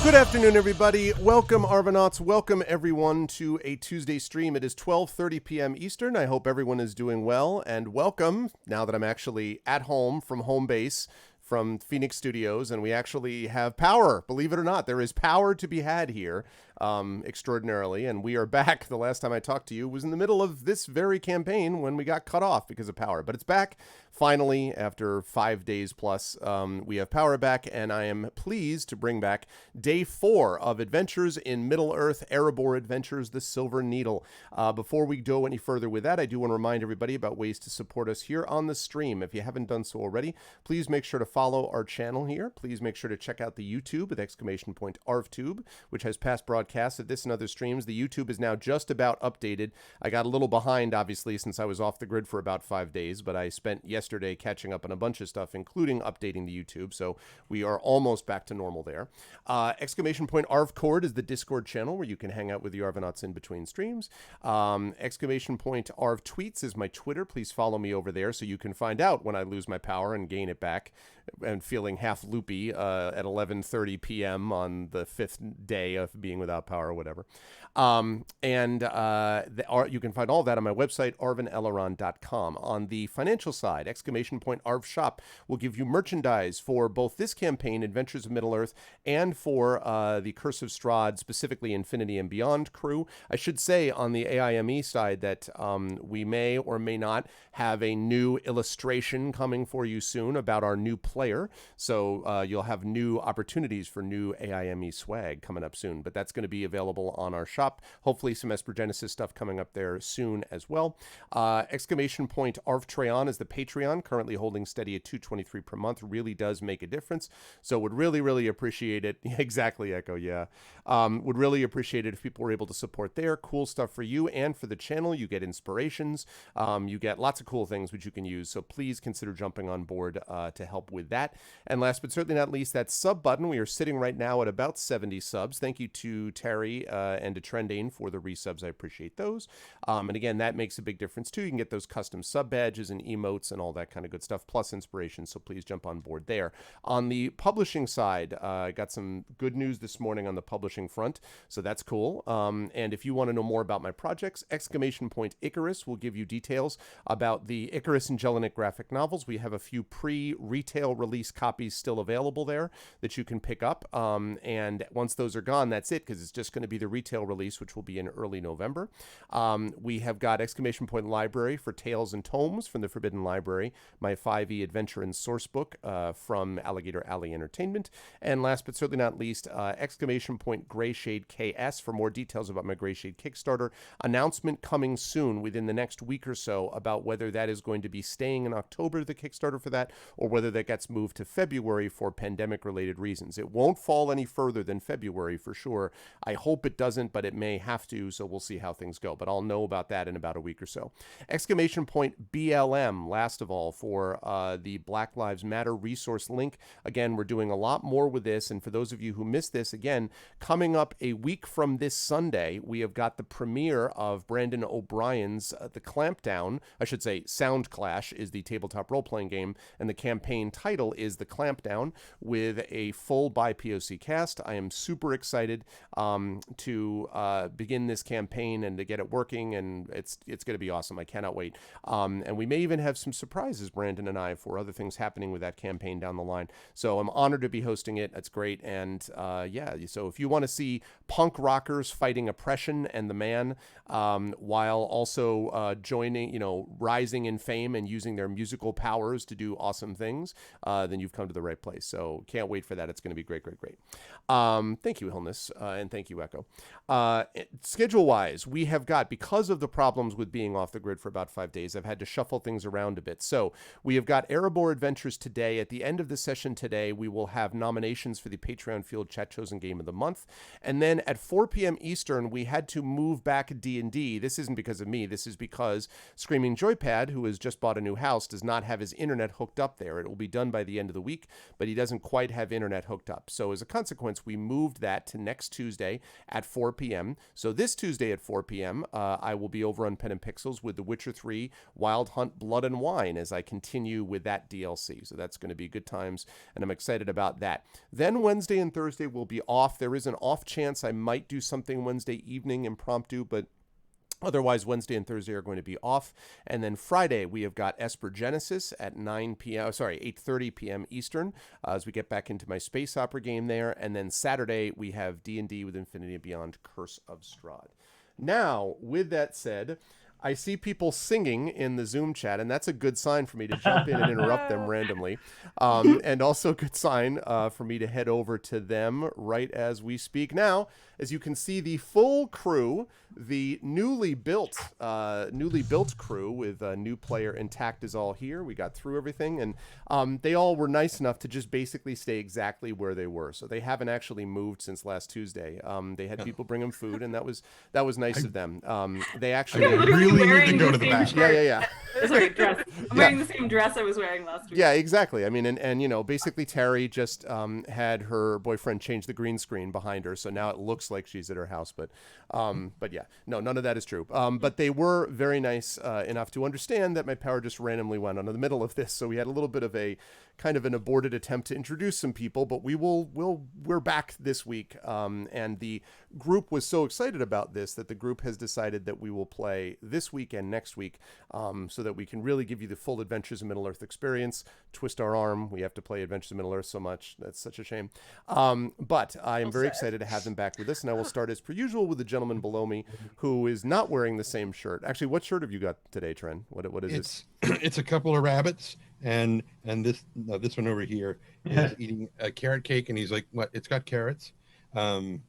Good afternoon, everybody. Welcome, Arvanauts. Welcome, everyone, to a Tuesday stream. It is 12:30 p.m. Eastern. I hope everyone is doing well. And welcome, now that I'm actually at home from home base, from Phoenix Studios, and we actually have power. Believe it or not, there is power to be had here, extraordinarily. And we are back. The last time I talked to you was in the middle of this very campaign when we got cut off because of power. But it's back. Finally, after 5 days plus, we have power back, and I am pleased to bring back day 4 of Adventures in Middle-earth, Erebor Adventures, the Silver Needle. Before we go any further with that, I do want to remind everybody about ways to support us here on the stream. If you haven't done so already, please make sure to follow our channel here. Please make sure to check out the YouTube with !ArvTube, which has past broadcasts of this and other streams. The YouTube is now just about updated. I got a little behind, obviously, since I was off the grid for about 5 days, but I spent yesterday catching up on a bunch of stuff, including updating the YouTube, so we are almost back to normal there. !ArvCord is the Discord channel where you can hang out with the Arvanauts in between streams. !ArvTweets is my Twitter. Please follow me over there so you can find out when I lose my power and gain it back and feeling half loopy at 11:30 p.m. on the 5th day of being without power or whatever. You can find all of that on my website, arvaneleron.com. On the financial side, !Arv Shop will give you merchandise for both this campaign, Adventures of Middle-earth, and for the Curse of Strahd, specifically Infinity and Beyond crew. I should say on the AIME side that we may or may not have a new illustration coming for you soon about our new player. So you'll have new opportunities for new AIME swag coming up soon. But that's going to be available on our shop. Hopefully some Esper Genesis stuff coming up there soon as well. !Arvtreon is the Patreon, currently holding steady at $2.23 per month. Really does make a difference. So would really, really appreciate it. Exactly, Echo, yeah. Would really appreciate it if people were able to support there. Cool stuff for you and for the channel. You get inspirations. You get lots of cool things which you can use. So please consider jumping on board to help with that. And last but certainly not least, that sub button. We are sitting right now at about 70 subs. Thank you to Terry and to Trendane for the resubs. I appreciate those. And again, that makes a big difference too. You can get those custom sub badges and emotes and all that kind of good stuff, plus inspiration. So please jump on board there. On the publishing side, I got some good news this morning on the publishing front. So that's cool. And if you want to know more about my projects, !Icarus will give you details about the Icarus and Jelinek graphic novels. We have a few pre-retail release copies still available there that you can pick up. And once those are gone, that's it, because it's just going to be the retail release, which will be in early November. We have got Library for Tales and Tomes from the Forbidden Library, my 5e adventure and source book from Alligator Alley Entertainment. And last but certainly not least, Grayshade KS for more details about my Grayshade Kickstarter. Announcement coming soon within the next week or so about whether that is going to be staying in October, the Kickstarter for that, or whether that gets moved to February for pandemic-related reasons. It won't fall any further than February for sure. I hope it doesn't, but it may have to, so we'll see how things go. But I'll know about that in about a week or so. BLM, last of all, for the Black Lives Matter resource link. Again, we're doing a lot more with this, and for those of you who missed this, again, coming up a week from this Sunday, we have got the premiere of Brandon O'Brien's The Clampdown. I should say Sound Clash is the tabletop role-playing game, and the campaign title is The Clampdown, with a full BIPOC cast. I am super excited to begin this campaign and to get it working, and it's going to be awesome. I cannot wait. And we may even have some surprises, Brandon and I, for other things happening with that campaign down the line. So I'm honored to be hosting it. That's great. And yeah, so if you want to see punk rockers fighting oppression and the man, while also joining, rising in fame and using their musical powers to do awesome things, then you've come to the right place. So can't wait for that. It's going to be great, great, great. Thank you, Hilness, and thank you, Echo. Schedule-wise, we have got, because of the problems with being off the grid for about 5 days, I've had to shuffle things around a bit. So we have got Erebor Adventures today. At the end of the session today, we will have nominations for the Patreon Field Chat Chosen Game of the Month. And then at 4 p.m. Eastern, we had to move back D&D. This isn't because of me. This is because Screaming Joypad, who has just bought a new house, does not have his internet hooked up there. It will be done by the end of the week, but he doesn't quite have internet hooked up. So as a consequence, we moved that to next Tuesday Tuesday at 4 p.m. So this Tuesday at 4 p.m., I will be over on Pen and Pixels with The Witcher 3 Wild Hunt Blood and Wine as I continue with that DLC. So that's going to be good times, and I'm excited about that. Then Wednesday and Thursday will be off. There is an off chance I might do something Wednesday evening impromptu, but otherwise, Wednesday and Thursday are going to be off. And then Friday, we have got Esper Genesis at 8:30 p.m. Eastern, as we get back into my space opera game there. And then Saturday, we have D&D with Infinity and Beyond Curse of Strahd. Now, with that said, I see people singing in the Zoom chat, and that's a good sign for me to jump in and interrupt them randomly. And also a good sign for me to head over to them right as we speak. Now, as you can see, the full crew, the newly built crew with a new player intact is all here. We got through everything, and they all were nice enough to just basically stay exactly where they were. So they haven't actually moved since last Tuesday. They had people bring them food, and that was nice of them. They actually really need to go to the bathroom. Yeah. Sorry, dress. I'm wearing the same dress I was wearing last week. Yeah, exactly. I mean, and basically Terry just had her boyfriend change the green screen behind her, so now it looks like she's at her house. But yeah, no, none of that is true. But they were very nice enough to understand that my power just randomly went on in the middle of this, so we had a little bit of a kind of an aborted attempt to introduce some people, but we're back this week, and the group was so excited about this that the group has decided that we will play this week and next week, so that we can really give you the full Adventures in Middle-earth experience. Twist our arm, we have to play Adventures in Middle-earth so much, that's such a shame. But I am very excited to have them back with us, and I will start as per usual with the gentleman below me who is not wearing the same shirt. Actually, what shirt have you got today, Tren? What is this? It's a couple of rabbits, and this one over here is eating a carrot cake, and he's like, "What? It's got carrots." I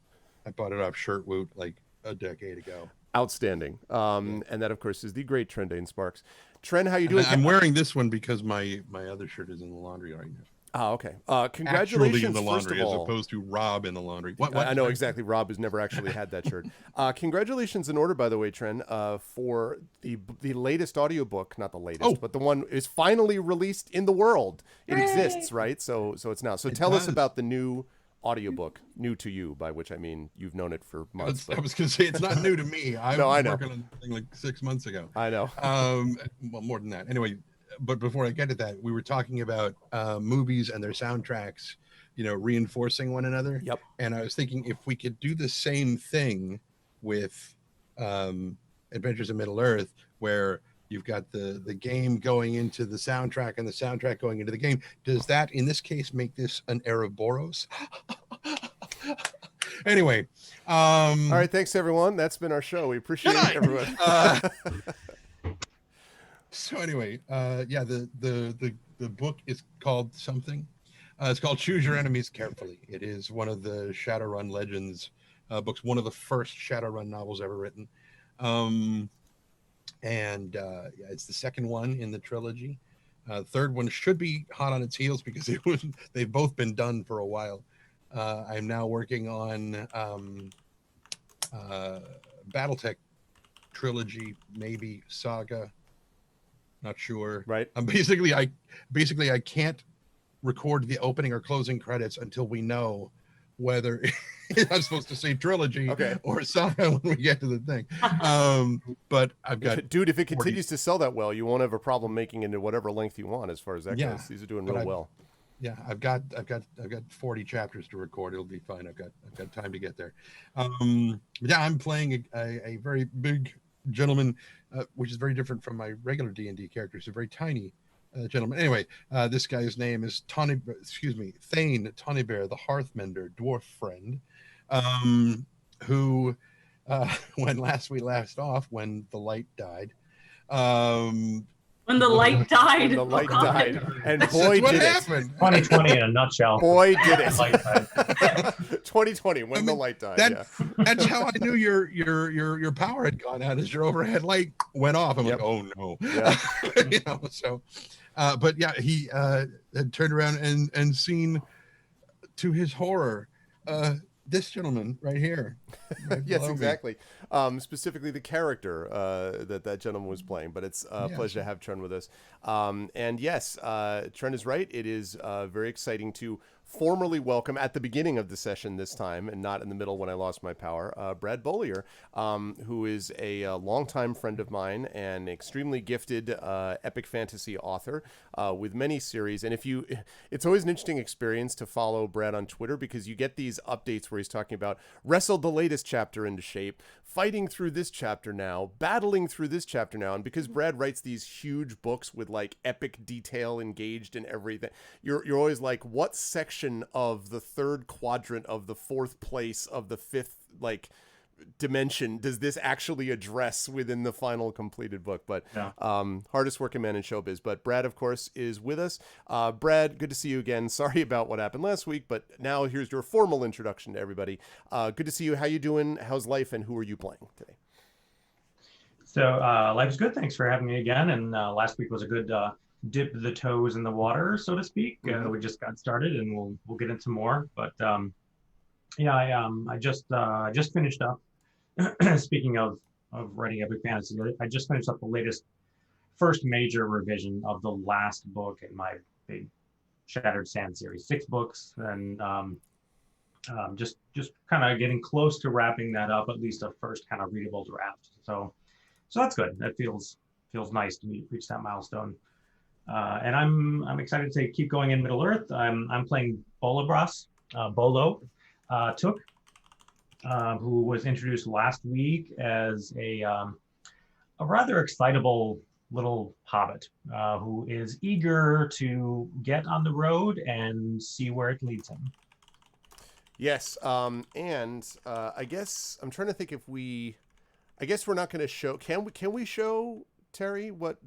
bought it off Shirtwoot like a decade ago. Outstanding. And that, of course, is the great Trendane Sparks. Tren, how you doing? I'm wearing this one because my other shirt is in the laundry right now. Oh, okay. Congratulations, actually in the laundry, first of all. as opposed to Rob in the laundry. What? I know exactly. Rob has never actually had that shirt. Congratulations in order, by the way, Tren, for the latest audiobook. Not the latest, but the one is finally released in the world. It exists, right? So it's now. So tell us about the new audiobook, new to you, by which I mean you've known it for months. I was going to say it's not new to me. I was working on the thing like 6 months ago. I know. Well, more than that. Anyway, but before I get to that, we were talking about movies and their soundtracks, reinforcing one another. Yep. And I was thinking if we could do the same thing with Adventures in Middle-earth, where you've got the game going into the soundtrack and the soundtrack going into the game, does that, in this case, make this an Erebos? Anyway. All right, thanks, everyone. That's been our show. We appreciate everyone. So anyway, the book is called something. It's called Choose Your Enemies Carefully. It is one of the Shadowrun Legends books, one of the first Shadowrun novels ever written. It's the second one in the trilogy. Third one should be hot on its heels because they've both been done for a while. I'm now working on Battletech trilogy, maybe saga. Not sure. Right. Basically I can't record the opening or closing credits until we know whether I'm supposed to say trilogy or saga when we get to the thing. But I've got dude, if it continues to sell that well, you won't have a problem making it into whatever length you want as far as that goes. These are doing real well. Yeah, I've got 40 chapters to record. It'll be fine. I've got time to get there. I'm playing a very big gentleman, which is very different from my regular D&D characters. A very tiny gentleman. Anyway, this guy's name is Thane Tonybear, the Hearthmender dwarf friend, who when we last off, when the light died. When the light died. When the light died. And boy, did it. 2020 in a nutshell. Boy, did it. 2020, when the light died. That's how I knew your power had gone out, as your overhead light went off. I'm like, oh no. Yeah. But yeah, he had turned around and seen, to his horror, this gentleman right here. Yes, exactly. Specifically the character that gentleman was playing, but it's a pleasure to have Tren with us. And yes, Tren is right. It is very exciting to formally welcome at the beginning of the session this time, and not in the middle when I lost my power, Brad Bollier, who is a longtime friend of mine and extremely gifted epic fantasy author with many series. And it's always an interesting experience to follow Brad on Twitter, because you get these updates where he's talking about wrestled the latest chapter into shape, fighting through this chapter now, battling through this chapter now. And because Brad writes these huge books with like epic detail engaged in everything, you're always like, what section of the third quadrant of the fourth place of the fifth like dimension does this actually address within the final completed book? But hardest working man in showbiz. But Brad, of course, is with us. Brad, good to see you again. Sorry about what happened last week, but now here's your formal introduction to everybody. Good to see you. How you doing? How's life? And who are you playing today? So life's good. Thanks for having me again. And last week was a good dip the toes in the water, so to speak. We just got started, and we'll get into more. But I just finished up. Speaking of writing epic fantasy, I just finished up the first major revision of the last book in my big Shattered Sand series. 6 books, and just kind of getting close to wrapping that up, at least a first kind of readable draft. So that's good. That feels nice to reach that milestone. And I'm excited to keep going in Middle Earth. I'm playing Bolo Took, who was introduced last week as a rather excitable little hobbit who is eager to get on the road and see where it leads him. Yes, and I guess I'm trying to think I guess we're not going to show. Can we show Terry what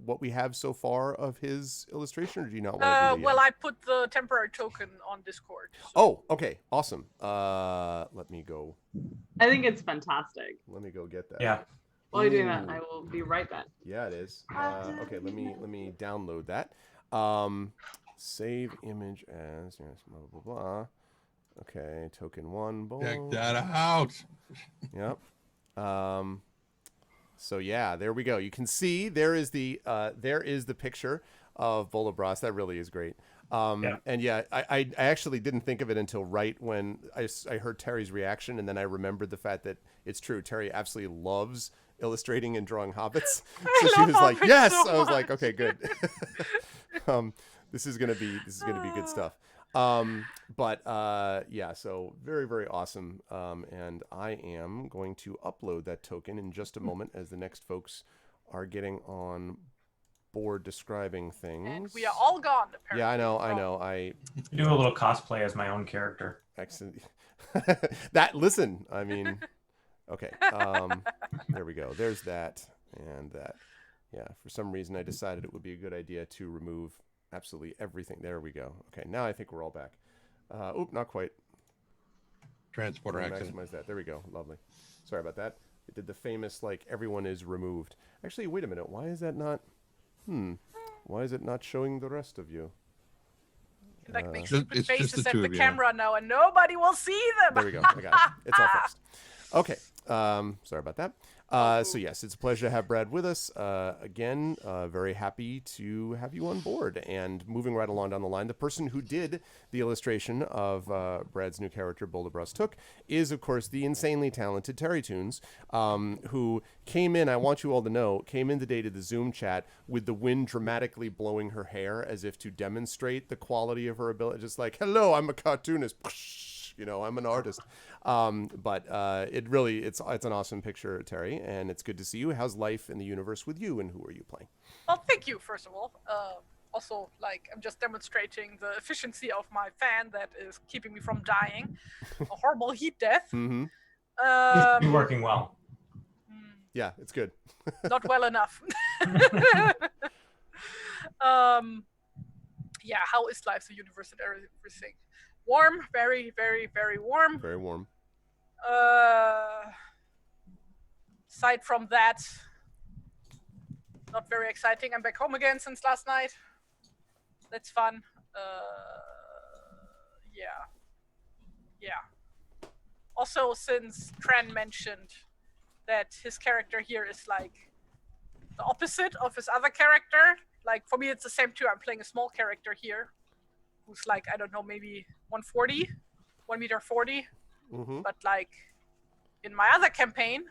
what we have so far of his illustration, or do you not want to do that yet? Well, I put the temporary token on Discord. So. Oh, okay, awesome. Let me go. I think it's fantastic. Let me go get that. Yeah. While you're doing that, I will be right back. Yeah, it is. Okay, let me download that. Save image as blah blah blah. Okay, token 1. Boom. Check that out. Yep. So yeah, there we go. You can see there is the picture of Bolobras. That really is great. And yeah, I actually didn't think of it until right when I heard Terry's reaction, and then I remembered the fact that it's true. Terry absolutely loves illustrating and drawing hobbits. So she was like, "Yes." So I was like, "Okay, good." This is gonna be good stuff. Yeah, so very, very awesome. And I am going to upload that token in just a moment as the next folks are getting on board describing things. And we are all gone, apparently. Yeah, I know. I do a little cosplay as my own character. Excellent. Listen, I mean, okay. There we go. There's that and that. Yeah, for some reason I decided it would be a good idea to remove absolutely everything. There we go. Okay, now I think we're all back. Not quite. Transporter accident. Maximize that. There we go. Lovely. Sorry about that. It did the famous, like, everyone is removed. Actually, wait a minute. Why is that not... Why is it not showing the rest of you? Like, make It's stupid just faces the at two the of you. camera now, and nobody will see them. There we go. I got it. It's all fixed. Okay. Sorry about that. So yes, it's a pleasure to have Brad with us again. Very happy to have you on board. And moving right along down the line, the person who did the illustration of Brad's new character, Bolobras Took, is of course the insanely talented Terry Tunes, who came in. I want you all to know, came in today to the Zoom chat with the wind dramatically blowing her hair as if to demonstrate the quality of her ability. Just like, hello, I'm a cartoonist. I'm an artist. But it's an awesome picture, Terry, and it's good to see you. How's life in the universe with you, and who are you playing? Well, thank you, first of all. Also, I'm just demonstrating the efficiency of my fan that is keeping me from dying. A horrible heat death. Mm-hmm. You're working well. Yeah, it's good. Not well enough. Yeah, how is life, the universe, and everything? Warm, very, very, very warm. Very warm. Aside from that, not very exciting. I'm back home again since last night. That's fun. Yeah. Also, since Tran mentioned that his character here is like the opposite of his other character, like for me it's the same too. I'm playing a small character here. who's like, I don't know, maybe 140, 1 meter 40. Mm-hmm. But like in my other campaign,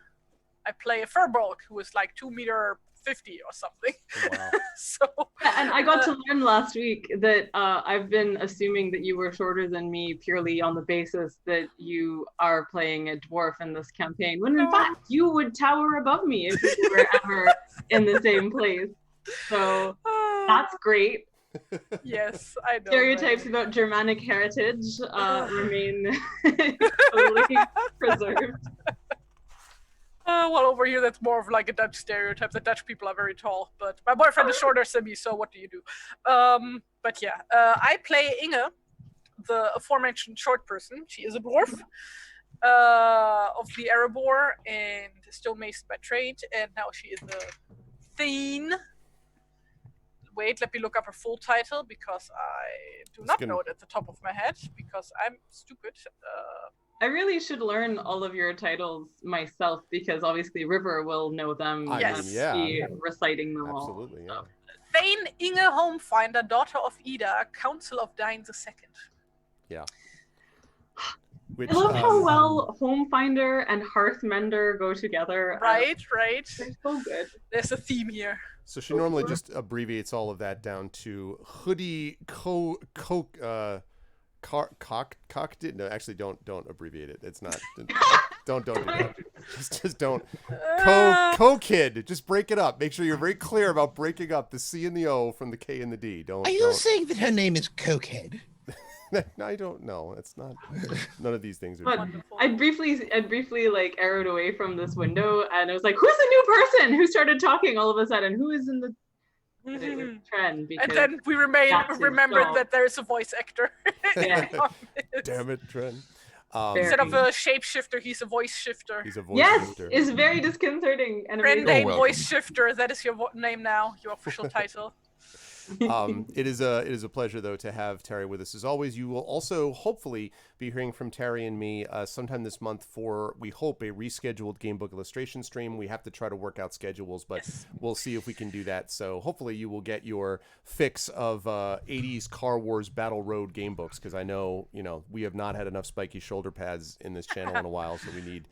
I play a furbolg who is like 2 meter 50 or something. Wow. So And I got to learn last week that I've been assuming that you were shorter than me purely on the basis that you are playing a dwarf in this campaign, when in fact you would tower above me if we were ever in the same place. So that's great. yes, I know. Stereotypes right? about Germanic heritage remain totally preserved. Well, over here, that's more of like a Dutch stereotype. The Dutch people are very tall, but my boyfriend is shorter than me, so what do you do? But yeah, I play Inge, the aforementioned short person. She is a dwarf of the Erebor and still mason by trade, and now she is a Thane. Wait, let me look up her full title because I do not know it at the top of my head because I'm stupid. I really should learn all of your titles myself because obviously River will know them I and mean, yeah. be reciting them all. Absolutely, yeah. Thane Inge Homefinder, daughter of Ida, Council of Dain II. Yeah. Which, I love how well Homefinder and Hearthmender go together. Right. They're so good. There's a theme here. So she normally just abbreviates all of that down to hoodie cocked. No, actually, don't abbreviate it. It's not. Don't do that. Just don't. Co-kid. Just break it up. Make sure you're very clear about breaking up the C and the O from the K and the D. Are you saying that her name is Cokehead? No, I don't know. It's not. None of these things are. But Wonderful. I briefly like arrowed away from this window, and I was like, "Who's the new person who started talking all of a sudden? Who is in the trend?" Because And then we remembered that there's a voice actor. Yeah. Damn it, Trent. Instead of a shapeshifter, he's a voice shifter. He's a voice yes, shifter. it's very disconcerting and amazing. Brandane welcome. voice shifter. That is your name now. Your official title. It is a pleasure though to have Terry with us as always. You will also hopefully be hearing from Terry and me sometime this month for, we hope, a rescheduled gamebook illustration stream. We have to try to work out schedules, but we'll see if we can do that. So hopefully you will get your fix of 80s Car Wars Battle Road gamebooks, because I know we have not had enough spiky shoulder pads in this channel in a while, so we need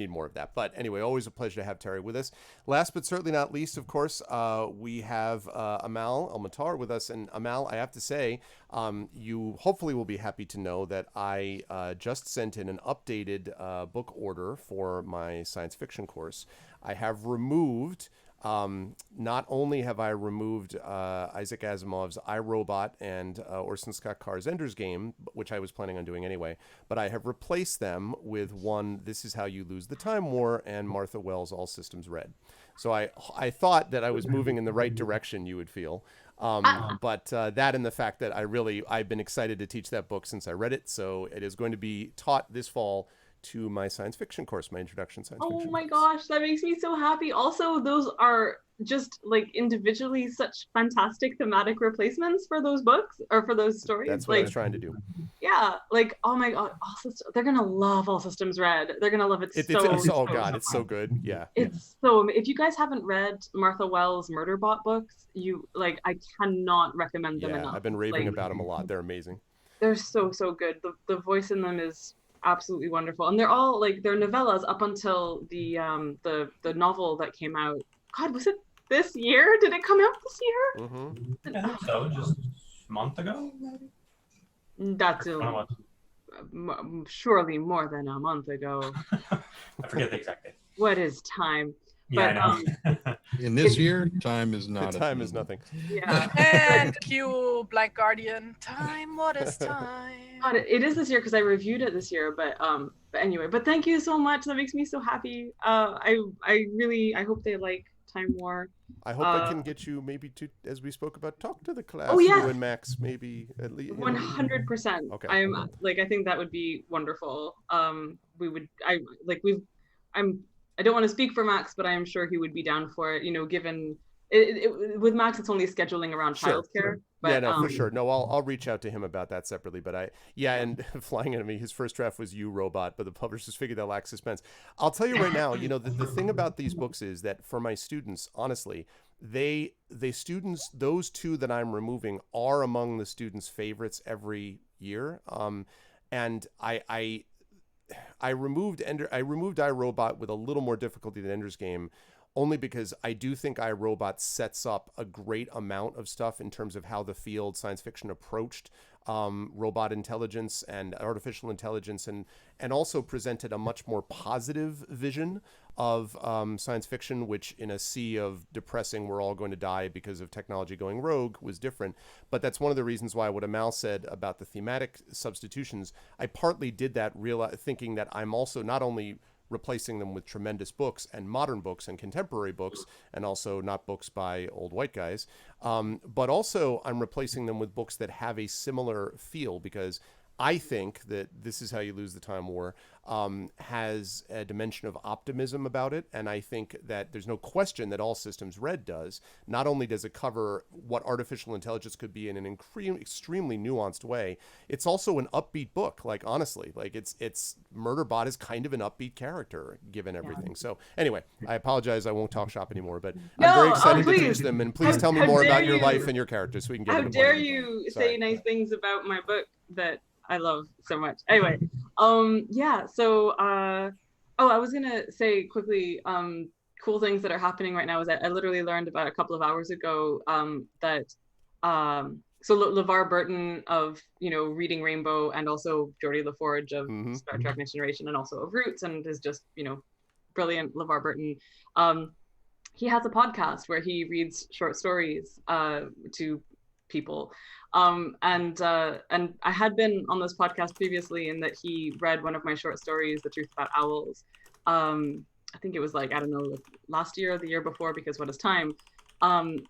more of that. But anyway, always a pleasure to have Terry with us. Last but certainly not least, of course, we have Amal Almatar with us. And Amal, I have to say, you hopefully will be happy to know that I just sent in an updated book order for my science fiction course. I have removed, not only have I removed Isaac Asimov's I, Robot and Orson Scott Card's Ender's Game, which I was planning on doing anyway, but I have replaced them with one, This Is How You Lose the Time War, and Martha Wells' All Systems Red. So I thought that I was moving in the right direction, you would feel. But that and the fact that I've been excited to teach that book since I read it. So it is going to be taught this fall to my science fiction course, my introduction science fiction. Oh my course. gosh, that makes me so happy. Also, those are just like individually such fantastic thematic replacements for those books or for those stories. That's what I was trying to do. Yeah, like oh my god, they're gonna love All Systems Red. They're gonna love it Oh god, it's so good. Yeah. It's so. If you guys haven't read Martha Wells' Murderbot books, I cannot recommend them enough. I've been raving about them a lot. They're amazing. They're so good. The voice in them is absolutely wonderful, and they're all like they're novellas up until the novel that came out. God, was it this year? Did it come out this year? Mm-hmm. I think so, just a month ago, maybe? That's Or surely more than a month ago. I forget the exact date. What is time? Yeah, I know. In this year, time is not. Time is nothing. Yeah. And cue Blank Guardian. Time, what is time? God, it is this year because I reviewed it this year, but anyway, but thank you so much. That makes me so happy. I hope they like Time War. I hope I can get you maybe to, as we spoke about, talk to the class. Oh, yeah. You and Max, maybe at least. 100%. Okay. I think that would be wonderful. I don't want to speak for Max, but I am sure he would be down for it. Given with Max, it's only scheduling around childcare. But, yeah, no, for sure. No, I'll reach out to him about that separately. But and flying into me, his first draft was You, Robot, but the publishers figured that lacks suspense. I'll tell you right now, the thing about these books is that for my students, honestly, the students, those two that I'm removing are among the students' favorites every year. And I removed iRobot with a little more difficulty than Ender's Game, only because I do think iRobot sets up a great amount of stuff in terms of how the field science fiction approached robot intelligence and artificial intelligence, and also presented a much more positive vision of science fiction, which in a sea of depressing we're all going to die because of technology going rogue was different. But that's one of the reasons why what Amal said about the thematic substitutions, I partly did that thinking that I'm also not only replacing them with tremendous books and modern books and contemporary books, and also not books by old white guys, but also I'm replacing them with books that have a similar feel, because I think that This Is How You Lose the Time War has a dimension of optimism about it, and I think that there's no question that All Systems Red does. Not only does it cover what artificial intelligence could be in an extremely nuanced way, it's also an upbeat book. Like, honestly, like it's Murderbot is kind of an upbeat character given everything. So anyway, I apologize, I won't talk shop anymore, but I'm very excited to teach them, and please tell me more about your life and your characters so we can get How into dare more. you Sorry. say nice things about my book that I love so much. Anyway, yeah, so I was gonna say quickly, cool things that are happening right now is that I literally learned about a couple of hours ago that so LeVar Burton of, you know, Reading Rainbow, and also Geordie LaForge of Star Trek Next Generation, and also of Roots, and is just, you know, brilliant LeVar Burton. He has a podcast where he reads short stories to people. And I had been on this podcast previously, in that he read one of my short stories, The Truth About Owls. I think it was like, I don't know, last year or the year before, because what is time? And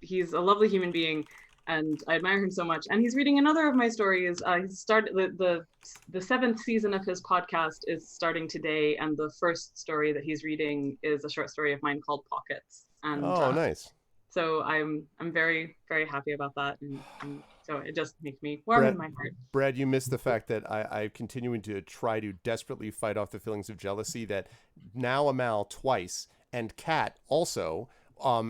he's a lovely human being, and I admire him so much. And he's reading another of my stories. He started the 7th season of his podcast is starting today, and the first story that he's reading is a short story of mine called Pockets. And Nice. so I'm very, very happy about that, and so it just makes me warm in my heart. Brad, you missed the fact that I'm continuing to try to desperately fight off the feelings of jealousy that now Amal twice, and Kat also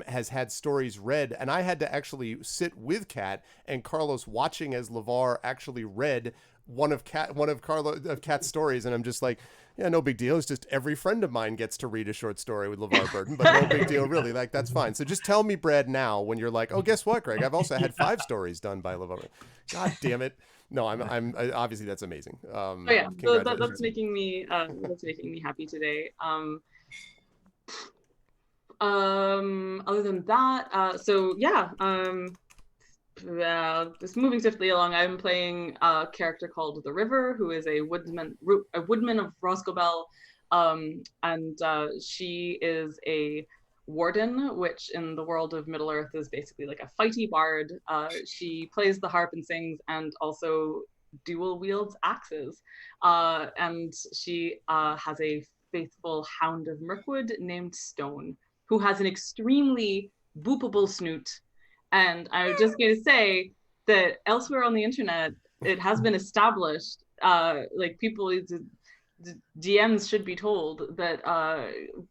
has had stories read, and I had to actually sit with Kat and Carlos watching as LeVar actually read one of Kat's stories, and I'm just like, yeah, no big deal. It's just every friend of mine gets to read a short story with LeVar Burton, but no big deal, really. Like, that's fine. So just tell me, Brad, now when you're like, oh, guess what, Greg? I've also had 5 stories done by LeVar Burton. God damn it. No, I'm obviously that's amazing. Oh yeah, so that's making me happy today. Other than that, so yeah, just moving swiftly along, I'm playing a character called The River, who is a woodman of Roscoe, and she is a warden, which in the world of Middle Earth is basically like a fighty bard. She plays the harp and sings, and also dual wields axes, and she has a faithful hound of Mirkwood named Stone, who has an extremely boopable snoot. And I was just going to say that elsewhere on the internet, it has been established, like people, DMs should be told that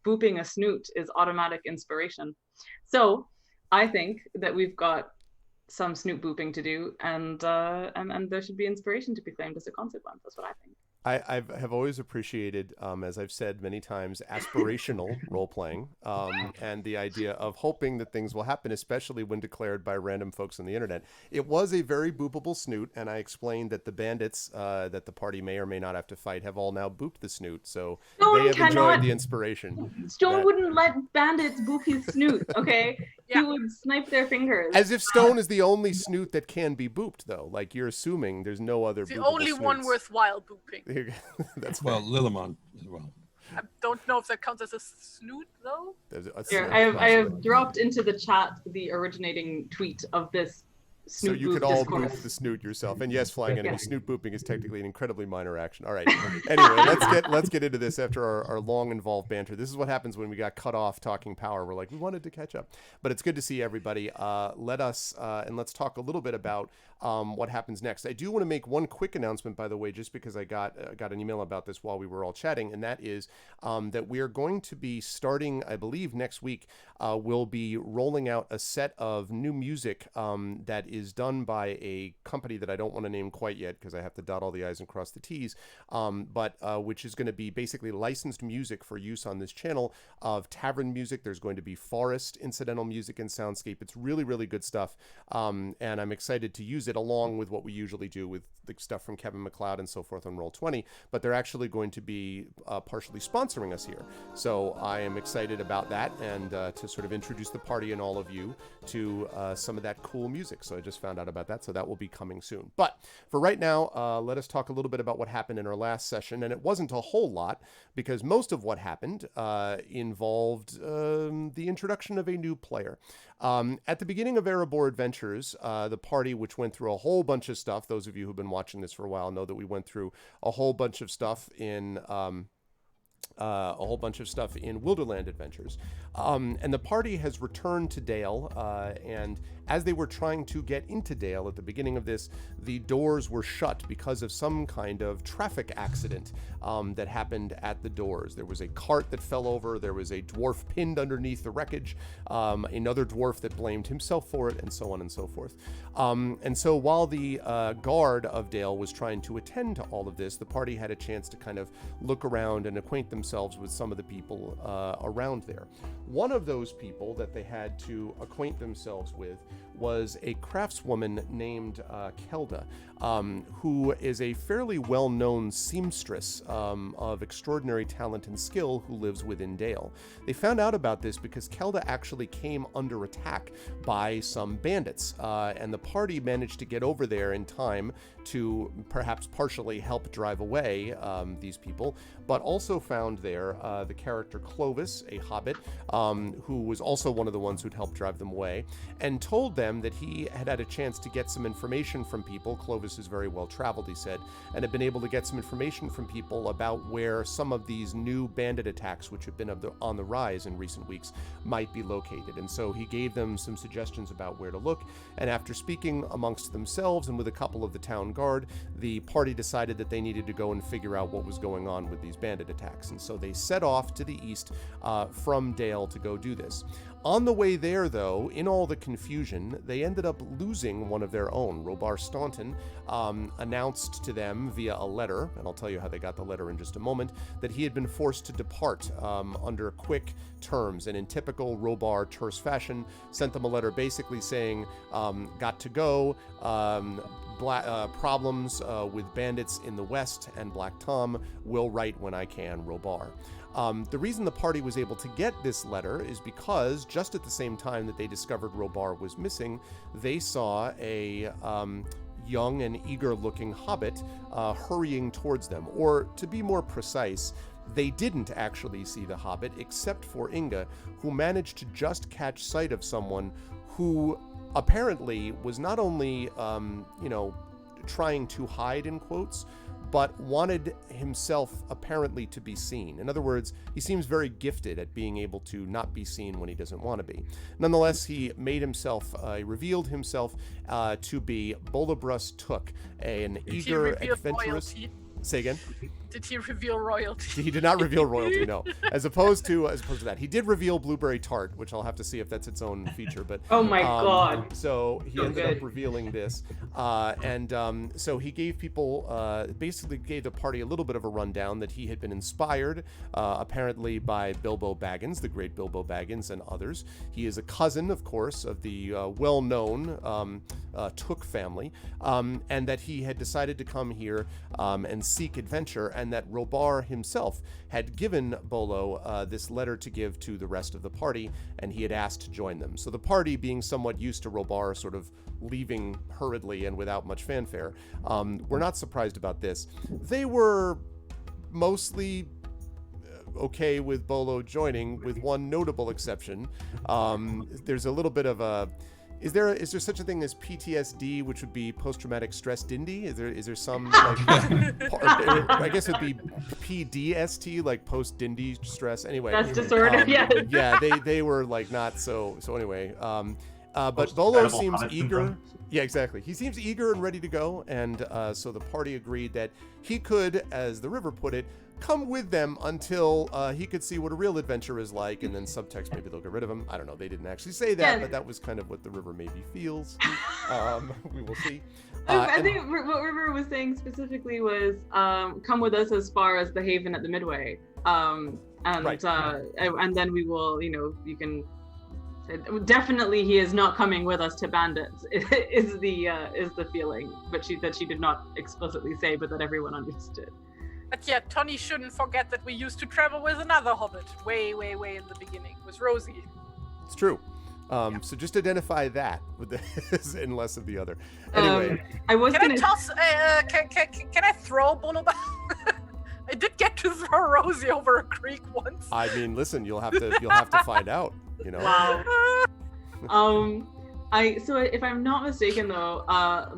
booping a snoot is automatic inspiration. So I think that we've got some snoot booping to do, and there should be inspiration to be claimed as a consequence. That's what I think. I have always appreciated, as I've said many times, aspirational role-playing, and the idea of hoping that things will happen, especially when declared by random folks on the internet. It was a very boopable snoot, and I explained that the bandits that the party may or may not have to fight have all now booped the snoot, so they have enjoyed the inspiration. Stone wouldn't let bandits boop his snoot, okay? Yeah. He would snipe their fingers. As if Stone is the only snoot that can be booped, though. Like, you're assuming there's no other the only snoots. One worthwhile booping. That's well, Lillimon as well. I don't know if that counts as a snoot, though. Here, I have dropped into the chat the originating tweet of this So snoot you boop could all discourse. boop the snoot yourself. And yes, flying enemy, Yeah. snoot booping is technically an incredibly minor action. All right. Anyway, let's get into this after our long involved banter. This is what happens when we got cut off talking power. We're like, we wanted to catch up. But it's good to see everybody. Let's talk a little bit about what happens next. I do want to make one quick announcement, by the way, just because I got an email about this while we were all chatting, and that is that we are going to be starting, I believe, next week. We'll be rolling out a set of new music that is done by a company that I don't want to name quite yet because I have to dot all the I's and cross the T's, but which is going to be basically licensed music for use on this channel of tavern music. There's going to be forest incidental music and soundscape. It's really, really good stuff, and I'm excited to use it along with what we usually do with the stuff from Kevin MacLeod and so forth on Roll20, but they're actually going to be partially sponsoring us here. So I am excited about that and to sort of introduce the party and all of you to some of that cool music. So I just found out about that, so that will be coming soon. But for right now, let us talk a little bit about what happened in our last session, and it wasn't a whole lot because most of what happened involved the introduction of a new player. At the beginning of Erebor Adventures, the party, which went through a whole bunch of stuff, those of you who've been watching this for a while know that we went through a whole bunch of stuff in Wilderland Adventures. And the party has returned to Dale, and as they were trying to get into Dale at the beginning of this, the doors were shut because of some kind of traffic accident that happened at the doors. There was a cart that fell over, there was a dwarf pinned underneath the wreckage, another dwarf that blamed himself for it, and so on and so forth. And so while the guard of Dale was trying to attend to all of this, the party had a chance to kind of look around and acquaint themselves with some of the people around there. One of those people that they had to acquaint themselves with was a craftswoman named Kelda, who is a fairly well-known seamstress of extraordinary talent and skill who lives within Dale. They found out about this because Kelda actually came under attack by some bandits, and the party managed to get over there in time to perhaps partially help drive away these people, but also found there the character Clovis, a hobbit, who was also one of the ones who'd helped drive them away, and told them that he had had a chance to get some information from people. Clovis is very well traveled, he said, and had been able to get some information from people about where some of these new bandit attacks, which have been on the rise in recent weeks, might be located. And so he gave them some suggestions about where to look, and after speaking amongst themselves and with a couple of the town guard, the party decided that they needed to go and figure out what was going on with these bandit attacks. And so they set off to the east from Dale to go do this. On the way there, though, in all the confusion, they ended up losing one of their own. Robar Staunton announced to them via a letter, and I'll tell you how they got the letter in just a moment, that he had been forced to depart under quick terms, and in typical Robar terse fashion, sent them a letter basically saying, got to go, problems with bandits in the west and Black Tom, will write when I can, Robar. The reason the party was able to get this letter is because just at the same time that they discovered Robar was missing, they saw a young and eager-looking hobbit hurrying towards them. Or to be more precise, they didn't actually see the hobbit except for Inga, who managed to just catch sight of someone who apparently was not only, trying to hide, in quotes, but wanted himself apparently to be seen. In other words, he seems very gifted at being able to not be seen when he doesn't want to be. Nonetheless, he made himself, revealed himself to be Bolabrus Took, an eager, adventurous... Royalty? Say again? Did he reveal royalty? He did not reveal royalty, no. As opposed to that, he did reveal Blueberry Tart, which I'll have to see if that's its own feature. But oh my god! So he ended up revealing this, and so he gave people, basically gave the party a little bit of a rundown that he had been inspired, apparently by Bilbo Baggins, the great Bilbo Baggins, and others. He is a cousin, of course, of the well-known Took family, and that he had decided to come here and seek adventure, and that Robar himself had given Bolo this letter to give to the rest of the party, and he had asked to join them. So the party, being somewhat used to Robar sort of leaving hurriedly and without much fanfare, were not surprised about this. They were mostly okay with Bolo joining, with one notable exception. There's a little bit of a Is there such a thing as PTSD, which would be post-traumatic stress dindy? Is there some like, I guess it'd be PDST, like post-dindy stress. Anyway, That's disorder. yeah, they were like not so anyway. But Bolo seems eager. Yeah, exactly. He seems eager and ready to go, and so the party agreed that he could, as the river put it, come with them until he could see what a real adventure is like, and then subtext, maybe they'll get rid of him. I don't know. They didn't actually say that, but that was kind of what the river maybe feels. We will see. I think what River was saying specifically was come with us as far as the haven at the Midway. And then we will, you can... Definitely, he is not coming with us to bandits. Is the feeling, but she did not explicitly say, but that everyone understood. But yeah, Tony shouldn't forget that we used to travel with another hobbit way in the beginning. It was Rosie. It's true. So just identify that with this and less of the other. Anyway, Can I throw Bolo back? I did get to throw Rosie over a creek once. I mean, listen, you'll have to find out. Wow. So if I'm not mistaken though,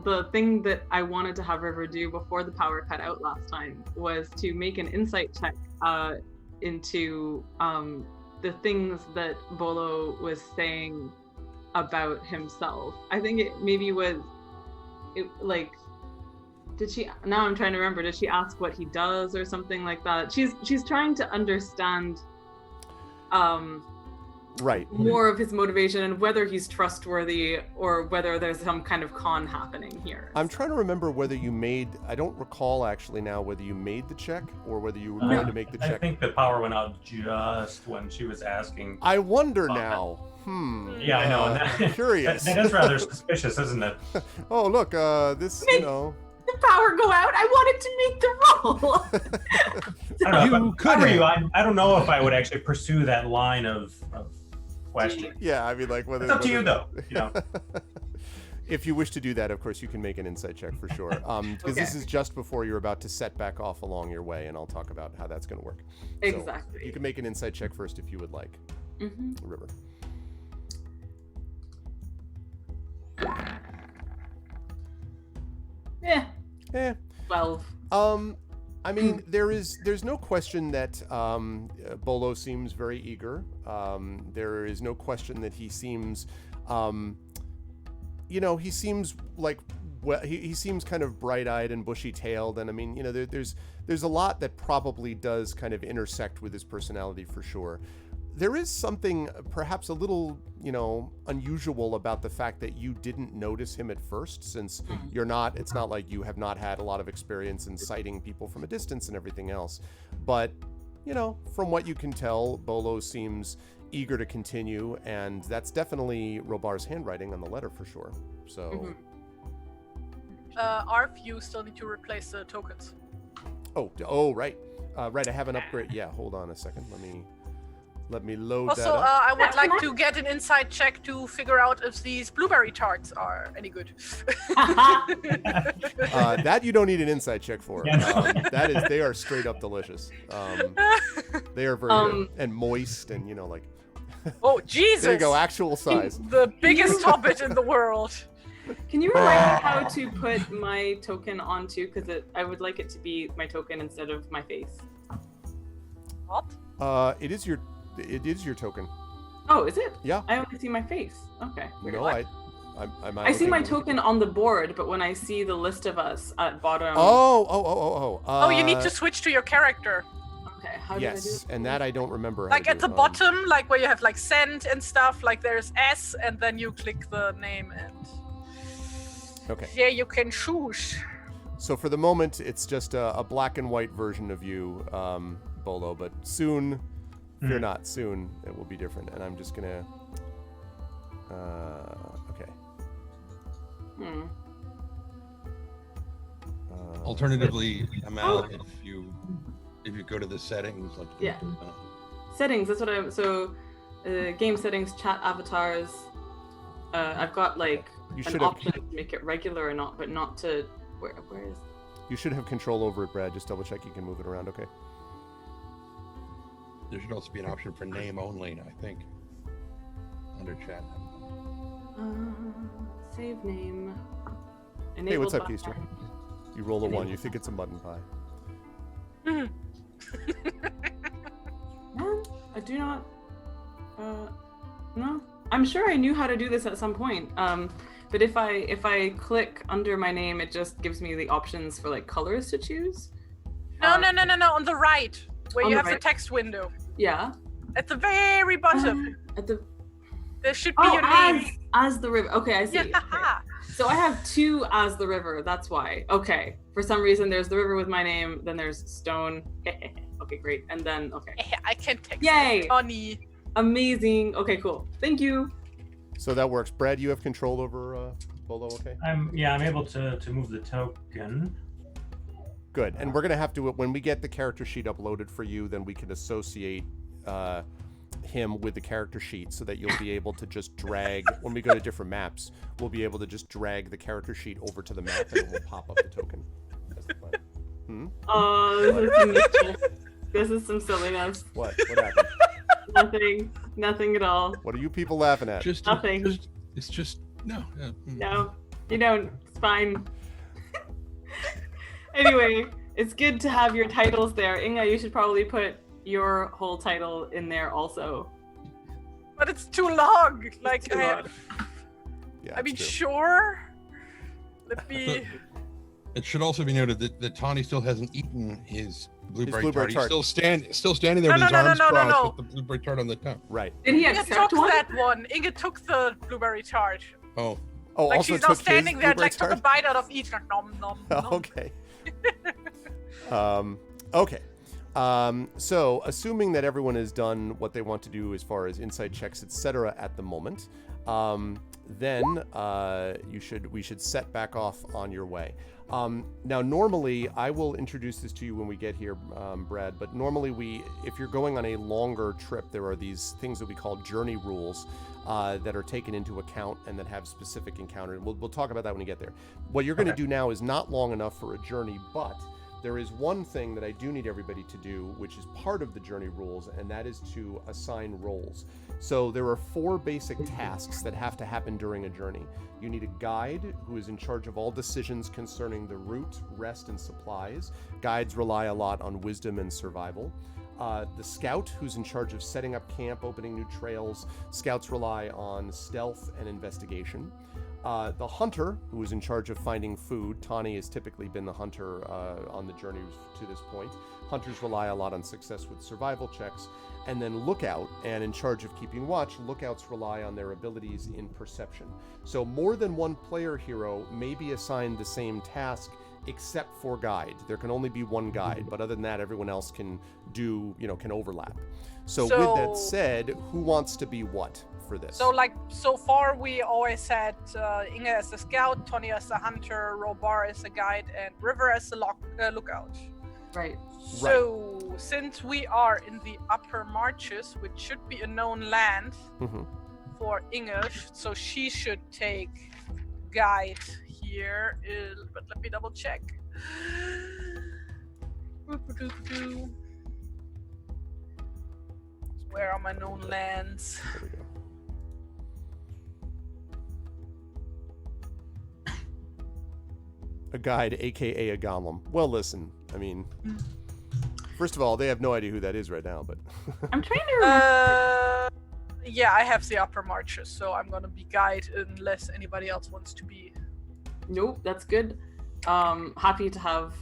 the thing that I wanted to have River do before the power cut out last time was to make an insight check into the things that Bolo was saying about himself. I think it maybe was did she, now I'm trying to remember, did she ask what he does or something like that? She's trying to understand right, more of his motivation and whether he's trustworthy or whether there's some kind of con happening here. I'm trying to remember whether you made, I don't recall actually now whether you made the check or whether you were going to make the check. I think the power went out just when she was asking. I wonder now. Yeah, I know. Curious. That is rather suspicious, isn't it? Oh, look, this, the power go out. I wanted to make the roll. I don't know if I would actually pursue that line of question. Yeah, I mean, like whether. It's up to you, though. If you wish to do that, of course, you can make an insight check for sure. Because this is just before you're about to set back off along your way, and I'll talk about how that's going to work. Exactly. So you can make an insight check first if you would like. River. Yeah. 12. I mean, there's no question that Bolo seems very eager. There is no question that he seems, he seems like, well, he seems kind of bright-eyed and bushy-tailed, and I mean, there's a lot that probably does kind of intersect with his personality for sure. There is something perhaps a little, unusual about the fact that you didn't notice him at first, since it's not like you have not had a lot of experience in sighting people from a distance and everything else. But, from what you can tell, Bolo seems eager to continue, and that's definitely Robar's handwriting on the letter for sure. So. Our few still need to replace the tokens. Oh, right. Right, I have an upgrade. Yeah, hold on a second. Let me load also, that up. I would like to get an inside check to figure out if these blueberry tarts are any good. That you don't need an inside check for. They are straight up delicious. They are very good and moist and Oh Jesus! There you go, actual size. The biggest hobbit in the world. Can you remind me how to put my token onto? Because I would like it to be my token instead of my face. What? It is your token. Oh, is it? Yeah. I only see my face. Okay. Weird. No, I see my token on the board, but when I see the list of us at bottom. Oh, you need to switch to your character. Okay. How do I do it? And that I don't remember. Like at the bottom, like where you have like send and stuff. Like there's S, and then you click the name and. Okay. Yeah, you can choose. So for the moment, it's just a black and white version of you, Bolo. But soon. Fear not, soon it will be different, and I'm just gonna. Okay. Alternatively, Amal, if you go to the settings, Settings. That's what game settings, chat avatars. I've got an option to make it regular or not, but not to where is. You should have control over it, Brad. Just double check you can move it around. Okay. There should also be an option for name only, I think, under chat. Save name. Hey, what's up, Enabled Keister? by- You roll a 1. You think it's a mutton pie. No, I do not. No. I'm sure I knew how to do this at some point. But if I click under my name, it just gives me the options for like colors to choose. No, on the right, where On you the have the right. text window. Yeah. At the very bottom, At the there should be your name. as the river. Okay, I see. Yeah. Okay. So I have 2 as the river. That's why. Okay. For some reason, there's the river with my name. Then there's stone. Okay, great. And then okay. I can text Yay! Tony. Amazing. Okay, cool. Thank you. So that works. Brad, you have control over Bolo, okay? I'm able to move the token. Good. And we're going to have to, when we get the character sheet uploaded for you, then we can associate him with the character sheet so that you'll be able to just drag, when we go to different maps, we'll be able to just drag the character sheet over to the map and it will pop up the token. That's the plan. This is some silliness. What? What happened? Nothing at all. What are you people laughing at? Nothing. It's just no. No, you don't. It's fine. Anyway, it's good to have your titles there. Inga, you should probably put your whole title in there also. But it's too long. Like too long. Yeah, I mean, it's true. sure. Let me. It should also be noted that Tawny still hasn't eaten his blueberry blueberry tart. tart. He's still standing there with No, his no, no, arms no, no, crossed no. with the blueberry tart on the top. Right. Did he Inga accept took one? that one. Inga took the blueberry tart. Oh, Oh, Like also she's now took his standing there, blueberry like took a tart? bite out of each. Like, nom nom nom. Okay. Okay. So, assuming that everyone has done what they want to do as far as insight checks, etc., at the moment, then we should set back off on your way. Now, normally, I will introduce this to you when we get here, Brad. But normally, if you're going on a longer trip, there are these things that we call journey rules that are taken into account and that have specific encounter. And we'll talk about that when we get there. What you're going to do now is not long enough for a journey, but there is one thing that I do need everybody to do, which is part of the journey rules, and that is to assign roles. So there are 4 basic tasks that have to happen during a journey. You need a guide who is in charge of all decisions concerning the route, rest, and supplies. Guides rely a lot on wisdom and survival. The scout, who's in charge of setting up camp, opening new trails. Scouts rely on stealth and investigation. The hunter, who is in charge of finding food. Tawny has typically been the hunter on the journey to this point. Hunters rely a lot on success with survival checks. And then lookout, and in charge of keeping watch, lookouts rely on their abilities in perception. So more than one player hero may be assigned the same task, except for guide. There can only be one guide, but other than that, everyone else can can overlap. So with that said, who wants to be what for this? So far we always had Inga as a scout, Tony as a hunter, Robar as a guide, and River as a lookout. Right. So since we are in the upper marches, which should be a known land for Inga, so she should take guide here. But let me double check. Where are my known lands? There we go. A guide, aka a golem. Well, listen, I mean, first of all, they have no idea who that is right now, but I'm trying to remember. Yeah, I have the upper marches, so I'm gonna be guide unless anybody else wants to be. Nope, that's good. Happy to have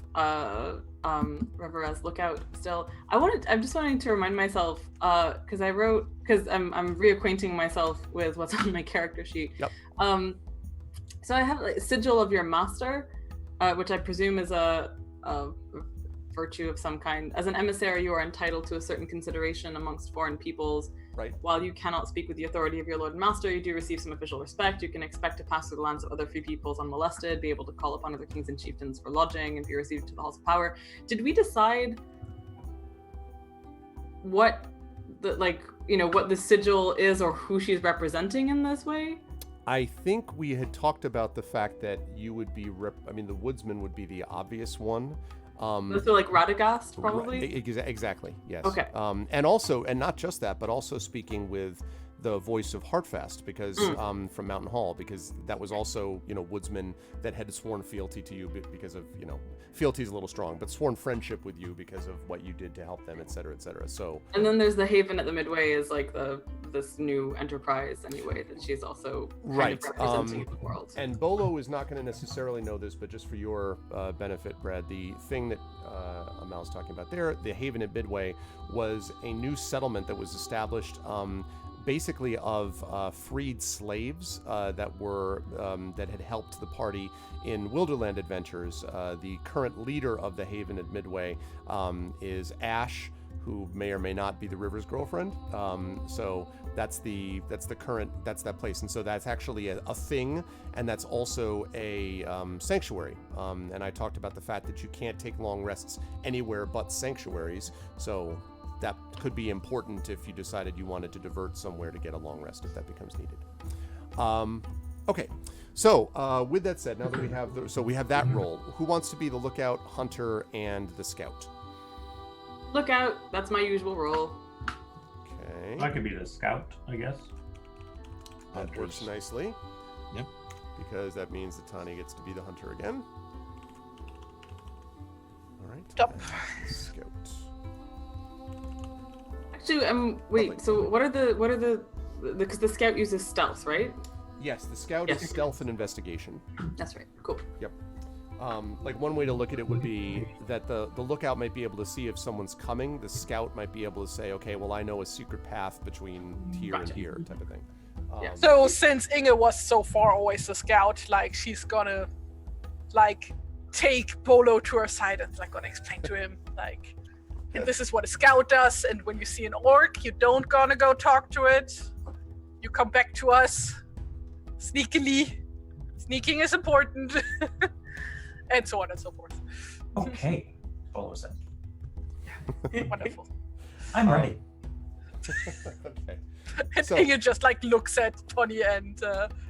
River as lookout still. I'm just wanting to remind myself, because I'm reacquainting myself with what's on my character sheet. Yep. So I have like sigil of your master, which I presume is a virtue of some kind. As an emissary, you are entitled to a certain consideration amongst foreign peoples. right. While you cannot speak with the authority of your lord and master, you do receive some official respect. You can expect to pass through the lands of other free peoples unmolested, be able to call upon other kings and chieftains for lodging, and be received to the halls of power. Did we decide what the sigil is or who she's representing in this way? I think we had talked about the fact that you would be, the woodsman would be the obvious one. So like Radagast, probably? Exactly, yes. Okay. And not just that, but also speaking with the voice of Heartfast, because from Mountain Hall, because that was also, woodsman that had sworn fealty to you because of, fealty is a little strong, but sworn friendship with you because of what you did to help them, et cetera, et cetera. So. And then there's the Haven at the Midway is like this new enterprise anyway that she's also kind of representing in the world. And Bolo is not going to necessarily know this, but just for your benefit, Brad, the thing that Amal's talking about there, the Haven at Midway, was a new settlement that was established basically of freed slaves that had helped the party in Wilderland adventures. The current leader of the Haven at Midway is Ash, who may or may not be the River's girlfriend. So that's that place, and so that's actually a thing, and that's also a sanctuary. And I talked about the fact that you can't take long rests anywhere but sanctuaries. So that could be important if you decided you wanted to divert somewhere to get a long rest if that becomes needed. Okay, so with that said, now that we have that role, who wants to be the lookout, hunter, and the scout? Lookout, that's my usual role. Okay. I could be the scout, I guess. That works nicely. Yep. Because that means that Tani gets to be the hunter again. All right. Stop. Scout. Actually, wait. Lovely. So what are the because the scout uses stealth, right? Yes, the scout is stealth and investigation. That's right. Cool. Yep. Like one way to look at it would be that the lookout might be able to see if someone's coming. The scout might be able to say, okay, well, I know a secret path between here and here, type of thing. Yeah. So since Inge was so far always the scout, like she's gonna like take Bolo to her side and like gonna explain to him like, and this is what a scout does, and when you see an orc, you don't gonna go talk to it. You come back to us sneakily. Sneaking is important. And so on and so forth. Okay, Bolo said. Wonderful. I'm ready. Okay. And So- Inge just like looks at Tony and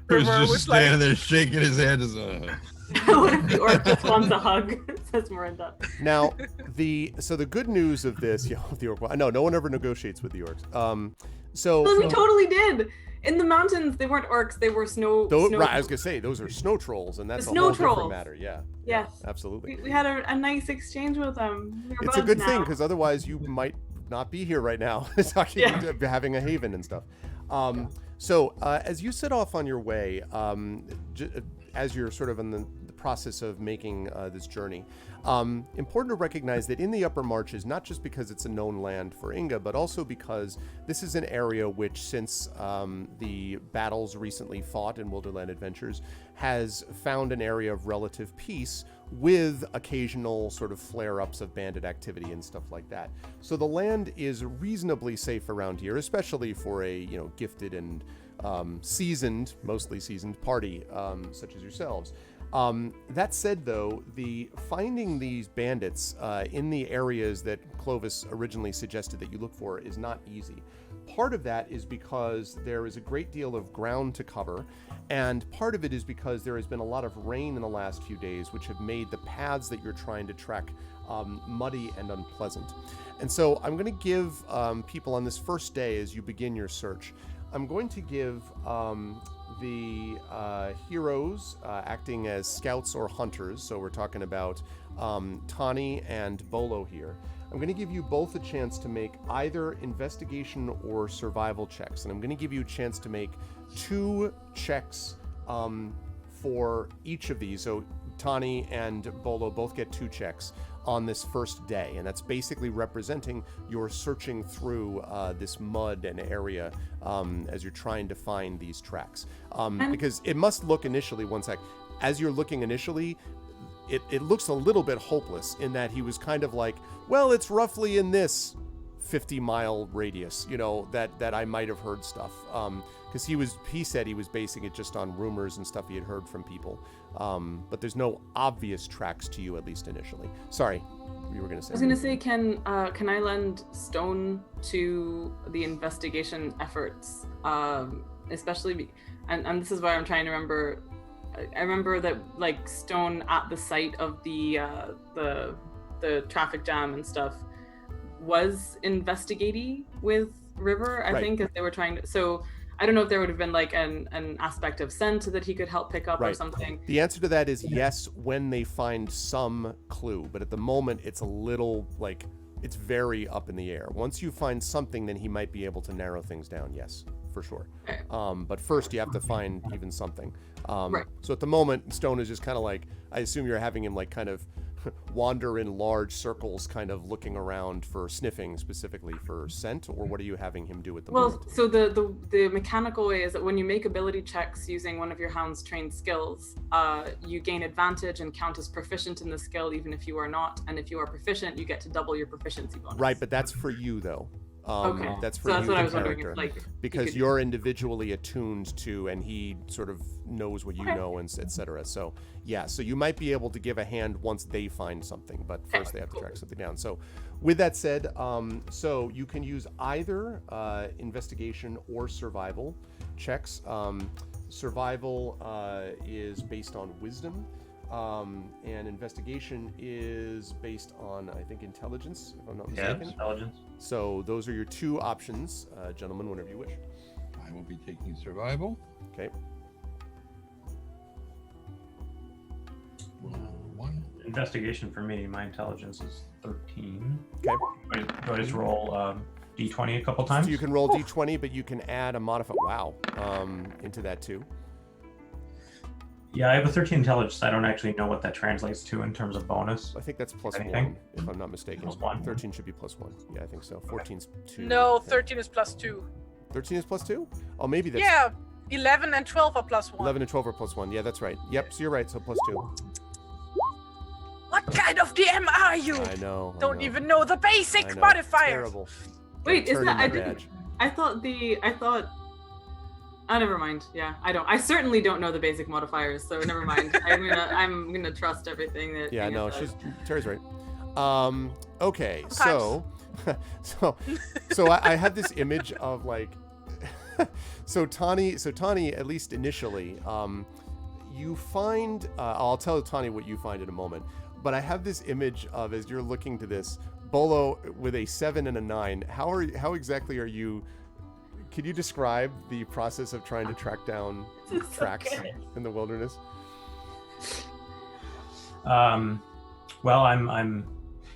Who's River just with like, standing there shaking his head as What if the orc just wants a hug? Says Miranda. Now, the good news of this, the orc. No one ever negotiates with the orcs. Well, we totally did. In the mountains, they weren't orcs; they were snow. Right, I was gonna say those are snow trolls, and that's The a snow whole different trolls. matter. Yeah. Yes. Absolutely. We had a nice exchange with them. We're It's a buds good now. thing, because otherwise you might not be here right now talking, having a haven and stuff. So as you set off on your way, as you're sort of in the process of making this journey, important to recognize that in the upper marches, not just because it's a known land for Inga, but also because this is an area which, since the battles recently fought in Wilderland Adventures, has found an area of relative peace with occasional sort of flare-ups of bandit activity and stuff like that. So the land is reasonably safe around here, especially for a gifted and mostly seasoned party such as yourselves. That said, though, finding these bandits in the areas that Clovis originally suggested that you look for is not easy. Part of that is because there is a great deal of ground to cover, and part of it is because there has been a lot of rain in the last few days, which have made the paths that you're trying to trek muddy and unpleasant. And so I'm going to give people on this first day, as you begin your search, I'm going to give the heroes acting as scouts or hunters, so we're talking about Tani and Bolo here. I'm going to give you both a chance to make either investigation or survival checks, and I'm going to give you a chance to make 2 checks for each of these. So Tani and Bolo both get 2 checks on this first day, and that's basically representing your searching through this mud and area as you're trying to find these tracks. Because it must look initially, one sec, as you're looking initially, it looks a little bit hopeless in that he was kind of like, well, it's roughly in this 50-mile radius, that I might have heard stuff. Because he said he was basing it just on rumors and stuff he had heard from people. But there's no obvious tracks to you, at least initially. Sorry, you were going to say. I was going to say, can I lend stone to the investigation efforts, especially, and this is why I'm trying to remember. I remember that like stone at the site of the traffic jam and stuff was investigating with River, I think, as they were trying to. So I don't know if there would have been like an aspect of scent that he could help pick up or Right. something. The answer to that is yes, when they find some clue, but at the moment it's a little like it's very up in the air. Once you find something, then he might be able to narrow things down. Yes, for sure. Okay. But first you have to find even something. Right. So at the moment, Stone is just kind of like, I assume you're having him like kind of wander in large circles, kind of looking around for sniffing, specifically for scent, or what are you having him do at the Well, moment? so the mechanical way is that when you make ability checks using one of your hound's trained skills, you gain advantage and count as proficient in the skill even if you are not, and if you are proficient, you get to double your proficiency bonus. Right, but that's for you though. Okay. That's for So that's you, what the I was wondering, character. if, like, you Because could- you're individually attuned to, and he sort of knows what you Okay. know, and etc. So yeah, so you might be able to give a hand once they find something, but first Okay, they have to cool. track something down. So with that said, so you can use either investigation or survival checks. Survival is based on wisdom, and investigation is based on, I think, intelligence, if I'm not Yeah, mistaken. intelligence. So those are your two options, gentlemen, whenever you wish. I will be taking survival. Okay. Roll 1. Investigation for me, my intelligence is 13. Okay. Do I just roll d20 a couple times? So you can roll d20, but you can add a modifier. Wow. Into that too. Yeah, I have a 13 intelligence. I don't actually know what that translates to in terms of bonus. I think that's plus Anything? 1, if I'm not mistaken. Plus 1? 13 should be plus 1. Yeah, I think so. 14's 2. No, Yeah. 13 is plus 2. 13 is plus 2? Oh, maybe that's Yeah, 11 and 12 are plus 1. 11 and 12 are plus 1. Yeah, that's right. Yep, so you're right. So plus 2. What kind of DM are you? I know. Don't I know. even know the I basic know. modifiers. Terrible. Wait, is Turn that in my I didn't? badge. I thought. Oh, never mind. Yeah, I don't. I certainly don't know the basic modifiers, so never mind. I'm gonna trust everything that. Yeah, Inga no, says. Terry's right. Okay, so I had this image of like so Tani, at least initially, you find I'll tell Tani what you find in a moment, but I have this image of, as you're looking to this, Bolo with a 7 and a 9. How exactly are you? Can you describe the process of trying to track down This is so tracks good. in the wilderness? Well, I'm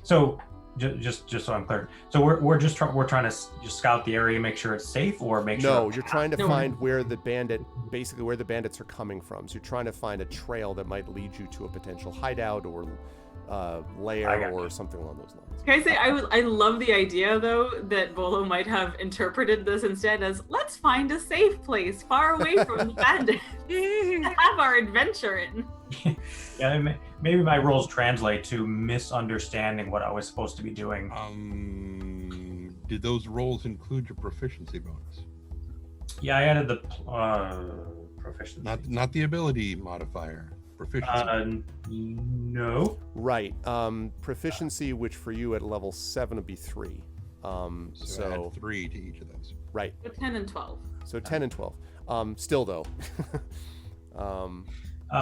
so just so I'm clear. So we're trying to just scout the area, make sure it's safe, or make sure. No, you're trying to No. find where the bandits are coming from. So you're trying to find a trail that might lead you to a potential hideout or I lair got or you. something along those lines. Can I say I love the idea though that Bolo might have interpreted this instead as let's find a safe place far away from the bandits to have our adventure in. Yeah, maybe my roles translate to misunderstanding what I was supposed to be doing. Did those rolls include your proficiency bonus? Yeah, I added the proficiency. Not the ability modifier. Proficiency. No. Right. Proficiency, which for you at level 7 would be 3. so add 3 to each of those. Right. So 10 and 12. So 10 and 12. Still though.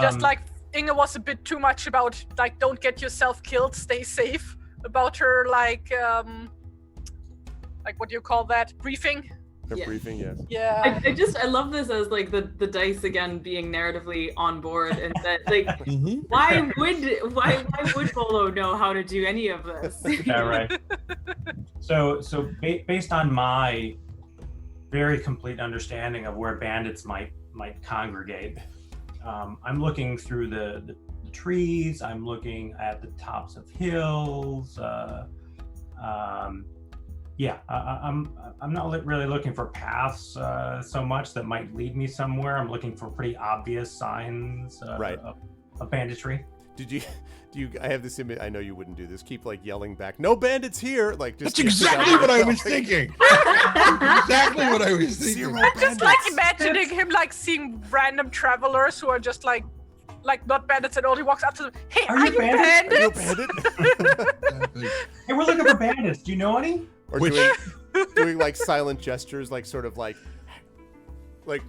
Just like Inga was a bit too much about like don't get yourself killed, stay safe. About her like what do you call that? Briefing? Their Yeah. briefing, yes. Yeah. I love this as like the dice again being narratively on board and that like Mm-hmm. why would Bolo know how to do any of this? Yeah, right. So based on my very complete understanding of where bandits might congregate, I'm looking through the trees. I'm looking at the tops of hills. I'm not really looking for paths so much that might lead me somewhere. I'm looking for pretty obvious signs Right. of banditry. I have this image, I know you wouldn't do this, keep like yelling back, no bandits here, like just That's exactly what I was thinking. Exactly what I was thinking. Zero I'm just like bandits. imagining him like seeing random travelers who are just like not bandits at all. He walks up to them. Hey, Are are you you bandits? Are you a bandits? bandit? Exactly. Hey, we're looking for bandits. Do you know any? Or Which- doing like silent gestures, like sort of like like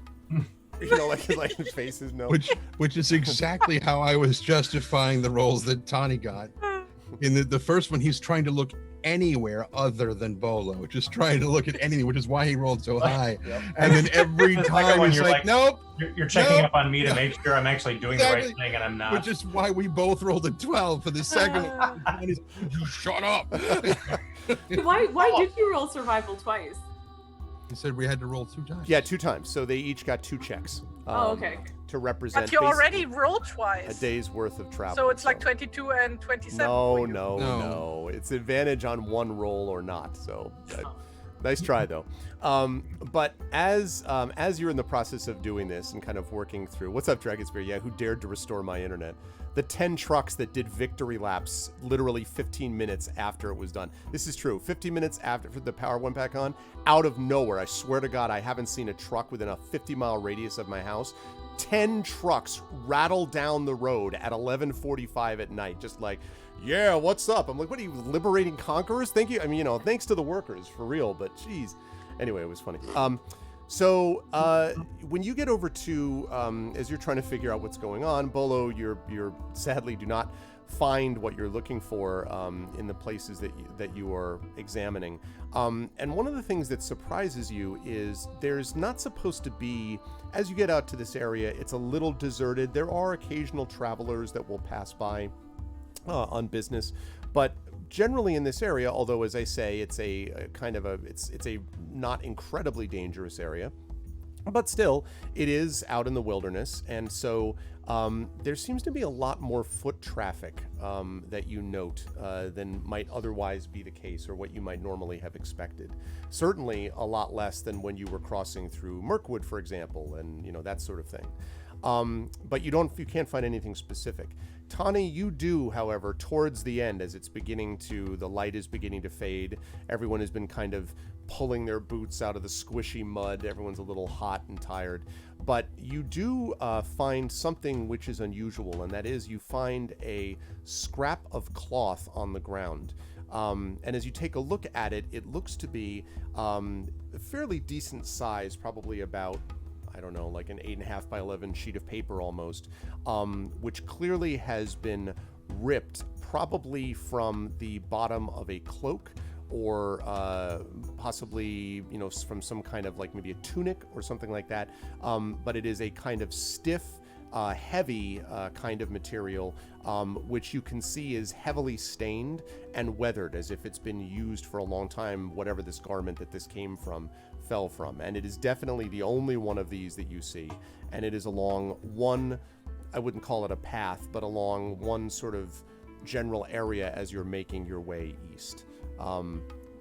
his face is no. Which is exactly how I was justifying the rolls that Tani got. In the first one, he's trying to look anywhere other than Bolo, just trying to look at anything, which is why he rolled so high. Yep. And then every It's like time when he's you're like, like- nope, You're checking Nope. up on me to make sure I'm actually doing the right thing, and I'm not. which is why we both rolled a 12 for the second one. And he's, you shut up. Why did you roll survival twice? He said we had to roll 2 times. Yeah, 2 times. So they each got 2 checks. Oh, okay. To represent But you already basically rolled a twice. day's worth of travel. So it's like 22 and 27. No, for you. no. It's advantage on one roll or not. So nice try though. But as you're in the process of doing this and kind of working through, what's up, Dragonspear? Yeah, who dared to restore my internet? The 10 trucks that did victory laps literally 15 minutes after it was done. This is true. 15 minutes after the power went back on, out of nowhere, I swear to God, I haven't seen a truck within a 50-mile radius of my house. 10 trucks rattle down the road at 11:45 at night, just like, yeah, what's up? I'm like, what are you, liberating conquerors? Thank you. I mean, thanks to the workers, for real, but geez. Anyway, it was funny. So when you get over to, as you're trying to figure out what's going on, Bolo, you're sadly do not find what you're looking for in the places that you are examining. And one of the things that surprises you is there's not supposed to be, as you get out to this area, it's a little deserted. There are occasional travelers that will pass by on business, but generally in this area, although as I say, it's a kind of it's a not incredibly dangerous area, but still it is out in the wilderness, and so there seems to be a lot more foot traffic that you note than might otherwise be the case, or what you might normally have expected. Certainly a lot less than when you were crossing through Mirkwood, for example, and that sort of thing. But you can't find anything specific. Tani, you do, however, towards the end, as the light is beginning to fade, everyone has been kind of pulling their boots out of the squishy mud, everyone's a little hot and tired, but you do find something which is unusual, and that is you find a scrap of cloth on the ground. And as you take a look at it, it looks to be a fairly decent size, probably about, I don't know, like an 8.5 by 11 sheet of paper almost, which clearly has been ripped, probably from the bottom of a cloak, or possibly, from some kind of, like, maybe a tunic or something like that. But it is a kind of stiff, heavy kind of material, which you can see is heavily stained and weathered, as if it's been used for a long time, whatever this garment that this fell from. And it is definitely the only one of these that you see, and it is along one, I wouldn't call it a path, but along one sort of general area as you're making your way east.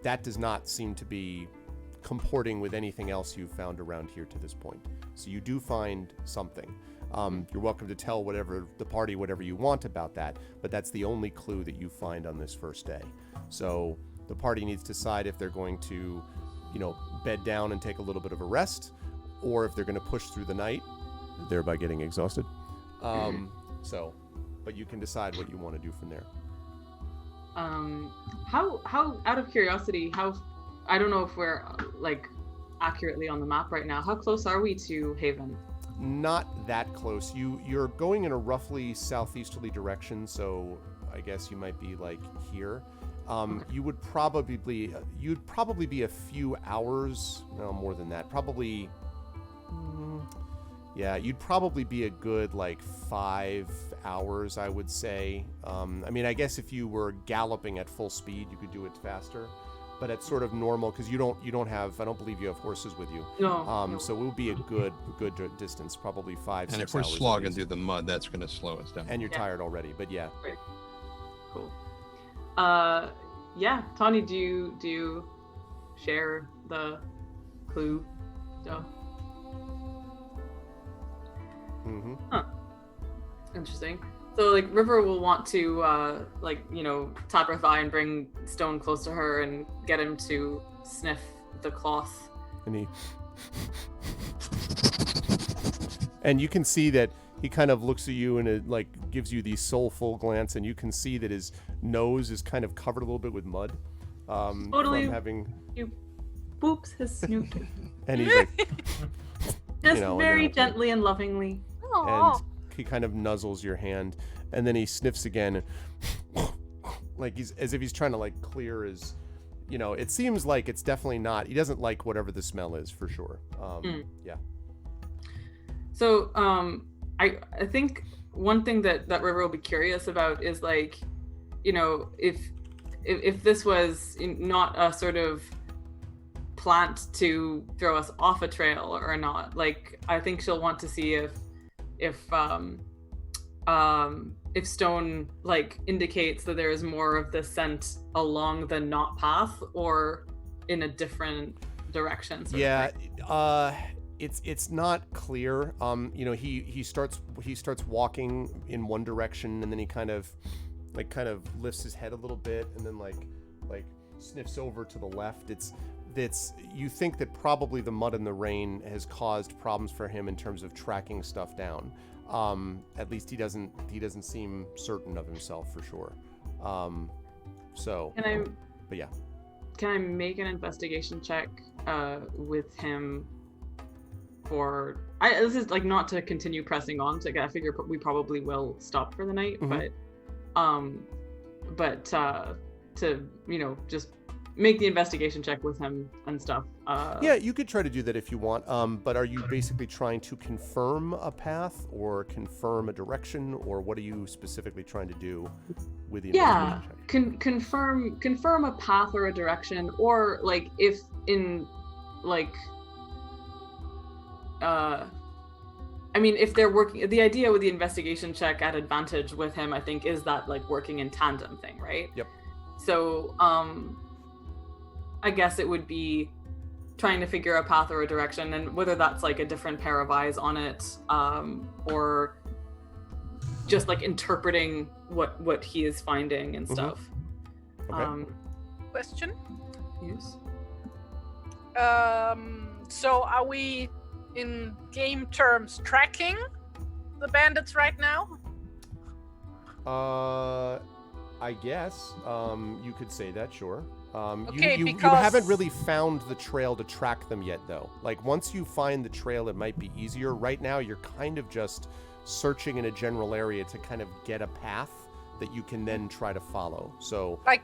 That does not seem to be comporting with anything else you've found around here to this point. So you do find something. You're welcome to tell the party whatever you want about that, but that's the only clue that you find on this first day. So the party needs to decide if they're going to bed down and take a little bit of a rest, or if they're going to push through the night, thereby getting exhausted. But you can decide what you want to do from there. How out of curiosity, I don't know if we're like accurately on the map right now. How close are we to Haven? Not that close. You're going in a roughly southeasterly direction, so I guess you might be like here. You'd probably be a few hours, no more than that, probably. Yeah, you'd probably be a good like 5 hours, I would say. I mean, I guess if you were galloping at full speed, you could do it faster, but at sort of normal, because you don't have, I don't believe you have horses with you. No. So it would be a good distance, probably 5, 6 hours. And if we're slogging through the mud, that's going to slow us down. And you're tired already, but yeah. Great. Cool. Yeah, Tawny, do you share the clue stuff? Mm-hmm. Huh. Interesting. So like River will want to tap her thigh and bring Stone close to her and get him to sniff the cloth. And you can see that he kind of looks at you and it like gives you the soulful glance, and you can see that his nose is kind of covered a little bit with mud. Totally. From having. You boops his snoot. And he's like, Just and very then- gently and lovingly. and he kind of nuzzles your hand, and then he sniffs again, like he's as if he's trying to like clear his, it seems like it's definitely not. He doesn't like whatever the smell is for sure. Yeah. So I think one thing that River will be curious about is like, if this was not a sort of plant to throw us off a trail or not, like I think she'll want to see if stone like indicates that there is more of the scent along the not path or in a different direction. Yeah, it's not clear. He starts walking in one direction, and then he kind of lifts his head a little bit, and then like sniffs over to the left. You think that probably the mud and the rain has caused problems for him in terms of tracking stuff down. At least he doesn't seem certain of himself for sure. But yeah. Can I make an investigation check with him for this is like not to continue pressing on, so I figure we probably will stop for the night, but to just make the investigation check with him and stuff. Yeah, you could try to do that if you want. But are you basically trying to confirm a path or confirm a direction, or what are you specifically trying to do with the investigation check? Confirm a path or a direction, or like if in like if they're working, the idea with the investigation check at advantage with him, I think, is that like working in tandem thing, right? Yep. So I guess it would be trying to figure a path or a direction, and whether that's like a different pair of eyes on it, or just like interpreting what he is finding and stuff. Okay. Question? Yes. So are we in game terms tracking the bandits right now? I guess you could say that, sure. Okay, you because haven't really found the trail to track them yet, though. Like, once you find the trail, it might be easier. Right now, you're kind of just searching in a general area to kind of get a path that you can then try to follow. So, like,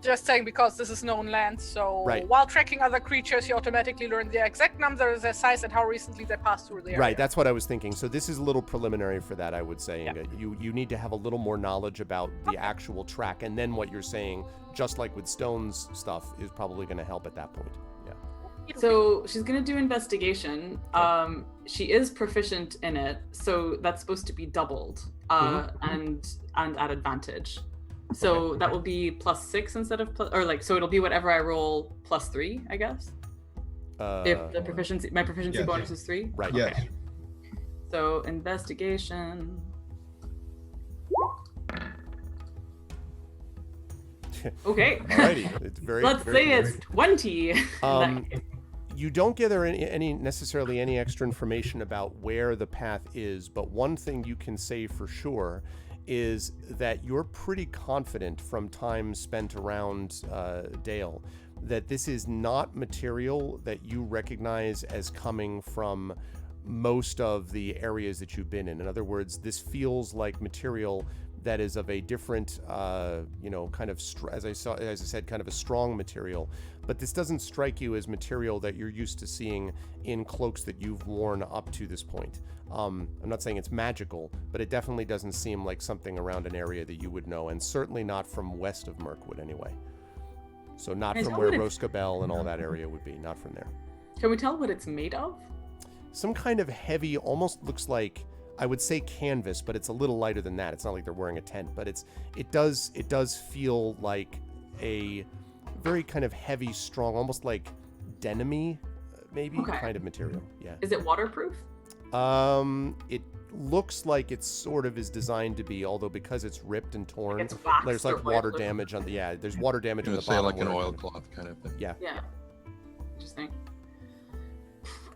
just saying, because this is known land, so right. While tracking other creatures, you automatically learn the exact number, their size, and how recently they passed through the area. Right, that's what I was thinking. So this is a little preliminary for that, I would say. Yeah. You need to have a little more knowledge about the actual track, and then what you're saying, just like with Stone's stuff, is probably going to help at that point. Yeah. So she's going to do investigation. Okay. She is proficient in it, so that's supposed to be doubled, and at advantage. So that will be +6 instead of so it'll be whatever I roll +3, I guess. If the my proficiency bonus is 3. Right. Okay. Yes. So investigation. Okay. Alrighty. It's very. Let's very say good. it's 20. You don't gather necessarily any extra information about where the path is, but one thing you can say for sure is that you're pretty confident from time spent around Dale that this is not material that you recognize as coming from most of the areas that you've been in. In other words, this feels like material that is of a different, kind of, as I said, kind of a strong material. But this doesn't strike you as material that you're used to seeing in cloaks that you've worn up to this point. I'm not saying it's magical, but it definitely doesn't seem like something around an area that you would know, and certainly not from west of Mirkwood anyway. So not from where Roscabel and all that area would be, not from there. Can we tell what it's made of? Some kind of heavy, almost looks like, I would say canvas, but it's a little lighter than that. It's not like they're wearing a tent, but it does feel like a very kind of heavy, strong, almost like denim-y, maybe, kind of material. Yeah. Is it waterproof? It looks like it sort of is designed to be, although because it's ripped and torn, It's waxed there's or like water whatever. damage on the there's water damage on the Say bottom. like an where- oilcloth kind of thing. Yeah. Yeah. Interesting.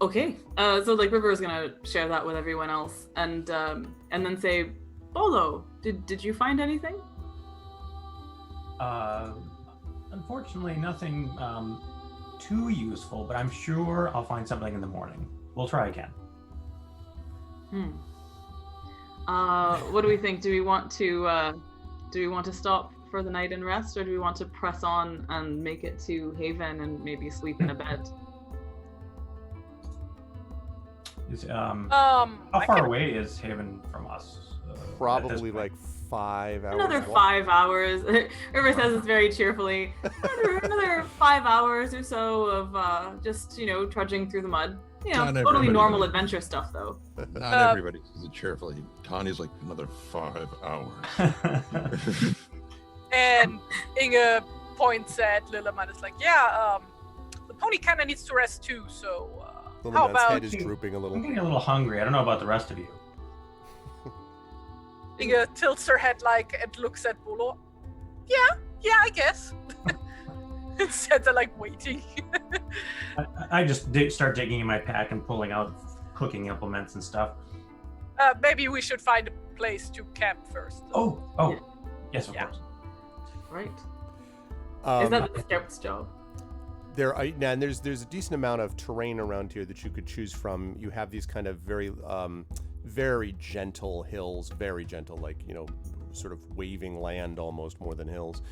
Okay. So like River is gonna share that with everyone else, and then say, Bolo, did you find anything? Unfortunately, nothing too useful, but I'm sure I'll find something in the morning. We'll try again. What do we think? Do we want to stop for the night and rest, or do we want to press on and make it to Haven and maybe sleep in a bed? How far away is Haven from us? Probably like 5 hours. Another walk. 5 hours. River says this very cheerfully. Another 5 hours or so of just, trudging through the mud. Not Totally everybody normal does. adventure stuff, though. Not everybody says it cheerfully. Tawny's like another 5 hours. And Inge points at Lilleman. It's like, yeah, the pony kind of needs to rest too. So Little how man's about head is drooping a I'm little. getting a little hungry. I don't know about the rest of you. Inge tilts her head and looks at Bolo. Yeah, I guess. Instead, they're waiting. I just start digging in my pack and pulling out cooking implements and stuff. Maybe we should find a place to camp first. Oh, Yeah. yes, of Yeah. course. Right. Is that the scout's job? And there's a decent amount of terrain around here that you could choose from. You have these kind of very gentle hills, very gentle, sort of waving land almost more than hills.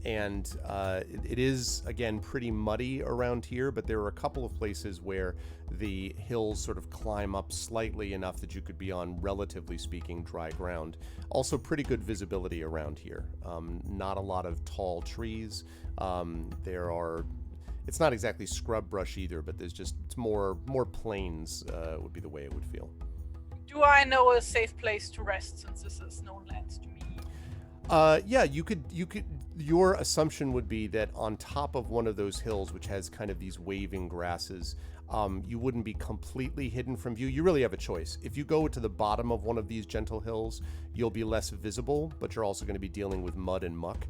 It is, again, pretty muddy around here, but there are a couple of places where the hills sort of climb up slightly enough that you could be on, relatively speaking, dry ground. Also pretty good visibility around here. Not a lot of tall trees. It's not exactly scrub brush either, but it's more plains would be the way it would feel. Do I know a safe place to rest since this is known lands to me? Yeah, you could. Your assumption would be that on top of one of those hills, which has kind of these waving grasses, you wouldn't be completely hidden from view. You really have a choice. If you go to the bottom of one of these gentle hills, you'll be less visible, but you're also going to be dealing with mud and muck.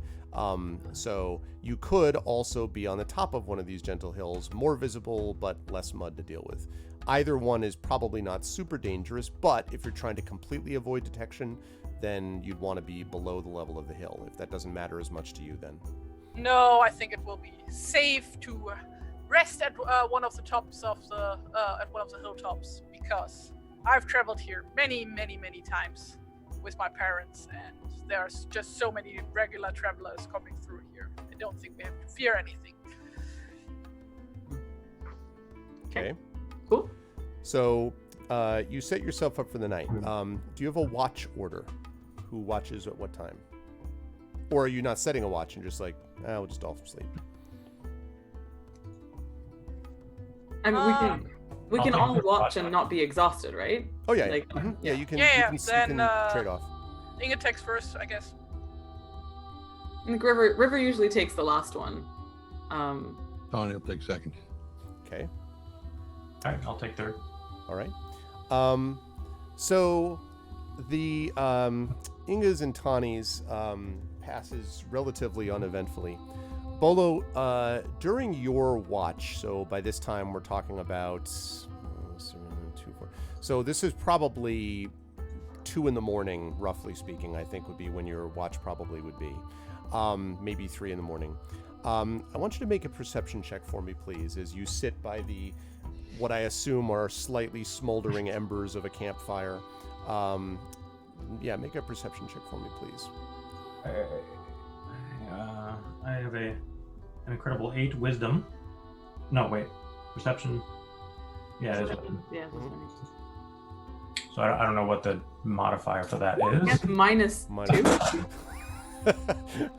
So you could also be on the top of one of these gentle hills, more visible, but less mud to deal with. Either one is probably not super dangerous, but if you're trying to completely avoid detection, then you'd want to be below the level of the hill, if that doesn't matter as much to you then. No, I think it will be safe to rest at one of the tops of the hilltops, because I've traveled here many times with my parents, and there's just so many regular travelers coming through here. I don't think we have to fear anything. Okay. Cool. So you set yourself up for the night. Do you have a watch order? Who watches at what time? Or are you not setting a watch and just we'll just all sleep? I mean, we can all watch and not be exhausted, right? Oh yeah, Yeah. You can. Yeah, you then, can trade off. Inge takes first, I guess. I think River usually takes the last one. Tawny will take second. Okay. All right, I'll take third. All right. So the Inga's and Tawny's passes relatively uneventfully. Bolo, during your watch, so by this time we're talking about 2, 4. So this is probably 2 a.m, roughly speaking, I think would be when your watch probably would be. Maybe 3 a.m. I want you to make a perception check for me, please, as you sit by what I assume are slightly smoldering embers of a campfire. Make a perception check for me, please. I have an incredible 8 wisdom. No, wait. Perception. Yeah, it is. Yeah. So I don't know what the modifier for that is. Yes, minus 2.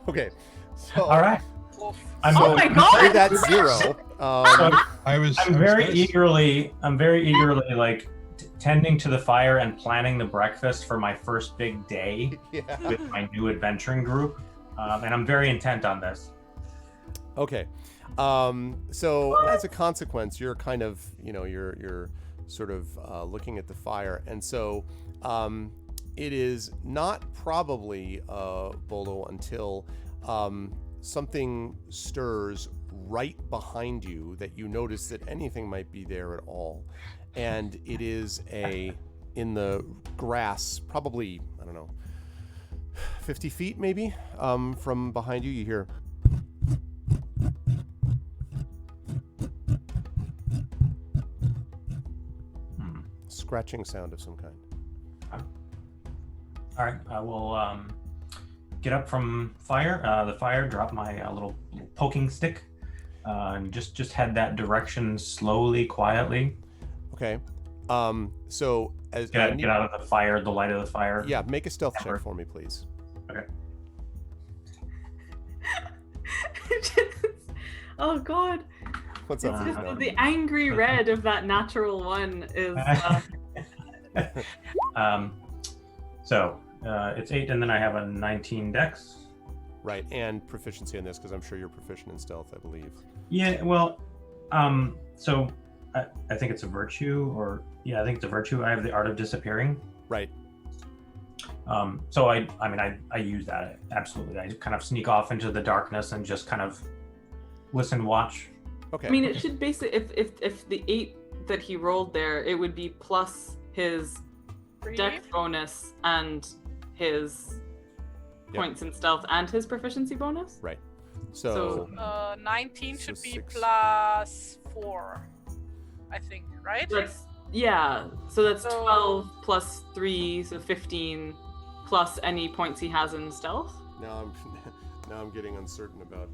Okay. So, All right. Oof. Oh my God! say that's 0. I'm very eagerly tending to the fire and planning the breakfast for my first big day Yeah. with my new adventuring group, and I'm very intent on this. Okay. So as a consequence, you're kind of, you're sort of looking at the fire, and so it is not probably Bolo until something stirs right behind you that you notice that anything might be there at all, and it is in the grass, probably 50 feet maybe from behind you. You hear scratching sound of some kind. All right, I will get up from the fire, drop my little poking stick, and just head that direction slowly, quietly. Okay. So as Get out of the fire, the light of the fire. Yeah, make a stealth check for me, please. Okay. Oh God. What's It's up? just the angry red of that natural one is. So it's 8, and then I have a 19 dex. Right, and proficiency in this because I'm sure you're proficient in stealth, I believe. Yeah, well, so I think it's a virtue, I think it's a virtue. I have the art of disappearing. Right. So I use that absolutely. I kind of sneak off into the darkness and just kind of listen, watch. Okay. I mean, it should basically, if the 8 that he rolled there, it would be plus his dex bonus and his points in stealth and his proficiency bonus. Right. So 19 should so be 6. plus 4, I think, right? So that's So- 12 plus 3, so 15 plus any points he has in stealth. now I'm getting uncertain about.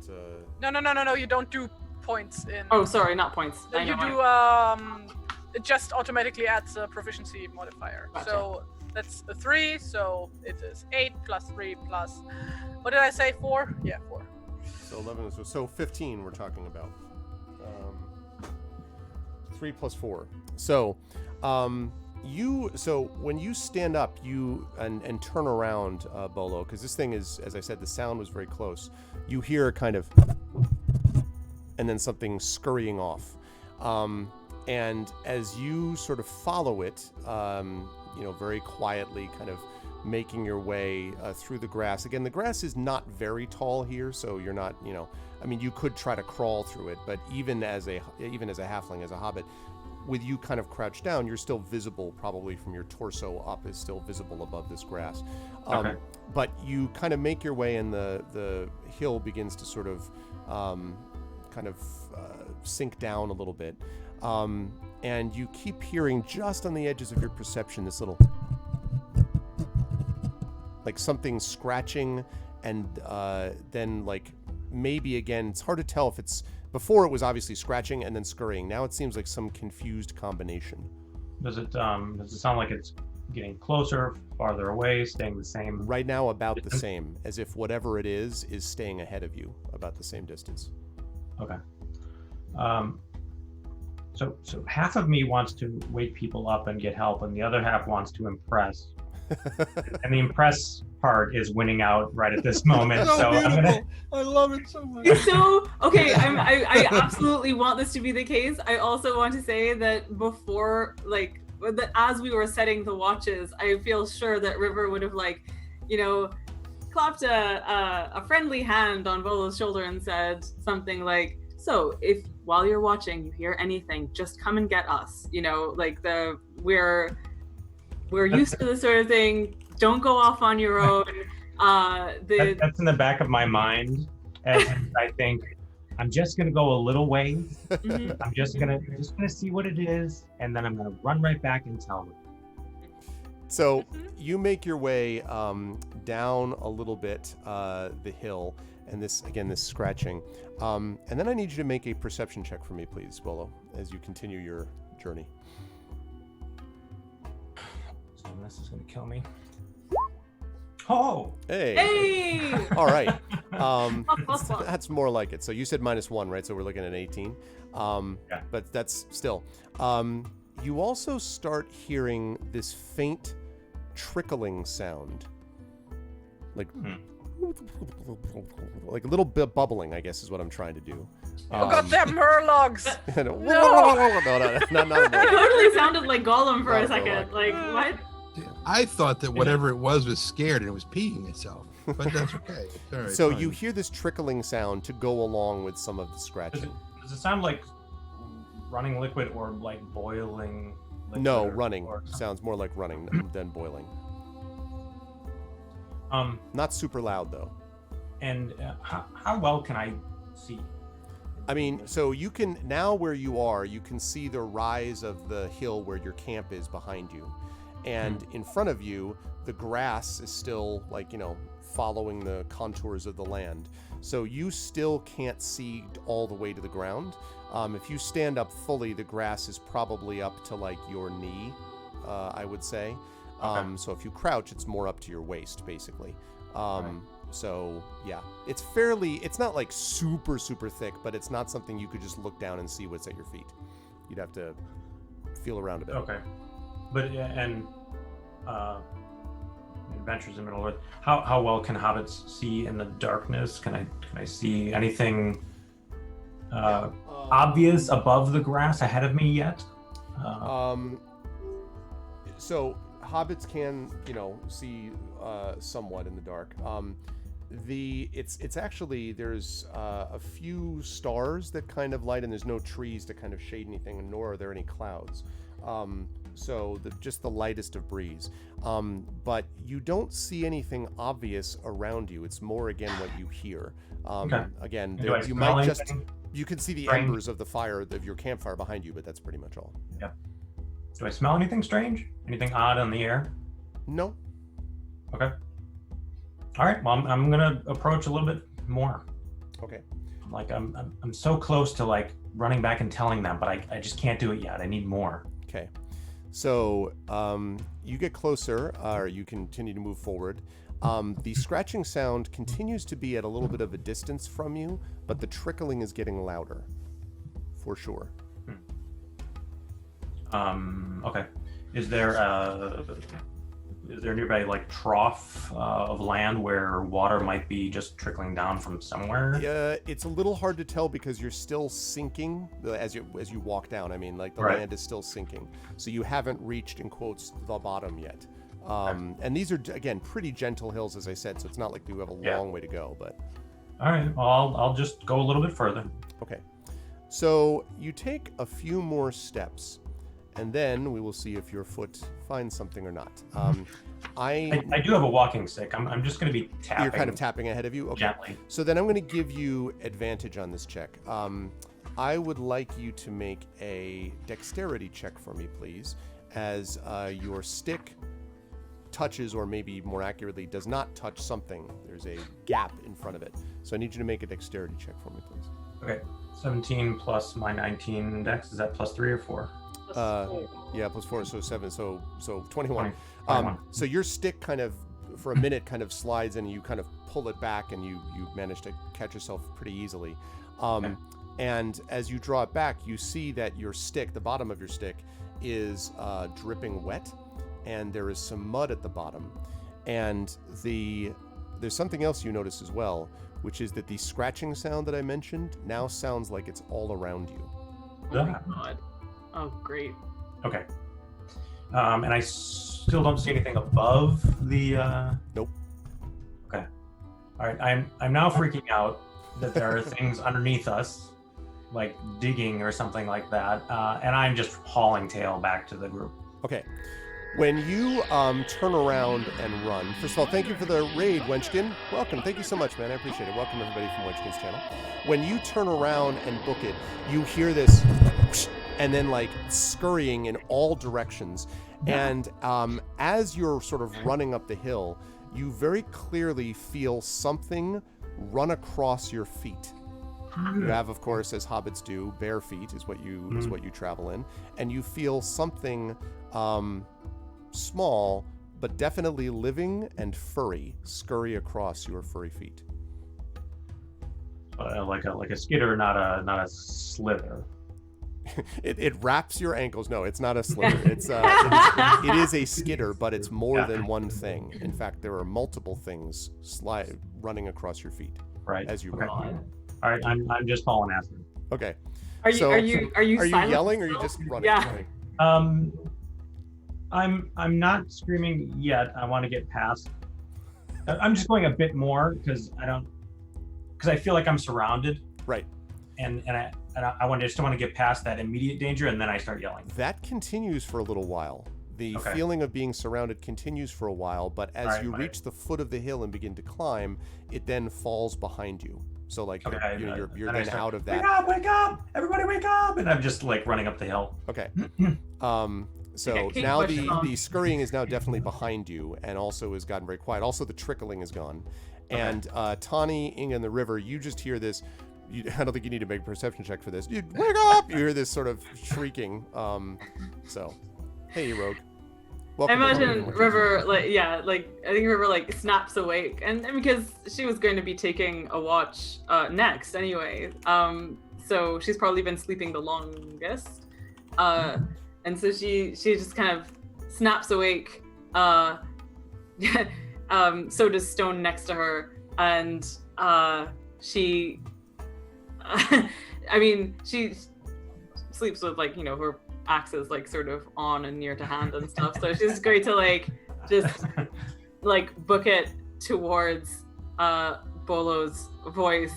No, you don't do points in. Oh, sorry, not points. I You know. do, it just automatically adds a proficiency modifier. Gotcha. So that's a 3, so it is 8 plus 3 plus, what did I say, 4? Yeah, 4. So 11 is so 15. We're talking about 3 plus 4. So when you stand up, and turn around, Bolo, because this thing is, as I said, the sound was very close. You hear kind of, and then something scurrying off, and as you sort of follow it, very quietly, kind of making your way through the grass. Again, the grass is not very tall here, so you're not, you could try to crawl through it, but even as a halfling, as a hobbit, with you kind of crouched down, you're still visible, probably from your torso up is still visible above this grass. Okay. But you kind of make your way, and the hill begins to sort of sink down a little bit. And you keep hearing just on the edges of your perception this little, like something scratching, and then like maybe again, it's hard to tell if it's, before it was obviously scratching and then scurrying. Now it seems like some confused combination. Does it sound like it's getting closer, farther away, staying the same? Right now about the same, as if whatever it is staying ahead of you about the same distance. Okay. So half of me wants to wake people up and get help, and the other half wants to impress. And the impress part is winning out right at this moment. So I'm beautiful. gonna. I love it so much. So okay, I absolutely want this to be the case. I also want to say that before, as we were setting the watches, I feel sure that River would have clapped a friendly hand on Volo's shoulder and said something like, "So if while you're watching you hear anything, just come and get us." We're used to this sort of thing. Don't go off on your own. That's in the back of my mind, as I think I'm just gonna go a little ways. Mhm. I'm just gonna see what it is, and then I'm gonna run right back and tell them. So you make your way down a little bit the hill, and this scratching. And then I need you to make a perception check for me, please, Bolo, as you continue your journey. So this is gonna kill me. Oh! Hey! All right. Plus one. That's more like it. So you said -1, right? So we're looking at 18. Yeah. But that's still. You also start hearing this faint trickling sound. Like a little bit bubbling, I guess is what I'm trying to do. Oh god, they're murlocs! No, not It totally sounded like Gollum for Not a a second. Like, what? I thought that whatever it was scared and it was peeing itself, but that's okay. It's all right, So fine. you hear this trickling sound to go along with some of the scratching. Does it sound like running liquid or like boiling liquid? No, or- running. or- Sounds more like running than boiling. Not super loud, though. And how well can I see? I mean, so you can, now where you are, you can see the rise of the hill where your camp is behind you. And in front of you, the grass is still like, following the contours of the land. So you still can't see all the way to the ground. If you stand up fully, the grass is probably up to like your knee, I would say. Okay. So if you crouch, it's more up to your waist, basically. Right. So yeah, it's not like super, super thick, but it's not something you could just look down and see what's at your feet. You'd have to feel around a bit. Okay. But Adventures in Middle Earth. How well can hobbits see in the darkness? Can I see anything obvious above the grass ahead of me yet? So hobbits can, see somewhat in the dark. It's actually, there's a few stars that kind of light, and there's no trees to kind of shade anything, and nor are there any clouds. So just the lightest of breeze. But you don't see anything obvious around you. It's more, again, what you hear. Okay. Again, Do I you smell might anything? you can see the Strange? embers of the fire of your campfire behind you, but that's pretty much all. Yeah. Do I smell anything strange? Anything odd in the air? No. Okay. All right. Well, I'm gonna approach a little bit more. Okay. Like I'm so close to like running back and telling them, but I just can't do it yet. I need more. Okay. So you get closer, or you continue to move forward. The scratching sound continues to be at a little bit of a distance from you, but the trickling is getting louder, for sure. Okay. Is there nearby like trough of land where water might be just trickling down from somewhere? It's a little hard to tell because you're still sinking as you walk down. I mean, like the Right. land is still sinking, so you haven't reached, in quotes, the bottom yet. And these are, again, pretty gentle hills, as I said, so it's not like you have a long way to go. But All right. Well, I'll just go a little bit further. okay, so you take a few more steps, and then we will see if your foot finds something or not. I do have a walking stick. I'm just going to be tapping. You're kind of tapping ahead of you? Okay. Gently. So then I'm going to give you advantage on this check. I would like you to make a dexterity check for me, please, as your stick touches, or maybe more accurately, does not touch something. There's a gap in front of it. So I need you to make a dexterity check for me, please. Okay. 17 plus my 19 dex. Is that plus 3 or 4? Yeah, plus 4, so 7, so 21. 21. So your stick kind of, for a minute, kind of slides, and you kind of pull it back, and you manage to catch yourself pretty easily. Okay. And as you draw it back, you see that your stick, the bottom of your stick, is dripping wet, and there is some mud at the bottom. And there's something else you notice as well, which is that the scratching sound that I mentioned now sounds like it's all around you. Oh my god. Oh, great. Okay. And I still don't see anything above the. Nope. Okay. All right. I'm now freaking out that there are things underneath us, like digging or something like that, and I'm just hauling tail back to the group. Okay. When you turn around and run, first of all, thank you for the raid, Wenchkin. Welcome. Thank you so much, man. I appreciate it. Welcome, everybody, from Wenchkin's channel. When you turn around and book it, you hear this whoosh, and then like scurrying in all directions. And as you're sort of running up the hill, you very clearly feel something run across your feet. You have, of course, as hobbits do, bare feet is what you travel in, and you feel something small but definitely living and furry scurry across your furry feet. Like a skidder, not a slither. It wraps your ankles. No, it's not a slither. It is a skidder, but it's more than one thing. In fact, there are multiple things running across your feet as you run. All right, I'm just hauling after. Okay. Are you yelling, or are you just running? Yeah. I'm not screaming yet. I want to get past. I'm just going a bit more because I feel like I'm surrounded. Right. And I just want to get past that immediate danger, and then I start yelling. That continues for a little while. The feeling of being surrounded continues for a while, but as you reach the foot of the hill and begin to climb, it then falls behind you. So like you're then out of that. Wake up! Everybody wake up! And I'm just like running up the hill. Okay. So Okay, keep now pushing on. the scurrying is now definitely behind you, and also has gotten very quiet. Also, the trickling is gone. And Tawny, Inga, and the river, you just hear this. I don't think you need to make a perception check for this. You wake up! You hear this sort of shrieking. So, hey, Rogue. I Welcome to imagine Rogue. River, I think River snaps awake, and because she was going to be taking a watch next anyway, so she's probably been sleeping the longest, and so she just kind of snaps awake. So does Stone next to her, and she, she sleeps with her axes sort of on and near to hand and stuff. So she's great to just book it towards Bolo's voice,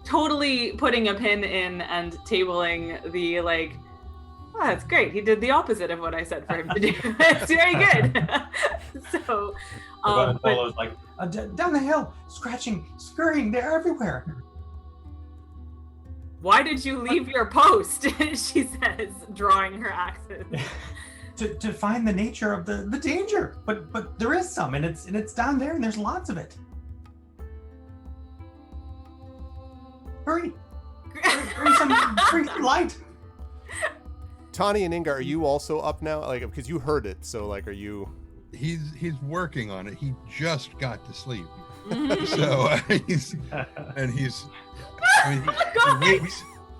totally putting a pin in and tabling the oh, that's great. He did the opposite of what I said for him to do. It's very good. So, Bolo's down the hill, scratching, scurrying, they're everywhere. why did you leave your post? She says, drawing her axes. to find the nature of the danger, but there is some, and it's down there, and there's lots of it. Hurry! Bring some light. Tawny and Inga, are you also up now? Because you heard it, so are you? He's working on it. He just got to sleep, so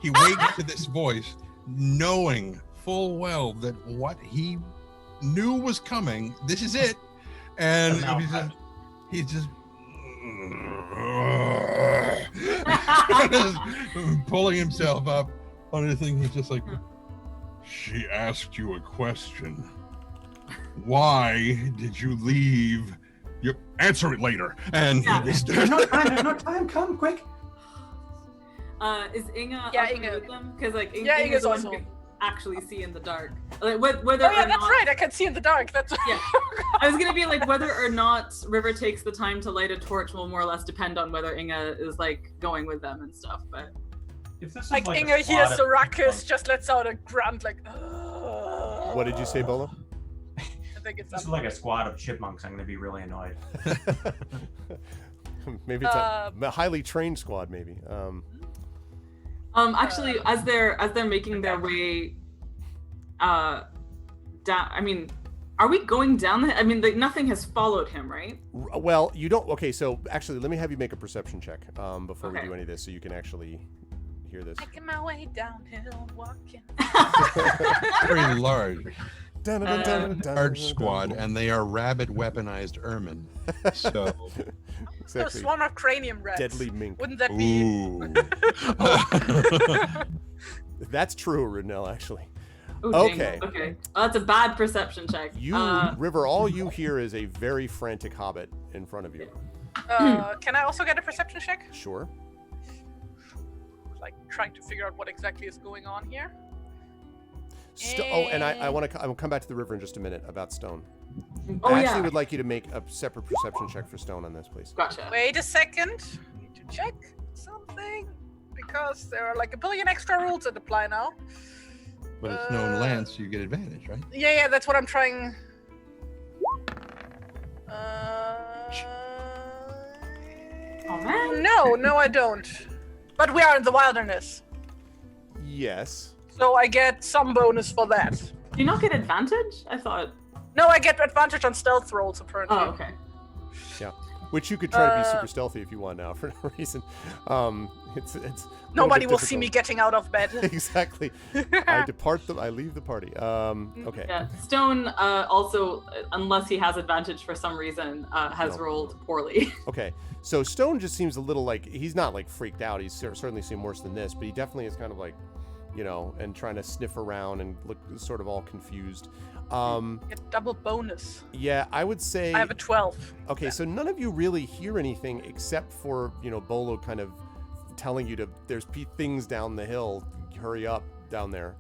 he wakes to this voice, knowing full well that what he knew was coming. This is it, and he's just pulling himself up on the thing. He's just like, she asked you a question. Why did you leave? You answer it later. And there's no time. Come quick. Is Inga Inga. with them? Because Inga's the one also. who can actually see in the dark. Whether Oh yeah, or that's not, right. I can see in the dark. That's Yeah. I was gonna be whether or not River takes the time to light a torch will more or less depend on whether Inga is going with them and stuff. But If this is Inga a hears squad the of- ruckus, just lets out a grunt What did you say, Bolo? I think it's This is like a squad of chipmunks. I'm going to be really annoyed. Maybe it's a highly trained squad. Maybe. actually, as they're making their way down, are we going down the? Nothing has followed him, right? Well, you don't. Okay, so actually, let me have you make a perception check before we Okay. do any of this, so you can actually hear this. Making my way downhill, walking. very large Large squad, and they are rabbit weaponized ermine. So A Exactly. swarm of cranium rats. Deadly mink. Wouldn't that be? ooh. That's true, Runel, actually. Oh, dang. Okay. Okay. That's a bad perception check. You, River, all you hear is a very frantic hobbit in front of you. Can I also get a perception check? Sure. Trying to figure out what exactly is going on here. And I will come back to the river in just a minute about Stone. Oh, I actually yeah. would like you to make a separate perception check for Stone on this, please. Gotcha. Wait a second. Need to check something because there are a billion extra rules that apply now. But it's known lance, you get advantage, right? Yeah, that's what I'm trying. Oh man. No, I don't. But we are in the wilderness, Yes. so I get some bonus for that. Do you not get advantage? I thought. No, I get advantage on stealth rolls apparently. Oh, okay. Yeah. Which you could try to be super stealthy if you want now for no reason. It's a little Nobody bit will see me difficult. getting out of bed. Exactly. I leave the party. Okay. Yeah. Stone also, unless he has advantage for some reason, has No. rolled poorly. Okay. So Stone just seems a little he's not freaked out. He's certainly seen worse than this, but he definitely is kind of and trying to sniff around and look sort of all confused. Get double bonus. Yeah, I would say. I have a 12. Okay, so none of you really hear anything except for, Bolo kind of telling you there's things down the hill, hurry up down there.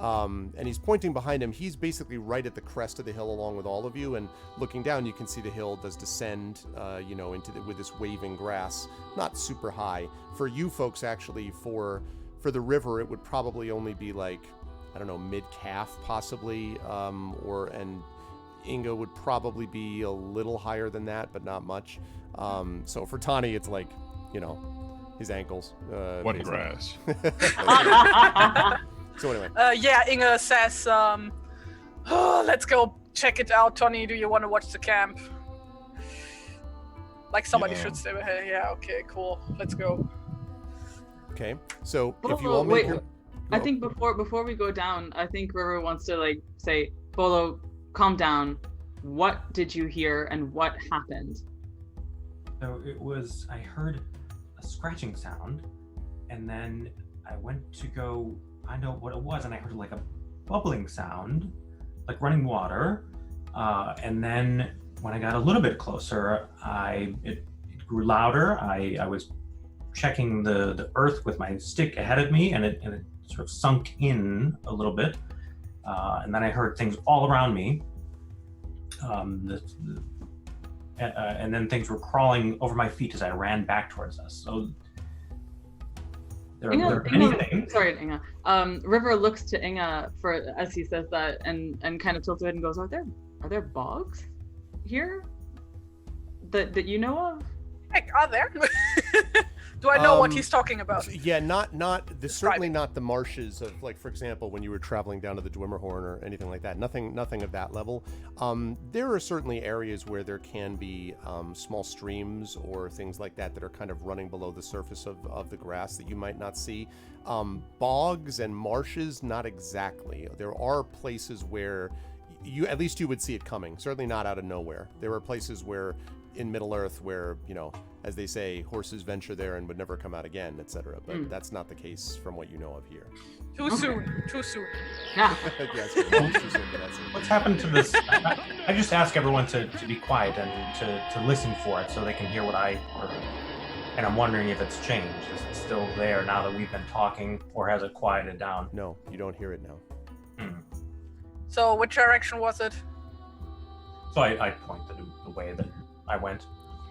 And he's pointing behind him. He's basically right at the crest of the hill along with all of you, and looking down, you can see the hill does descend, with this waving grass, not super high. For you folks, actually, for the river, it would probably only be I don't know, mid-calf possibly, and Inga would probably be a little higher than that, but not much. So for Tani, it's like, his ankles. What basically. grass? So anyway. Yeah, Inga says, let's go check it out. Tony, do you want to watch the camp? Like somebody Yeah. should say, hey, yeah, okay, cool, let's go. Okay, so if you Bolo, all make wait, your... I think before we go down, I think River wants to like say, Bolo, calm down. What did you hear and what happened? So I heard a scratching sound, and then I went to go find out what it was, and I heard like a bubbling sound, like running water. And then when I got a little bit closer, it grew louder. I was checking the earth with my stick ahead of me, and it sort of sunk in a little bit. And then I heard things all around me. And then things were crawling over my feet as I ran back towards us. So there anything. Sorry, Inga. River looks to Inga as he says that, and kind of tilts her head and goes, "Are there bogs here that you know of?" Heck, are there? Do I know what he's talking about? Yeah, certainly not the marshes of, like, for example, when you were traveling down to the Dwimmerhorn or anything like that. Nothing of that level. There are certainly areas where there can be small streams or things like that are kind of running below the surface of the grass that you might not see. Bogs and marshes, not exactly. There are places where at least you would see it coming. Certainly not out of nowhere. There are places where in Middle Earth where, as they say, horses venture there and would never come out again, etc. But that's not the case from what you know of here. Too soon. Yeah. Yes, too soon, but that's it. What's happened to this? I just ask everyone to be quiet and to listen for it so they can hear what I heard. And I'm wondering if it's changed. Is it still there now that we've been talking, or has it quieted down? No, you don't hear it now. So which direction was it? So I point the way that I went.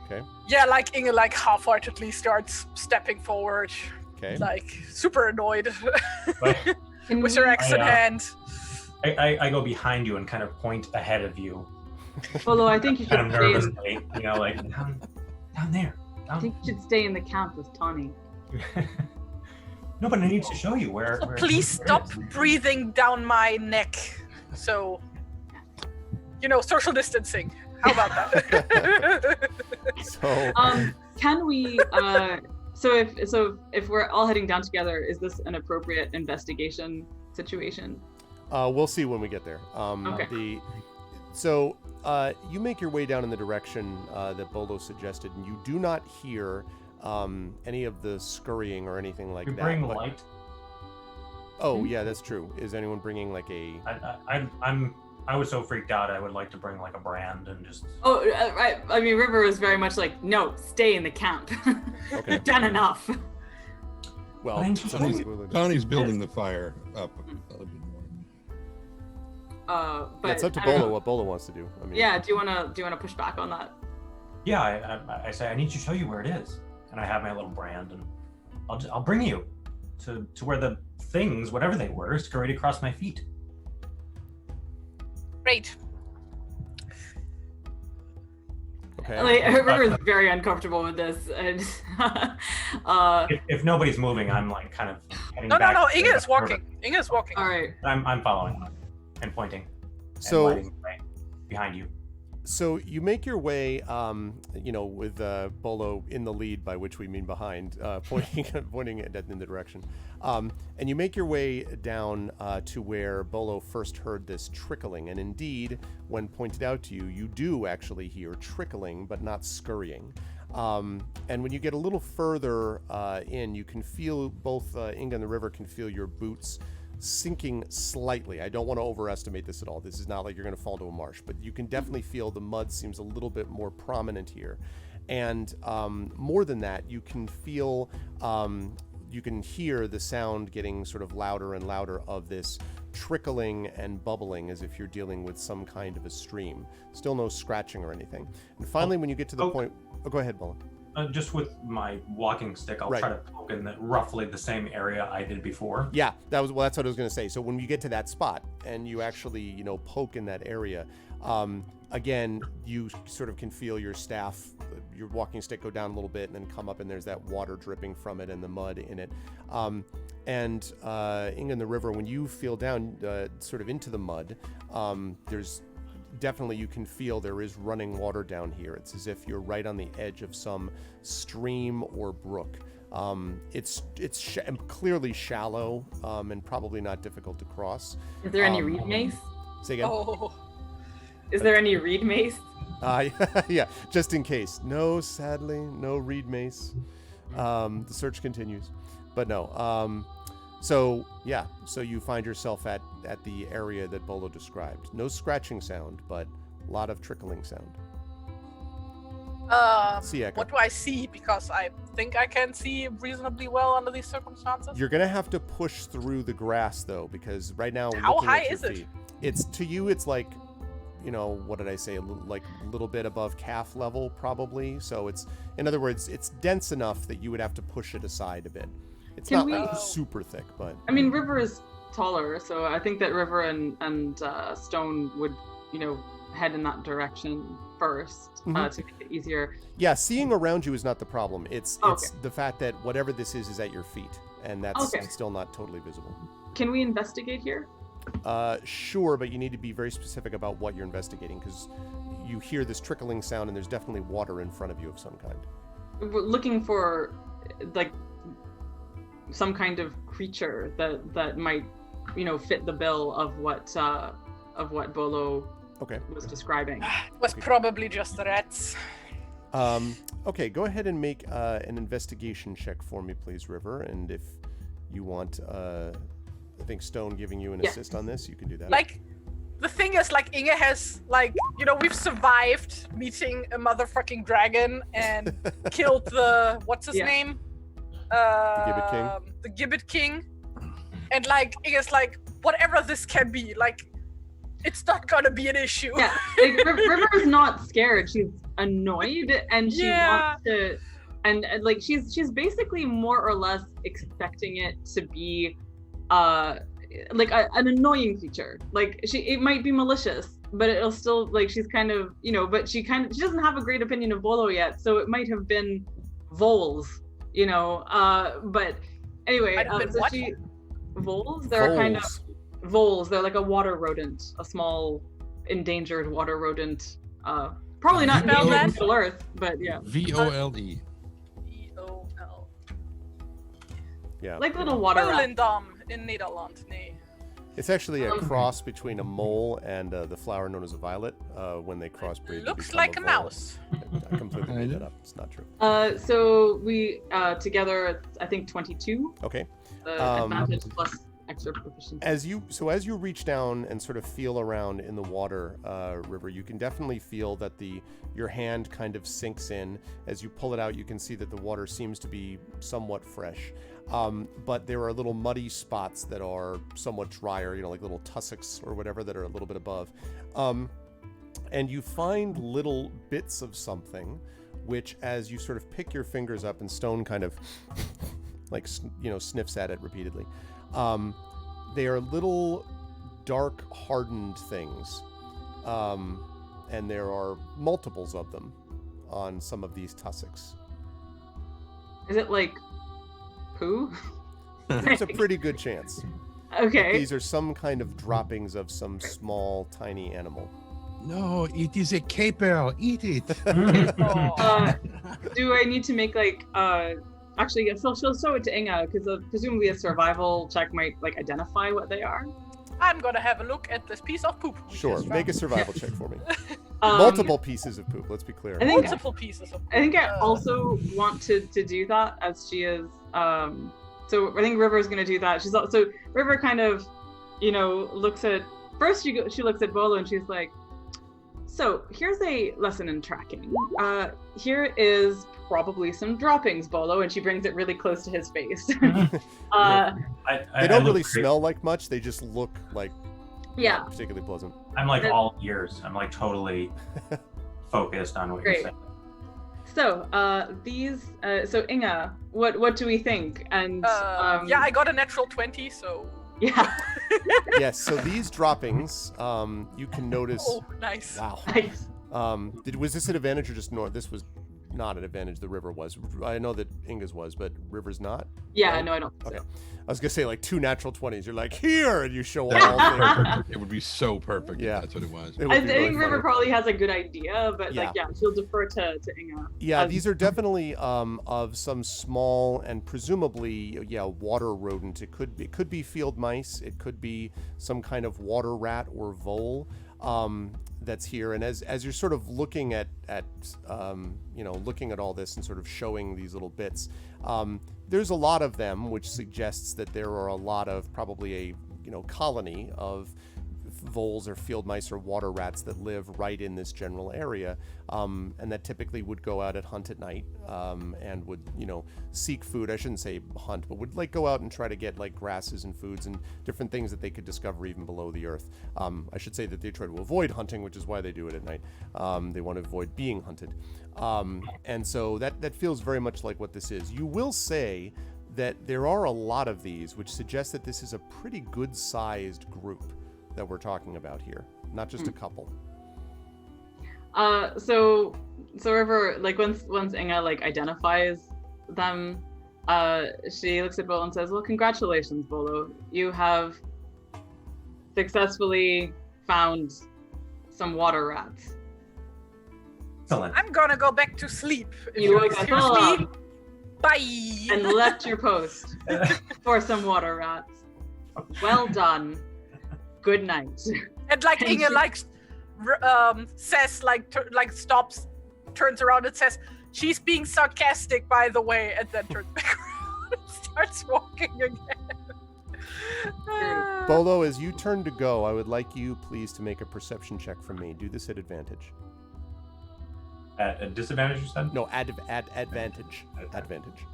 Okay. Yeah, like Inge, like half-heartedly starts stepping forward, Okay. like super annoyed But with her axe in hand. I go behind you and kind of point ahead of you, Bolo, I think you kind of should stay. nervously, like down there. I think you should stay in the camp with Tawny. No, but I need to show you where. So where please where stop it is. breathing down my neck. So, social distancing. How about that? So Can we? So if we're all heading down together, is this an appropriate investigation situation? we'll see when we get there. Okay. So you make your way down in the direction that Bolo suggested, and you do not hear any of the scurrying or anything like You that. bring but- light. Oh, yeah, that's true. Is anyone bringing like a... I was so freaked out. I would like to bring like a brand and just. Oh, right. I mean, River is very much like, no, stay in the camp. Okay. You've done enough. Well, Thank so you. Connie's building the fire up a little bit more. But it's up to I don't Bolo know. what Bolo wants to do. I mean, Yeah. Do you wanna push back on that? Yeah, I say I need to show you where it is, and I have my little brand, and I'll bring you to where the things, whatever they were, scurried across my feet. Great. Okay. Like, River is very uncomfortable with this, and If nobody's moving, I'm like kind of heading No, back. Inge is walking. Inge is walking. all right. I'm following and pointing. So- and lighting the way behind you. So you make your way, with Bolo in the lead, by which we mean behind, pointing in the direction. And you make your way down to where Bolo first heard this trickling. And indeed, when pointed out to you, you do actually hear trickling, but not scurrying. And when you get a little further in, you can feel both Inga and the River can feel your boots sinking slightly. I don't want to overestimate this at all. This is not like you're going to fall into a marsh, but you can definitely feel the mud seems a little bit more prominent here. And more than that, you can feel, you can hear the sound getting sort of louder and louder of this trickling and bubbling as if you're dealing with some kind of a stream. Still no scratching or anything. And finally, when you get to the point... Oh, go ahead, Bola. Just with my walking stick, I'll Right. try to poke in roughly the same area I did before. Yeah, that's what I was going to say. So when you get to that spot and you actually, poke in that area, again, you sort of can feel your staff, your walking stick go down a little bit and then come up, and there's that water dripping from it and the mud in it. And in the river, when you feel down sort of into the mud, there's definitely, you can feel there is running water down here. It's as if you're right on the edge of some stream or brook. It's clearly shallow and probably not difficult to cross. Is there any reed mace? Say again? Oh, Is there any reed mace? Yeah, just in case. No, sadly, no reed mace. The search continues, but no. So you find yourself at the area that Bolo described. No scratching sound, but a lot of trickling sound. See, Echo. what do I see? Because I think I can see reasonably well under these circumstances. You're gonna have to push through the grass though, because right now, How looking high at your is it? feet, it's to you. It's like, what did I say? A little bit above calf level, probably. So it's, in other words, it's dense enough that you would have to push it aside a bit. It's Can not we- like super thick, but I mean, River is taller, so I think that River and Stone would, head in that direction first to make it easier. yeah, seeing around you is not the problem. It's Okay. the fact that whatever this is at your feet, and that's Okay. still not totally visible. Can we investigate here? Sure, but you need to be very specific about what you're investigating, because you hear this trickling sound, and there's definitely water in front of you of some kind. We're looking for, like, some kind of creature that might, fit the bill of what Bolo Okay. was describing. It was probably just the rats. Okay, go ahead and make an investigation check for me, please, River. And if you want, I think Stone giving you an Yeah. assist on this, you can do that. Like, the thing is, like, Inge has, we've survived meeting a motherfucking dragon and killed the, what's his Yeah. name? Gibbet King? The Gibbet King. And, like, Inge's like, whatever this can be, like, it's not gonna be an issue. Yeah, like, River is not scared. She's annoyed, and she Yeah. wants to, and like she's basically more or less expecting it to be, like an annoying feature. Like it might be malicious, but it'll still, like, she's kind of, but she doesn't have a great opinion of Bolo yet, so it might have been voles, but anyway, Might have been so what? voles. They're kind of Voles. voles. They're like a water rodent, a small endangered water rodent. Probably not Spell endangered that? in Middle Earth, but yeah, VOLE. E-O-L. Yeah. like little water rats. Volendam in Nederland, nee. It's actually a cross between a mole and the flower known as a violet. When they crossbreed, they Looks become like a vole. mouse. I completely made that up. It's not true. So we together, I think 22. Okay. Advantage plus extra proficiency. As you reach down and sort of feel around in the water, River, you can definitely feel that your hand kind of sinks in. As you pull it out, you can see that the water seems to be somewhat fresh. But there are little muddy spots that are somewhat drier, like little tussocks or whatever that are a little bit above. And you find little bits of something, which, as you sort of pick your fingers up, and Stone kind of sniffs at it repeatedly. They are little dark hardened things. And there are multiples of them on some of these tussocks. Is it like poo? There's a pretty good chance. Okay. These are some kind of droppings of some small, tiny animal. No, it is a caper. Eat it. Oh. Do I need to make actually, she'll show it to Inga, because presumably a survival check might identify what they are. I'm gonna have a look at this piece of poop. we Sure, just make a found. survival check for me. Um, Multiple pieces of poop, let's be clear. I think- Multiple pieces of I think I also want to do that, as she is. So I think River is going to do that. So River kind of, looks at first. She looks at Bolo and she's like, "So here's a lesson in tracking. Here is probably some droppings, Bolo," and she brings it really close to his face. They don't really smell like much, they just look like Yeah. not particularly pleasant. I'm like all ears. I'm like totally focused on what Great. you're saying. So so Inga, what do we think? And yeah, I got a natural 20, so. yeah. Yes. So these droppings, you can notice. Oh, nice. Wow. Nice. Was this an advantage or just north? This was not an advantage. The river was. I know that Inga's was, but river's not. Yeah, right? no, I don't. Okay. I was gonna say like 2 natural 20s. You're like here, and you show all things. It would be so perfect Yeah. if that's what it was. It would I be think really River funny. probably has a good idea, but Yeah. she'll defer to Inga. Yeah, these are definitely of some small and presumably water rodent. It could be field mice. It could be some kind of water rat or vole that's here. And as you're sort of looking at looking at all this and sort of showing these little bits, there's a lot of them, which suggests that there are a lot of probably a colony of voles or field mice or water rats that live right in this general area, and that typically would go out and hunt at night, and would seek food. I shouldn't say hunt, but would like go out and try to get like grasses and foods and different things that they could discover even below the earth. I should say that they try to avoid hunting, which is why they do it at night. They want to avoid being hunted, and so that feels very much like what this is. You will say that there are a lot of these, which suggests that this is a pretty good-sized group that we're talking about here, not just a couple. So River, like once Inga like identifies them, she looks at Bolo and says, "Well, congratulations, Bolo. You have successfully found some water rats." Excellent. I'm gonna go back to sleep. You wake Excuse up me. Bye. and left your post for some water rats. Well done. Good night. And like Thank Inge you. says stops, turns around and says, "She's being sarcastic, by the way," and then turns back around and starts walking again. Bolo, as you turn to go, I would like you please to make a perception check from me. Do this at advantage. At a disadvantage, you said? No, at advantage. Advantage.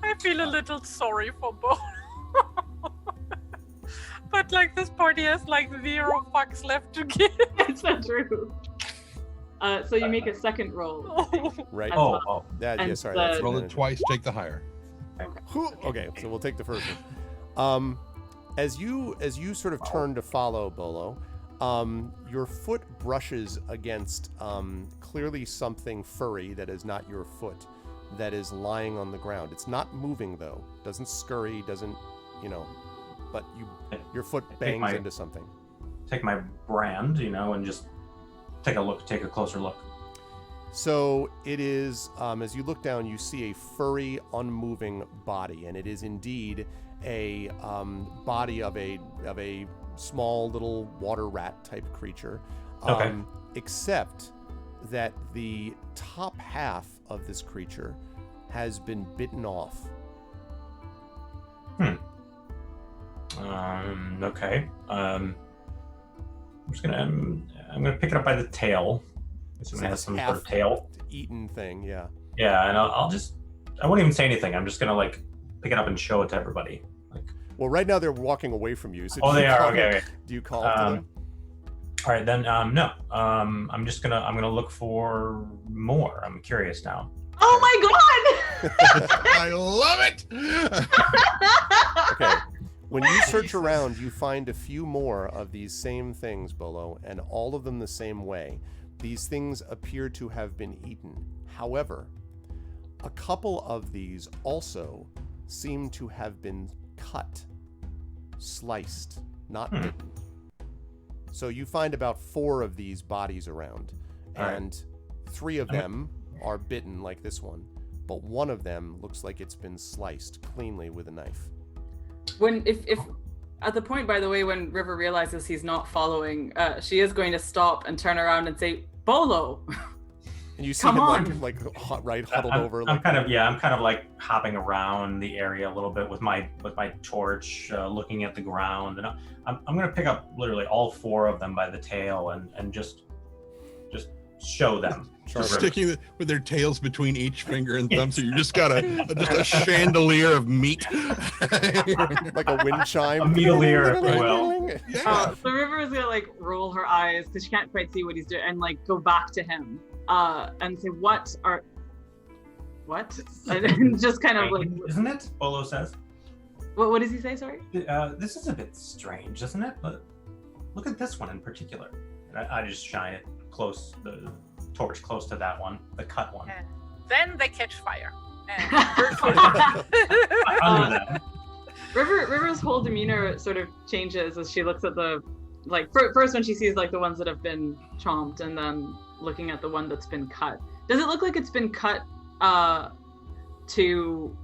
I feel a little sorry for both. But like this party has like 0 fucks left to give. It's so true. So you make a second roll. Right. As Oh, well. oh. That, yeah, and sorry. the- That's Roll it advantage. twice, take the higher. Okay, so we'll take the first one. As you sort of turn to follow Bolo, your foot brushes against clearly something furry that is not your foot, that is lying on the ground. It's not moving though. Doesn't scurry. Doesn't but your foot bangs into something. Take my brand, and just take a closer look. So it is, as you look down, you see a furry, unmoving body, and it is indeed a body of a small little water rat type creature. Okay. Except that the top half of this creature has been bitten off. Okay. I'm gonna pick it up by the tail. So it has some sort of tail. Eaten thing, yeah. Yeah, and I won't even say anything. I'm just gonna pick it up and show it to everybody. Well, right now they're walking away from you. So Oh, do they you are. call Okay. them- Do you call to them? All right, then. No. I'm gonna look for more. I'm curious now. Oh my god! I love it. Okay. When you search around, you find a few more of these same things, Bolo, and all of them the same way. These things appear to have been eaten. However, a couple of these also seem to have been cut, sliced, not bitten. So you find about 4 of these bodies around, and 3 of them are bitten like this one, but one of them looks like it's been sliced cleanly with a knife. If at the point, by the way, when River realizes he's not following, she is going to stop and turn around and say, "Bolo." And you see Come him on. huddled over. I'm kind of like hopping around the area a little bit with my torch, looking at the ground, and I'm gonna pick up literally all 4 of them by the tail and just show them. Just sticking with their tails between each finger and thumb, so you just got a chandelier of meat. like a wind chime. A meteor, if you will. Yeah. So River is gonna roll her eyes because she can't quite see what he's doing and go back to him and say, "What are what? And just kind of like, Isn't it? Bolo says. what does he say? Sorry. This is a bit strange, isn't it? But look at this one in particular. And I just shine it close, the torch close to that one, the cut one. And then they catch fire. And Under that. River's whole demeanor sort of changes as she looks at the, like, first when she sees like the ones that have been chomped, and then looking at the one that's been cut. Does it look like it's been cut to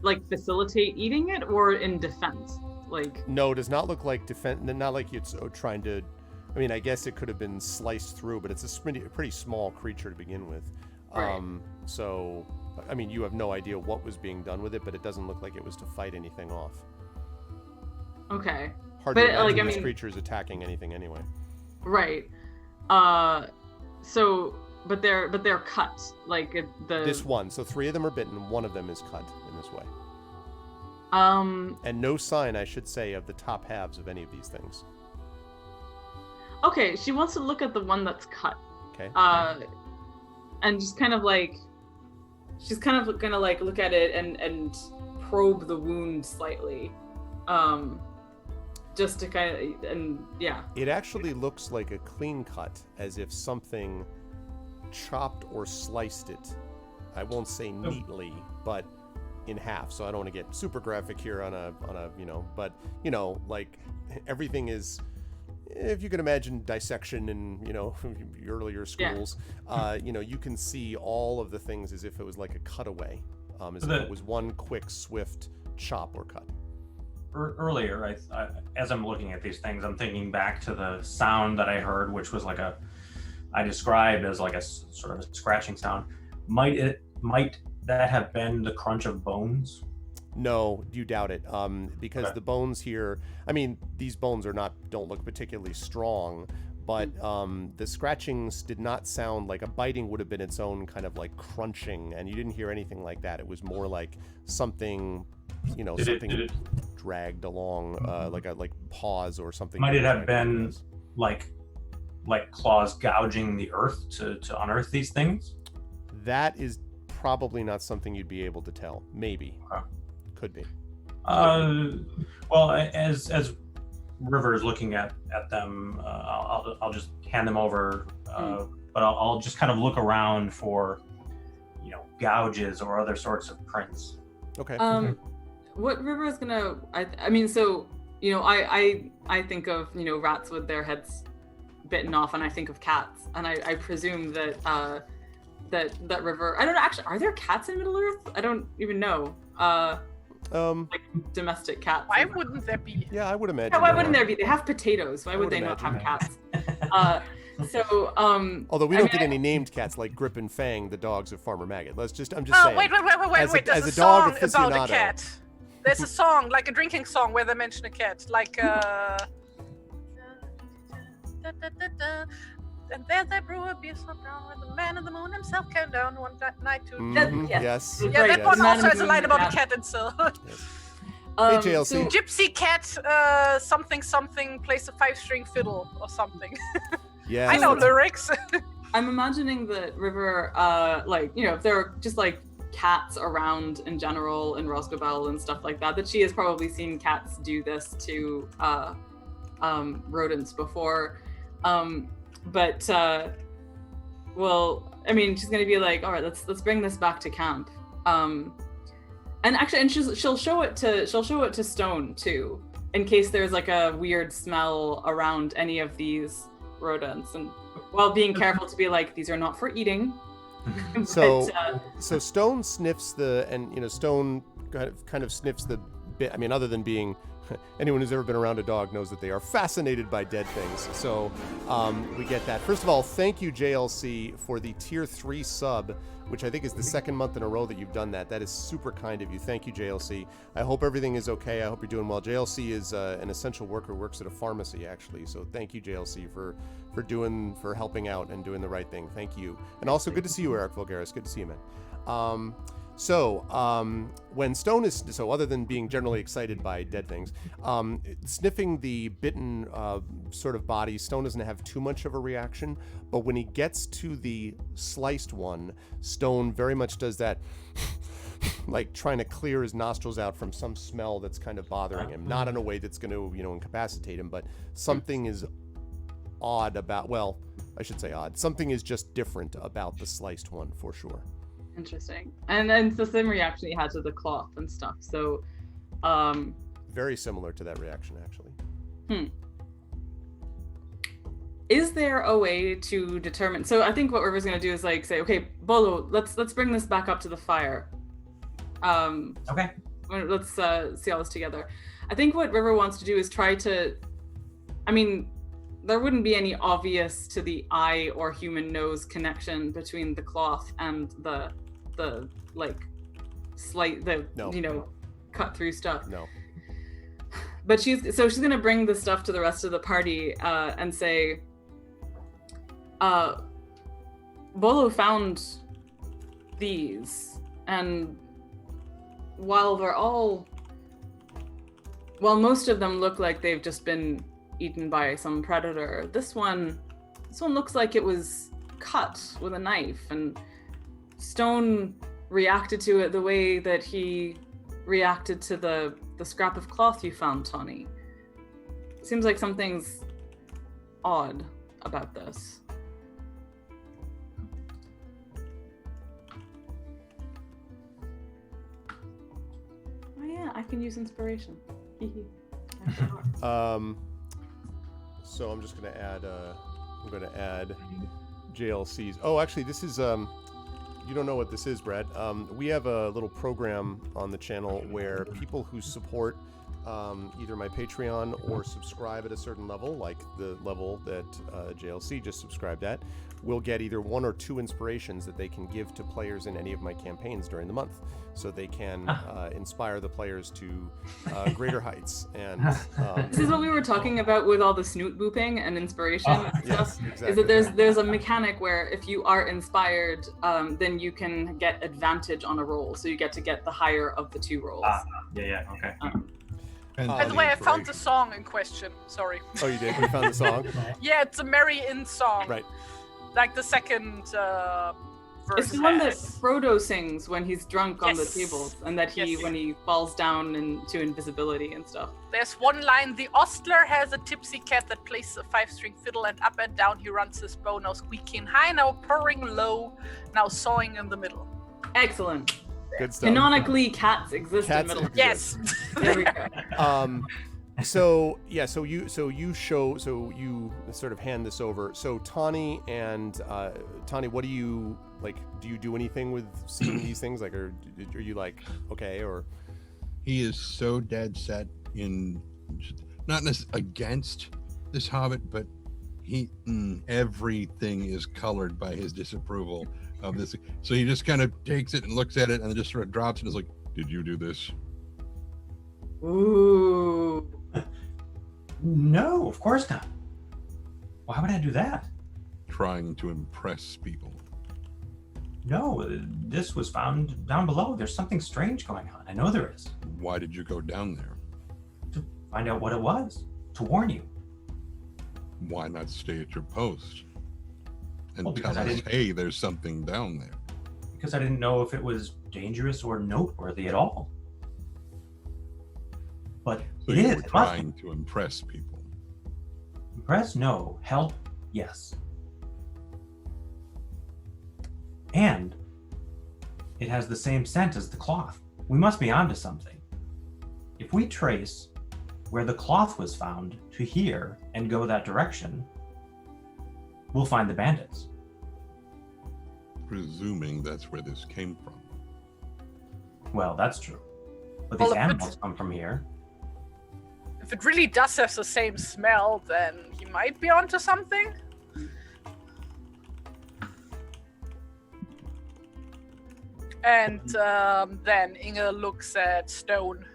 like facilitate eating it, or in defense? Like, No, it does not look like not like it's trying to. I mean, I guess it could have been sliced through, but it's a pretty small creature to begin with. Right. So, I mean, you have no idea what was being done with it, but it doesn't look like it was to fight anything off. okay. Hard But, to imagine like, I this mean- creature is attacking anything anyway. Right. So, but they're cut. Like the. This one, so 3 of them are bitten, one of them is cut in this way. And no sign, I should say, of the top halves of any of these things. Okay, she wants to look at the one that's cut. Okay. And just kind of like, she's kind of gonna like look at it and probe the wound slightly, just to kind of, and yeah. It actually looks like a clean cut, as if something chopped or sliced it. I won't say neatly, but in half. So I don't want to get super graphic here on a but like everything is. If you can imagine dissection in, your earlier schools, you can see all of the things as if it was like a cutaway, as if it was one quick, swift chop or cut. Earlier, I, as I'm looking at these things, I'm thinking back to the sound that I heard, which was like I described as like a sort of a scratching sound. Might that have been the crunch of bones? No, you doubt it. Because Okay. the bones here, I mean, these bones don't look particularly strong, but the scratchings did not sound like a biting would have been its own kind of like crunching, and you didn't hear anything like that. It was more like something, something dragged along, like paws or something. Might it have dragged been across. like claws gouging the earth to unearth these things? That is probably not something you'd be able to tell. Maybe. Okay. Could be. Well, as River is looking at them, I'll just hand them over, but I'll just kind of look around for, gouges or other sorts of prints. Okay. What River is gonna, I mean, so, I think of, rats with their heads bitten off, and I think of cats, and I presume that, that River, I don't know, actually, are there cats in Middle Earth? I don't even know. Like domestic cats. why wouldn't there be? Yeah, I would imagine. Yeah, why wouldn't there be? They have potatoes. Why would they not have imagine cats? So, Although we I don't mean, get any named cats like Grip and Fang, the dogs of Farmer Maggot. I'm just Oh, saying. wait. As There's a a dog song about aficionado. a cat. There's a song, like a drinking song, where they mention a cat. Like, and then they brew a beer so brown when the man in the moon himself came down one night to... Mhm, Yes. Yes. Yeah, Right, that yes. one Man also in the has a line Moon, about yeah. a cat and so... Yes. Hey, JLC. So Gypsy cat, something plays a 5-string fiddle or something. Yeah. I know lyrics. I'm imagining that River, if there are just like cats around in general in Roscobel and stuff like that, that she has probably seen cats do this to rodents before. Well, I mean, she's gonna be like, all right, let's bring this back to camp. And actually, she'll show it to Stone too, in case there's like a weird smell around any of these rodents, and while being careful to be like, these are not for eating. So, But, so Stone sniffs Stone kind of sniffs the bit. I mean, other than being, anyone who's ever been around a dog knows that they are fascinated by dead things. So we get that. First of all, thank you, JLC, for the tier 3 sub, which I think is the second month in a row that you've done that. That is super kind of you. Thank you, JLC. I hope everything is okay. I hope you're doing well. JLC is an essential worker, works at a pharmacy, actually. So thank you, JLC, for helping out and doing the right thing. Thank you. And also, good to see you, Eric Vulgaris. Good to see you, man. So, when Stone is other than being generally excited by dead things, sniffing the bitten sort of body, Stone doesn't have too much of a reaction. But when he gets to the sliced one, Stone very much does that, like trying to clear his nostrils out from some smell that's kind of bothering him. Not in a way that's going to, incapacitate him, but something is odd about. Well, I should say odd. Something is just different about the sliced one for sure. Interesting. And then it's the same reaction he had to the cloth and stuff. So, very similar to that reaction, actually. Is there a way to determine? So I think what River's gonna do is like say, okay, Bolo, let's bring this back up to the fire. Okay. Let's see all this together. I think what River wants to do is try to. I mean, there wouldn't be any obvious to the eye or human nose connection between the cloth and the like slight cut through stuff. No. But she's gonna bring the stuff to the rest of the party and say, Bolo found these, and while most of them look like they've just been eaten by some predator, this one looks like it was cut with a knife, and Stone reacted to it the way that he reacted to the scrap of cloth you found, Tawny. Seems like something's odd about this. Oh yeah, I can use inspiration. So I'm just gonna add. I'm gonna add JLCs. Oh, actually, this is. You don't know what this is, Brad. We have a little program on the channel where people who support either my Patreon or subscribe at a certain level, like the level that JLC just subscribed at, will get either 1 or 2 inspirations that they can give to players in any of my campaigns during the month, so they can inspire the players to greater heights. And this is what we were talking about with all the snoot booping and inspiration and stuff. Exactly. Is that there's a mechanic where if you are inspired, then you can get advantage on a roll, so you get to get the higher of the 2 rolls. Yeah, okay. By the way, I found the song in question. Sorry. Oh, you did? You found the song? Yeah, it's a Merry Inn song. Right. Like the second verse. It's the one that Frodo sings when he's drunk on the Yes. tables, and that when he falls down into invisibility and stuff. There's one line: the ostler has a tipsy cat that plays a 5-string fiddle, and up and down he runs his bow, now squeaking high, now purring low, now sawing in the middle. Excellent. Good stuff. Canonically, cats exist in Cats middle. exist. Yes. There we go. So you sort of hand this over. So Tawny, what do you like? Do you do anything with seeing these things? Like, or are you like, okay, or? He is so dead set in not against this hobbit, but everything is colored by his disapproval of this. So he just kind of takes it and looks at it and then just sort of drops it and is like, "Did you do this?" Ooh. No, of course not. Why would I do that? Trying to impress people. No, this was found down below. There's something strange going on. I know there is. Why did you go down there? To find out what it was. To warn you. Why not stay at your post and Well, because tell I us, didn't- hey, there's something down there? Because I didn't know if it was dangerous or noteworthy at all. But So it you is. were It must be. trying to impress people. Impress? No. Help? Yes. And it has the same scent as the cloth. We must be onto something. If we trace where the cloth was found to here and go that direction, we'll find the bandits. Presuming that's where this came from. Well, that's true. But Well, these if it's- animals come from here. If it really does have the same smell, then he might be onto something. And then Inge looks at Stone.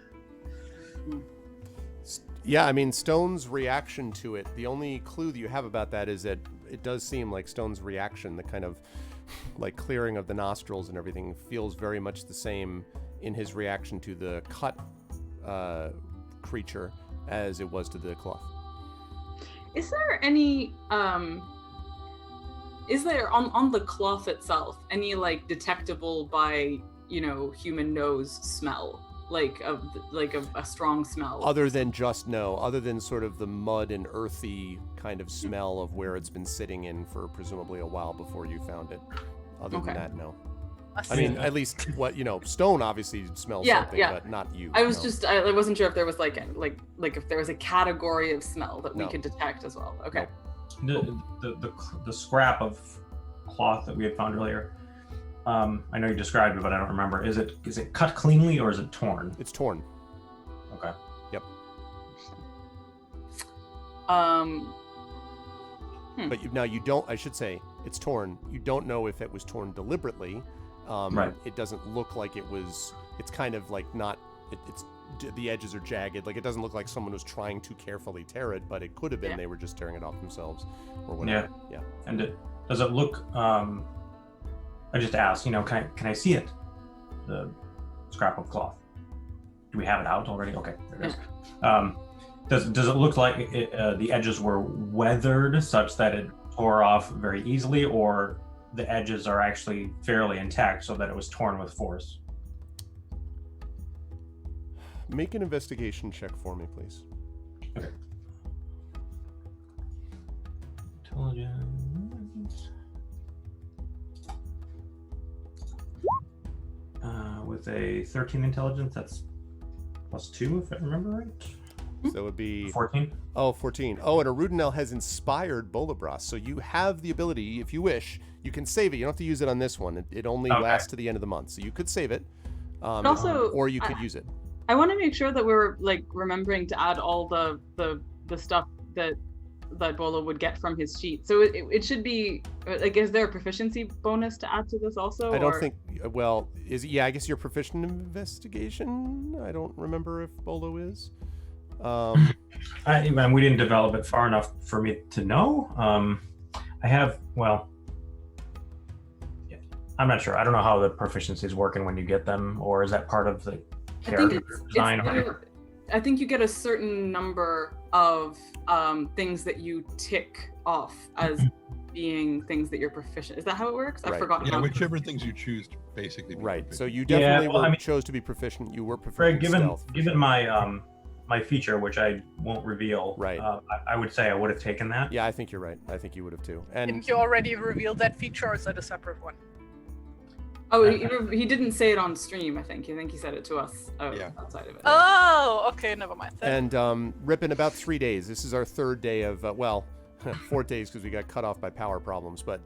Yeah, I mean, Stone's reaction to it, the only clue that you have about that is that it does seem like Stone's reaction, the kind of like clearing of the nostrils and everything, feels very much the same in his reaction to the cut creature as it was to the cloth. Is there any is there on the cloth itself any like detectable by human nose smell, like a strong smell, Other than sort of the mud and earthy kind of smell of where it's been sitting in for presumably a while before you found it? Other than that, no. I mean, at least what Stone obviously smells something, but not you. I was I wasn't sure if there was like if there was a category of smell that we could detect as well. Okay. The scrap of cloth that we had found earlier. I know you described it, but I don't remember. Is it cut cleanly or is it torn? It's torn. Okay. Yep. But you don't. I should say it's torn. You don't know if it was torn deliberately. Right. It doesn't look like it was. It's kind of like not. It's the edges are jagged. Like it doesn't look like someone was trying to carefully tear it, but it could have been they were just tearing it off themselves, or whatever. Yeah. And does it look? I just asked. Can I see it? The scrap of cloth. Do we have it out already? Okay. There it is. Does it look like the edges were weathered such that it tore off very easily, or the edges are actually fairly intact so that it was torn with force? Make an investigation check for me, please. Okay. Intelligence. With a 13 intelligence, that's +2 if I remember right. So it would be 14. Oh, 14. Oh, and Arudinel has inspired Bolibras, so you have the ability, if you wish, you can save it. You don't have to use it on this one. It only lasts to the end of the month, so you could save it. Also, or you could use it. I want to make sure that we're like remembering to add all the stuff that Bolo would get from his sheet. So it should be like, is there a proficiency bonus to add to this also? I don't think. Well, I guess you're proficient in investigation. I don't remember if Bolo is. We didn't develop it far enough for me to know. I have. Well, yeah, I'm not sure. I don't know how the proficiencies working when you get them, or is that part of the character design? I think you get a certain number of things that you tick off as being things that you're proficient. Is that how it works? I've forgotten. Yeah, whichever things you choose to basically. Right. So you definitely chose to be proficient. You were proficient. Given my my feature, which I won't reveal, right? I would say I would have taken that. Yeah, I think you're right. I think you would have too. And didn't you already reveal that feature, or is that a separate one? Oh, he didn't say it on stream, I think. I think he said it to us outside of it. Oh, okay, never mind. And Rip, in about 3 days, this is our third day of, 4 days because we got cut off by power problems, but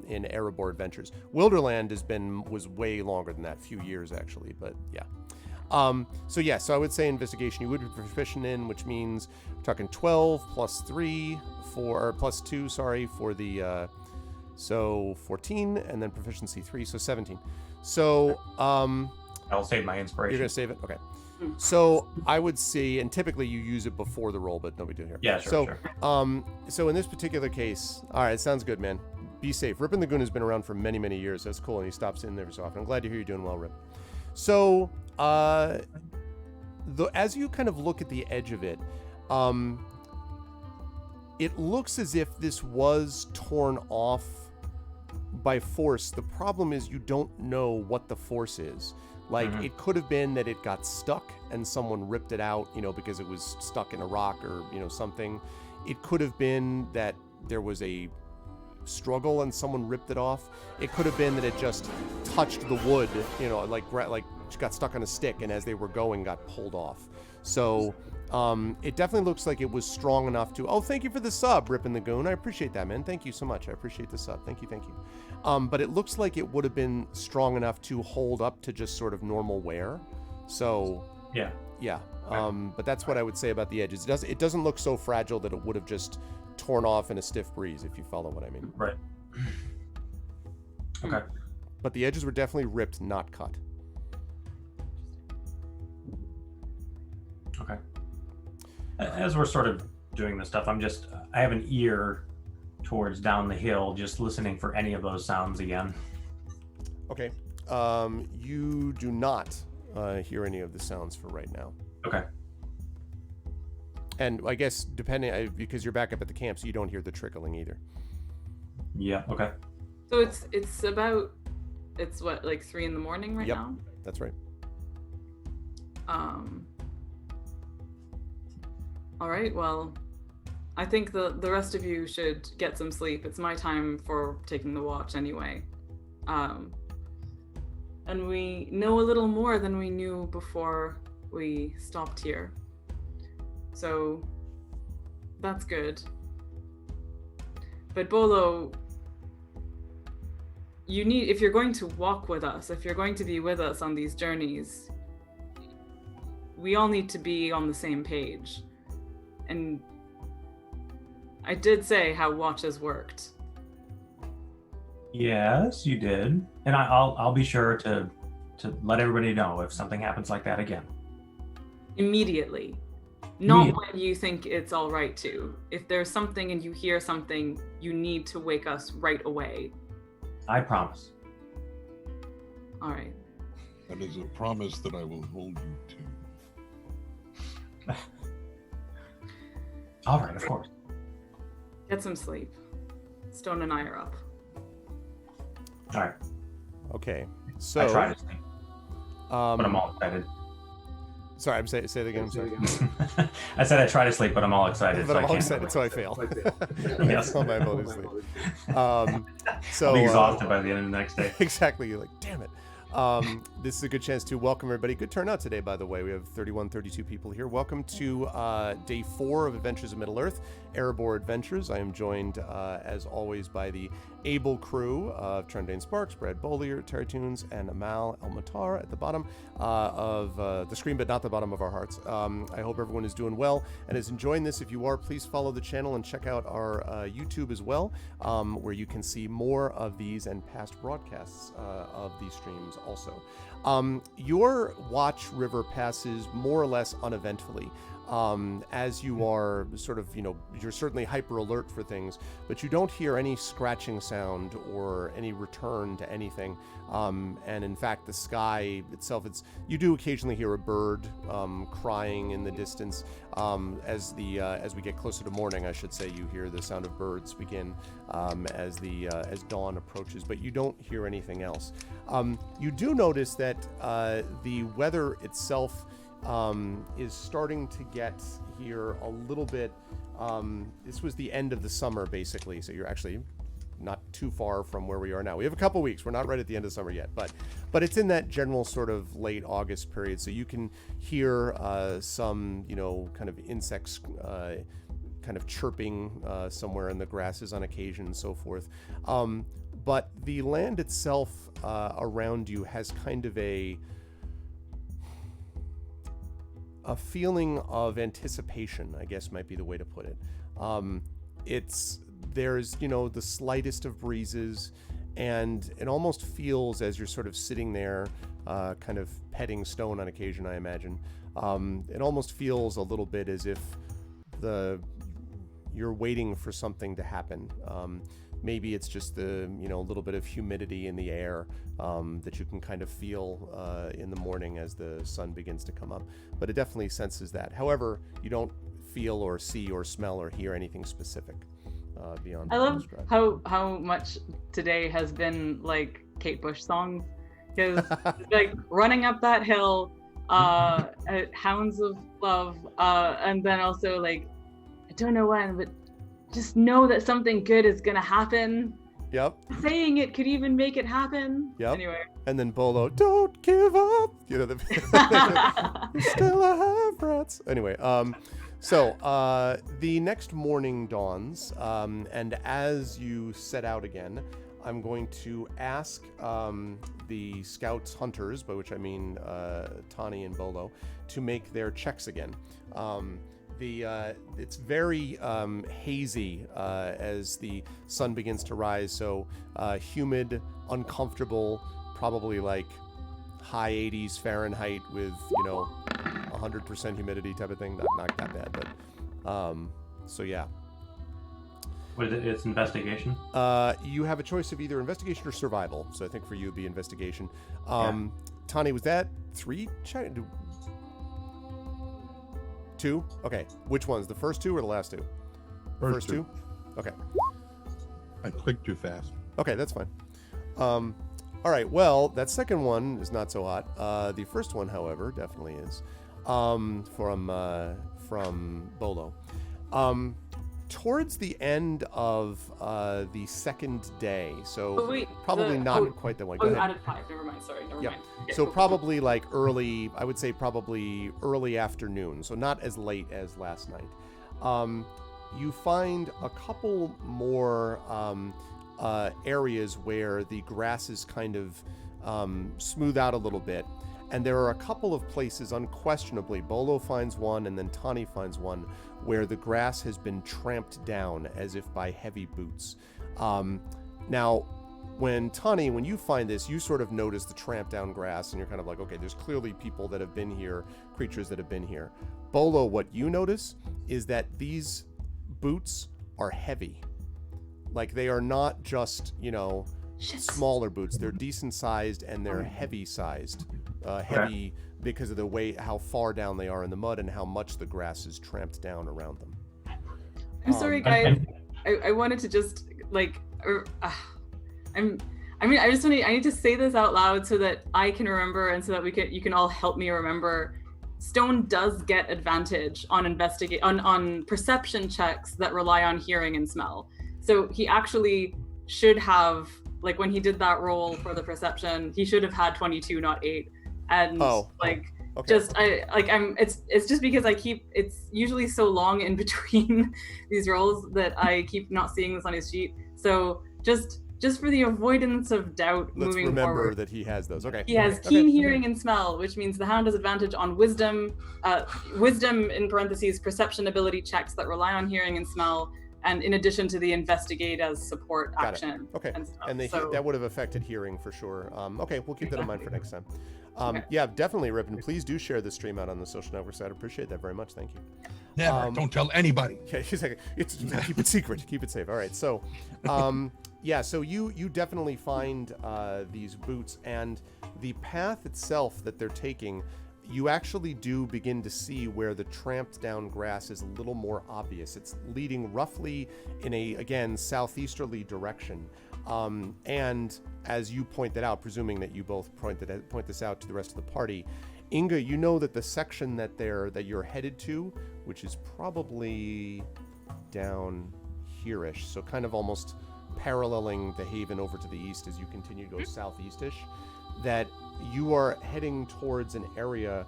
in Erebor Adventures. Wilderland was way longer than that, a few years actually, but yeah. So I would say investigation you would be proficient in, which means we're talking 12 plus 2 for the so 14, and then proficiency 3, so 17. So I'll save my inspiration. You're gonna save it? Okay. So I would see, and typically you use it before the roll, but no big deal here. Yeah, sure. So in this particular case, all right, sounds good, man. Be safe. Rip and the Goon has been around for many, many years. That's cool, and he stops in every so often. I'm glad to hear you're doing well, Rip. So as you kind of look at the edge of it, it looks as if this was torn off by force. The problem is you don't know what the force is. Like, it could have been that it got stuck and someone ripped it out, because it was stuck in a rock or, something. It could have been that there was a struggle and someone ripped it off. It could have been that it just touched the wood, like got stuck on a stick, and as they were going got pulled off. So it definitely looks like it was strong enough to. Oh, thank you for the sub, Rip and the Goon. I appreciate that, man. Thank you so much. I appreciate the sub. Thank you. But it looks like it would have been strong enough to hold up to just sort of normal wear. So yeah. But that's what I would say about the edges. It doesn't look so fragile that it would have just torn off in a stiff breeze, if you follow what I mean. Right. Okay. But the edges were definitely ripped, not cut. Okay. As we're sort of doing this stuff, I have an ear towards down the hill, just listening for any of those sounds again. Okay. You do not hear any of the sounds for right now. Okay. And I guess depending, because you're back up at the camp, so you don't hear the trickling either. Yeah. Okay. So it's what, like 3 a.m. right Yep. now? That's right. All right, well, I think the rest of you should get some sleep. It's my time for taking the watch anyway. And we know a little more than we knew before we stopped here. So that's good. But Bolo, if you're going to walk with us, if you're going to be with us on these journeys, we all need to be on the same page. And I did say how watches worked. Yes, you did, and I'll be sure to let everybody know if something happens like that again. Immediately. Not when you think it's all right to. If there's something and you hear something, you need to wake us right away. I promise. All right. That is a promise that I will hold you to. All right, of course. Get some sleep. Stone and I are up. All right. Okay. So I try to sleep, but I'm all excited. Sorry, say it again. I'm sorry. I said I try to sleep, but I'm all excited. But I'm all can't. excited, so I fail. Yes. That's not my ability to sleep. So I'll be exhausted by the end of the next day. Exactly. You're like, damn it. This is a good chance to welcome everybody. Good turnout today, by the way. We have 32 people here. Welcome to day 4 of Adventures of Middle-earth, Erebor Adventures. I am joined, as always, by the able crew of Trendane Sparks, Brad Bollier, Terry Tunes, and Amal El-Matar at the bottom of the screen, but not the bottom of our hearts. I hope everyone is doing well and is enjoying this. If you are, please follow the channel and check out our YouTube as well, where you can see more of these and past broadcasts of these streams also. Your watch river passes more or less uneventfully. As you are sort of, you're certainly hyper alert for things, but you don't hear any scratching sound or any return to anything. And in fact, the sky itself, you do occasionally hear a bird crying in the distance. As we get closer to morning, I should say, you hear the sound of birds begin as dawn approaches, but you don't hear anything else. You do notice that the weather itself is starting to get here a little bit. This was the end of the summer, basically, so you're actually not too far from where we are now. We have a couple weeks. We're not right at the end of summer yet, but it's in that general sort of late August period, so you can hear some, kind of insects kind of chirping somewhere in the grasses on occasion and so forth. But the land itself around you has kind of a feeling of anticipation, I guess might be the way to put it. There's the slightest of breezes, and it almost feels, as you're sort of sitting there kind of petting stone on occasion, I imagine, it almost feels a little bit as if you're waiting for something to happen. Maybe it's just the little bit of humidity in the air that you can kind of feel in the morning as the sun begins to come up. But it definitely senses that. However, you don't feel or see or smell or hear anything specific beyond. I love how much today has been like Kate Bush songs, because like running up that hill, Hounds of Love, and then also like I don't know when, but just know that something good is gonna happen. Yep. Saying it could even make it happen. Yep. Anyway. And then Bolo, don't give up. Still I have breaths. Anyway, so the next morning dawns, and as you set out again, I'm going to ask the scouts, hunters, by which I mean Tani and Bolo, to make their checks again. It's very hazy as the sun begins to rise, so humid, uncomfortable, probably like high 80s Fahrenheit with 100% humidity type of thing. Not that bad, but so yeah. What is it? It's investigation. You have a choice of either investigation or survival. So I think for you it'd be investigation. Tani, was that 3? 2? Okay. Which ones? The first 2 or the last 2? First 2? Okay. I clicked too fast. Okay, that's fine. All right. Well, that second one is not so hot. The first one, however, definitely is. From Bolo. Towards the end of the second day, so probably not quite that one. Go you ahead. added 5. Never mind. Sorry. Never Yep. mind. Okay, So cool. probably like early, I would say probably early afternoon. So not as late as last night. You find a couple more areas where the grass is kind of smooth out a little bit. And there are a couple of places, unquestionably, Bolo finds one and then Tani finds one, where the grass has been tramped down as if by heavy boots. Now, when you find this, you sort of notice the tramped down grass and you're kind of like, okay, there's clearly people that have been here, creatures that have been here. Bolo, what you notice is that these boots are heavy. Like they are not just, smaller boots. They're decent sized and they're heavy sized. Heavy because of the way how far down they are in the mud and how much the grass is tramped down around them. I'm sorry, guys. I wanted to just I need to say this out loud so that I can remember and so that you can all help me remember. Stone does get advantage on on perception checks that rely on hearing and smell. So he actually should have, like when he did that roll for the perception, he should have had 22, not 8. And it's just because it's usually so long in between these rolls that I keep not seeing this on his sheet. So just for the avoidance of doubt, let's moving remember forward, that he has those. Okay. he has keen hearing and smell, which means the hound has advantage on wisdom in parentheses perception ability checks that rely on hearing and smell, and in addition to the investigate as support action. Okay. And stuff. And that would have affected hearing for sure. Okay, we'll keep that in mind for next time. Okay. Yeah, definitely, Ripon. Please do share this stream out on the social networks. I'd appreciate that very much. Thank you. Never. Don't tell anybody. Okay, keep it secret. Keep it safe. All right. So, yeah. So you definitely find these boots, and the path itself that they're taking. You actually do begin to see where the tramped down grass is a little more obvious. It's leading roughly in a, again, southeasterly direction. And as you pointed out, presuming that you both point this out to the rest of the party, Inga, you know that the section that you're headed to, which is probably down here-ish, so kind of almost paralleling the haven over to the east as you continue to go southeast-ish, that you are heading towards an area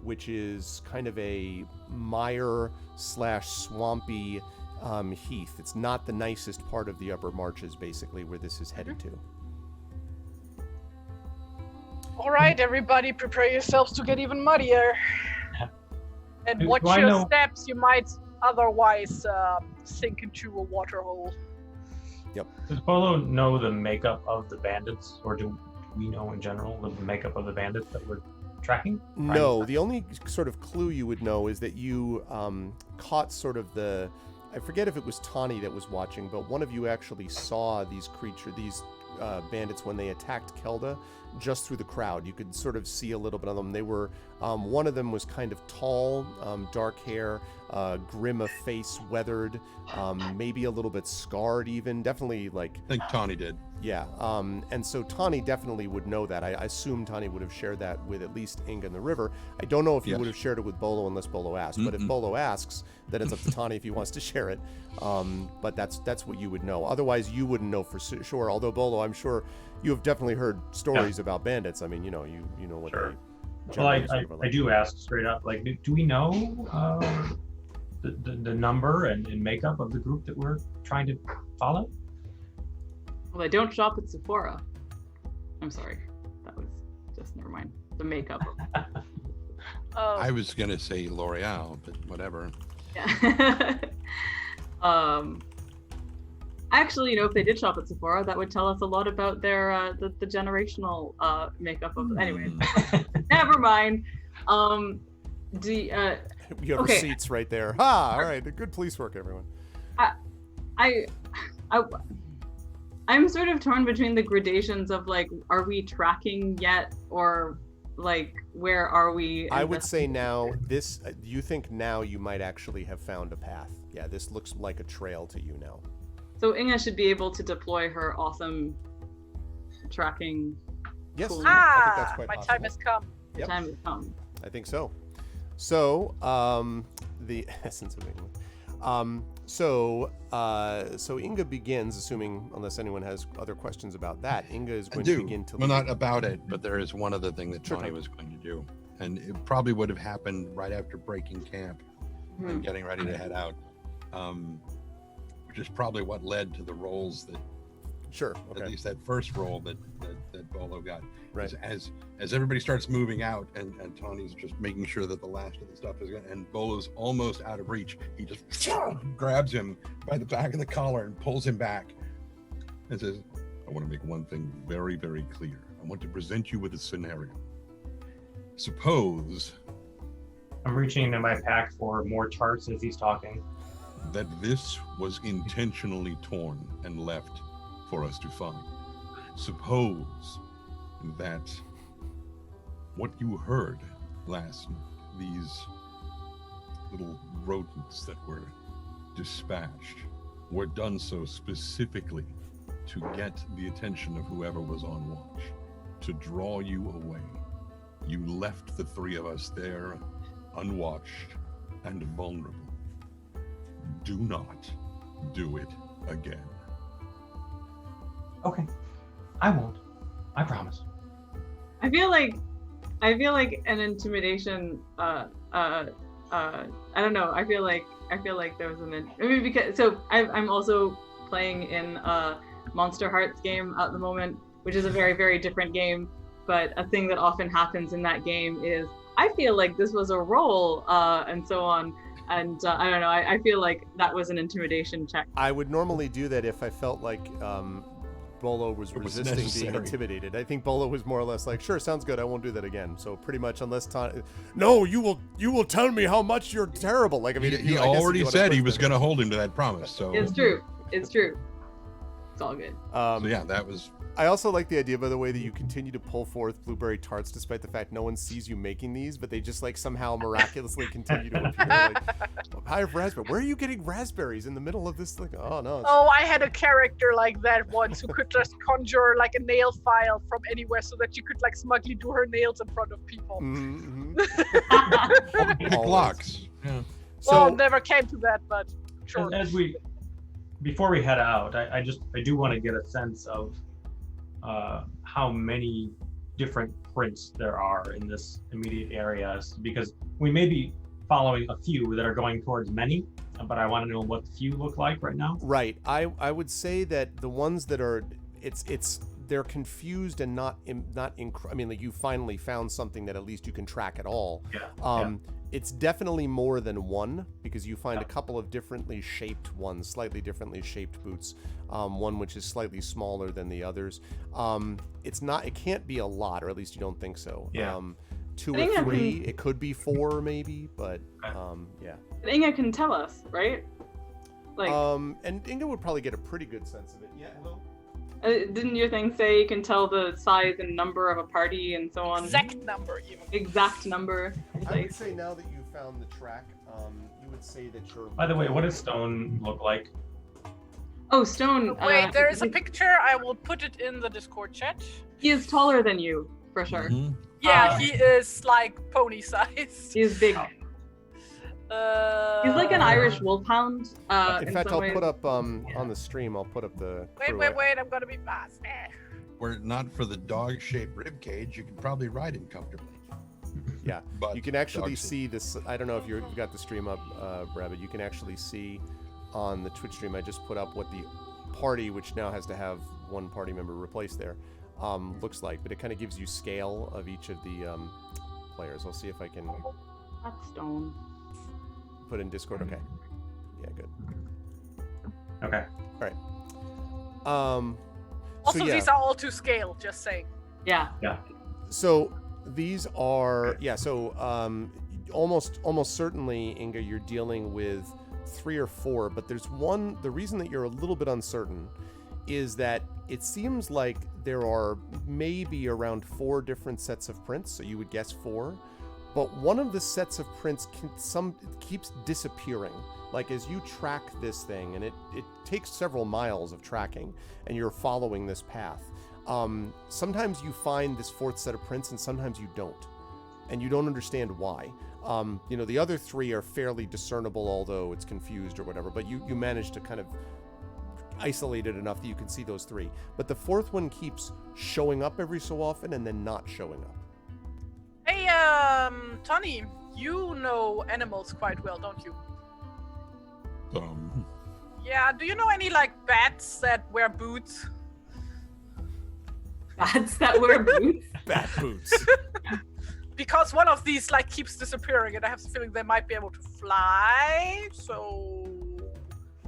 which is kind of a mire/swampy heath. It's not the nicest part of the upper marches, basically, where this is headed to. All right, everybody, prepare yourselves to get even muddier. And watch your steps. You might otherwise sink into a water hole. Yep. Does Bolo know the makeup of the bandits, or do we know in general the makeup of the bandits that we're tracking? No, the only sort of clue you would know is that you caught sort of I forget if it was Tani that was watching, but one of you actually saw these bandits when they attacked Kelda just through the crowd. You could sort of see a little bit of them. They were, one of them was kind of tall, dark hair, grim of face, weathered, maybe a little bit scarred even, definitely like... I think Tani did. Yeah, and so Tani definitely would know that. I assume Tani would have shared that with at least Inga and the River. I don't know if he would have shared it with Bolo unless Bolo asked, but if Bolo asks, then it's up to Tani if he wants to share it. But that's what you would know. Otherwise, you wouldn't know for sure. Although Bolo, I'm sure you have definitely heard stories about bandits. I mean, you know what sure. they. Well, I do ask straight up, like, do we know the number and makeup of the group that we're trying to follow? Well, I don't shop at Sephora. I'm sorry. That was just, never mind. The makeup. I was going to say L'Oreal, but whatever. Yeah. Actually, if they did shop at Sephora, that would tell us a lot about their the generational makeup of. Anyway, never mind. You have receipts right there. Ha! All right, good police work, everyone. I'm sort of torn between the gradations of like, are we tracking yet, or like, where are we? I would say now this. You think now you might actually have found a path. Yeah, this looks like a trail to you now. So Inga should be able to deploy her awesome tracking. Yes, Cool. I think that's quite My possible. time has come. The Yep. time has come. I think so. So, the essence of England. So Inga begins, assuming, unless anyone has other questions about that, Inga is I going do. to begin to Well, lead. not about it, but there is one other thing that Sure, Tony Tom. was going to do, and it probably would have happened right after breaking camp and getting ready to head out, which is probably what led to the rolls that, Sure. at Okay. least that first roll that Bolo got. Right. As everybody starts moving out, and Tony's just making sure that the last of the stuff is going, and Bolo's almost out of reach, he just grabs him by the back of the collar and pulls him back and says, I want to make one thing very, very clear. I want to present you with a scenario. Suppose I'm reaching into my pack for more tarts as he's talking. that this was intentionally torn and left for us to find. Suppose that what you heard last night, these little rodents that were dispatched, were done so specifically to get the attention of whoever was on watch, to draw you away. You left the three of us there, unwatched and vulnerable. Do not do it again. Okay, I won't. I promise. I feel like an intimidation. I don't know. I feel like there was because I'm also playing in a Monster Hearts game at the moment, which is a very, very different game. But a thing that often happens in that game is I feel like this was a roll, and so on. And I don't know. I feel like that was an intimidation check. I would normally do that if I felt like Bolo was It was resisting being necessary. intimidated. I think Bolo was more or less like, sure, sounds good. I won't do that again. So pretty much, unless no, you will tell me how much you're terrible. Like I mean, He I guess if already you wanna said he push was that. going to hold him to that promise. So, It's true. It's true. It's all good. so yeah, that was. I also like the idea, by the way, that you continue to pull forth blueberry tarts despite the fact no one sees you making these, but they just like somehow miraculously continue to appear. Like, I have raspberry. Where are you getting raspberries in the middle of this? Like, oh no. it's- Oh, I had a character like that once who could just conjure like a nail file from anywhere so that you could like smugly do her nails in front of people. Mhm, Pick Always. locks. Yeah. Well, So never came to that, but sure. Before we head out, I do want to get a sense of how many different prints there are in this immediate area, because we may be following a few that are going towards many, but I want to know what the few look like right now. right, I would say that the ones that are they're confused and not I mean, like you finally found something that at least you can track at all. Yeah. It's definitely more than one because you find a couple of differently shaped ones, slightly differently shaped boots. One which is slightly smaller than the others. It can't be a lot, or at least you don't think so. Yeah. 2 I think or I 3, it could be 4 maybe, but yeah. But Inga can tell us, right? Like, And Inga would probably get a pretty good sense of it. Yeah, hello. didn't your thing say you can tell the size and number of a party and so on? Exact number, even. Exact number. I would say now that you found the track, you would say that you're. By the way, what does Stone look like? Oh, Stone. Wait, there is a picture. I will put it in the Discord chat. He is taller than you, for sure. Mhm. Yeah, he is like pony sized. He's big. He's like an Irish wolfhound. In fact, some I'll ways. put up on the stream. I'll put up the. crew. Wait, I'm gonna be fast. Were it not for the dog-shaped rib cage, you could probably ride him comfortably. Yeah, But you can actually dog-shaped. see this. I don't know if you've got the stream up, Brad, but you can actually see on the Twitch stream. I just put up what the party, which now has to have one party member replaced there, looks like. But it kind of gives you scale of each of the players. I'll see if I can That's Stone. put in Discord. Okay. Yeah, good. Okay. Also, so yeah. these are all to scale. Just saying. Yeah. So these are so almost certainly, Inga, you're dealing with 3 or 4, but there's one. The reason that you're a little bit uncertain is that it seems like there are maybe around 4 different sets of prints, so you would guess 4, but one of the sets of prints keeps disappearing. Like as you track this thing, and it takes several miles of tracking, and you're following this path. Sometimes you find this 4th set of prints, and sometimes you don't, and you don't understand why. The other 3 are fairly discernible, although it's confused or whatever, but you manage to kind of isolate it enough that you can see those 3. But the 4th one keeps showing up every so often and then not showing up. Hey, Tony, you know animals quite well, don't you? Yeah, do you know any, like, bats that wear boots? Bats that wear boots? Bat boots. Because one of these, like, keeps disappearing, and I have the feeling they might be able to fly, so...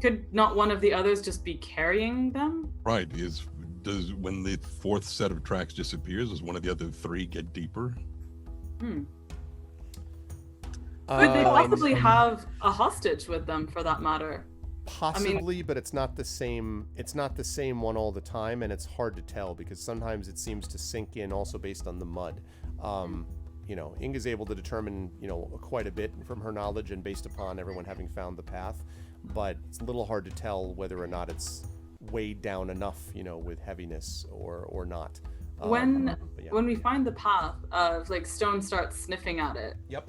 Could not one of the others just be carrying them? Right. Does when the 4th set of tracks disappears, does one of the other 3 get deeper? Could they possibly have a hostage with them, for that matter? Possibly, but it's not the same. It's not the same one all the time, and it's hard to tell because sometimes it seems to sink in, also based on the mud. Inga's able to determine, quite a bit from her knowledge and based upon everyone having found the path, but it's a little hard to tell whether or not it's weighed down enough, with heaviness or not. When we find the path, like Stone starts sniffing at it. Yep.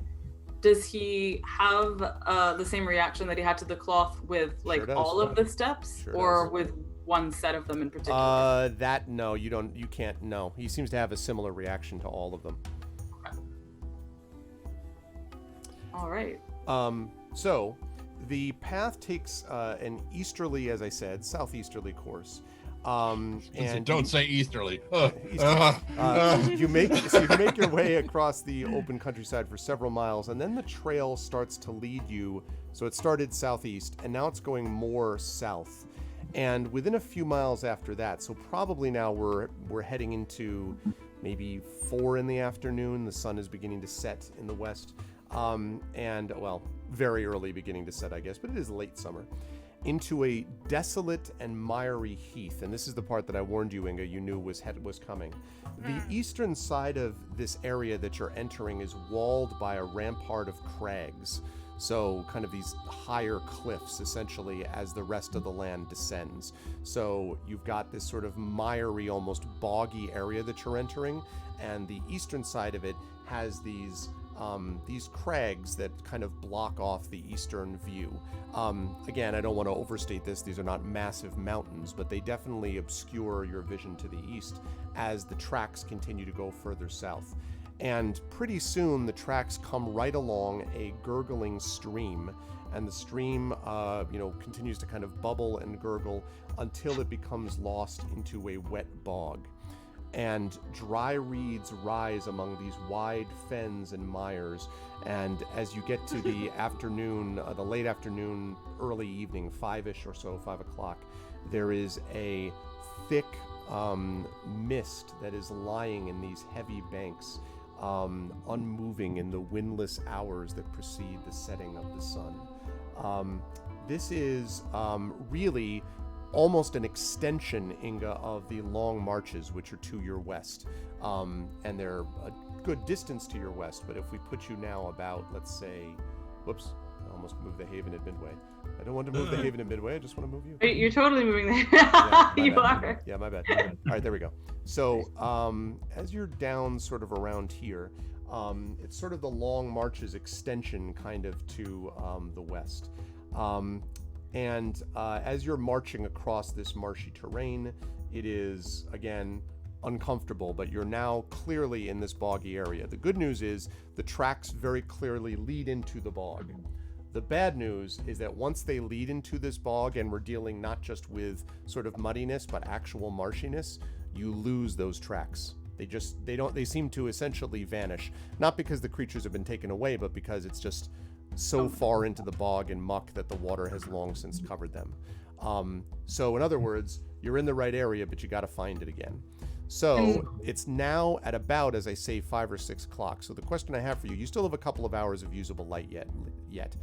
Does he have the same reaction that he had to the cloth with like all of the steps, or with one set of them in particular? No, you don't. You can't. No, he seems to have a similar reaction to all of them. Okay. All right. So the path takes an easterly, as I said, southeasterly course. And don't say easterly. You make your way across the open countryside for several miles, and then the trail starts to lead you. So it started southeast, and now it's going more south. And within a few miles after that, so probably now we're heading into maybe 4 in the afternoon. The sun is beginning to set in the west, and very early beginning to set, I guess, but it is late summer. Into a desolate and miry heath, and this is the part that I warned you, Inga, you knew was coming. The eastern side of this area that you're entering is walled by a rampart of crags, so kind of these higher cliffs, essentially, as the rest of the land descends. So you've got this sort of miry, almost boggy area that you're entering, and the eastern side of it has these crags that kind of block off the eastern view. Again, I don't want to overstate this. These are not massive mountains, but they definitely obscure your vision to the east as the tracks continue to go further south. And pretty soon the tracks come right along a gurgling stream, and the stream, continues to kind of bubble and gurgle until it becomes lost into a wet bog. And dry reeds rise among these wide fens and mires, and as you get to the afternoon, the late afternoon, early evening, 5-ish or so, 5 o'clock, there is a thick mist that is lying in these heavy banks, unmoving in the windless hours that precede the setting of the sun. This is really almost an extension, Inga, of the long marches which are to your west, and they're a good distance to your west. But if we put you now about, let's say, whoops, I almost moved the Haven at Midway. I don't want to move the Haven at Midway. I just want to move you. You're totally moving there. Yeah, You bad. are. Yeah, my bad. All right, there we go. So as you're down sort of around here, it's sort of the long marches extension kind of to the west. And as you're marching across this marshy terrain, it is, again, uncomfortable, but you're now clearly in this boggy area. The good news is the tracks very clearly lead into the bog. The bad news is that once they lead into this bog, and we're dealing not just with sort of muddiness, but actual marshiness, you lose those tracks. They seem to essentially vanish. Not because the creatures have been taken away, but because it's just so far into the bog and muck that the water has long since covered them. So in other words, you're in the right area, but you got to find it again. So it's now at about, as I say, 5 or 6 o'clock. So the question I have for you, you still have a couple of hours of usable light yet.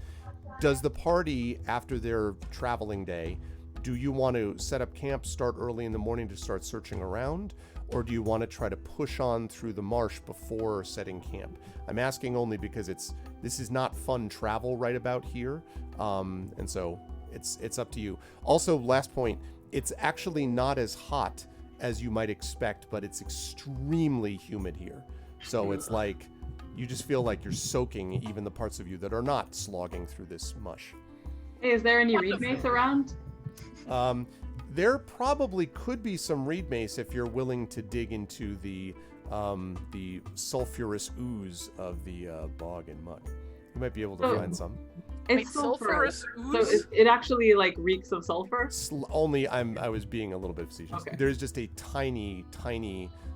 Does the party, after their traveling day, do you want to set up camp, start early in the morning to start searching around? Or do you want to try to push on through the marsh before setting camp? I'm asking only because this is not fun travel right about here. And so it's up to you. Also, last point, it's actually not as hot as you might expect, but it's extremely humid here. So it's like you just feel like you're soaking even the parts of you that are not slogging through this mush. Hey, is there any reed mace around? There probably could be some reed mace if you're willing to dig into the sulfurous ooze of the bog and mud. You might be able to find some. It's sulfurous so ooze? it actually like reeks of sulfur. Only I was being a little bit facetious. Okay. There's just a tiny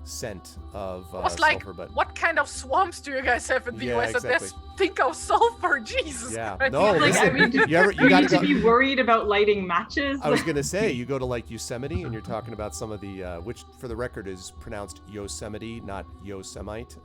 scent of I was like, sulfur, but what kind of swamps do you guys have in the Yeah, US that exactly. stink of sulfur? Jesus. Yeah. Christ. No, Like, listen, I mean, you you gotta need to go. be worried about lighting matches. I was gonna say, you go to like Yosemite and you're talking about some of the which for the record is pronounced Yosemite, not Yosemite,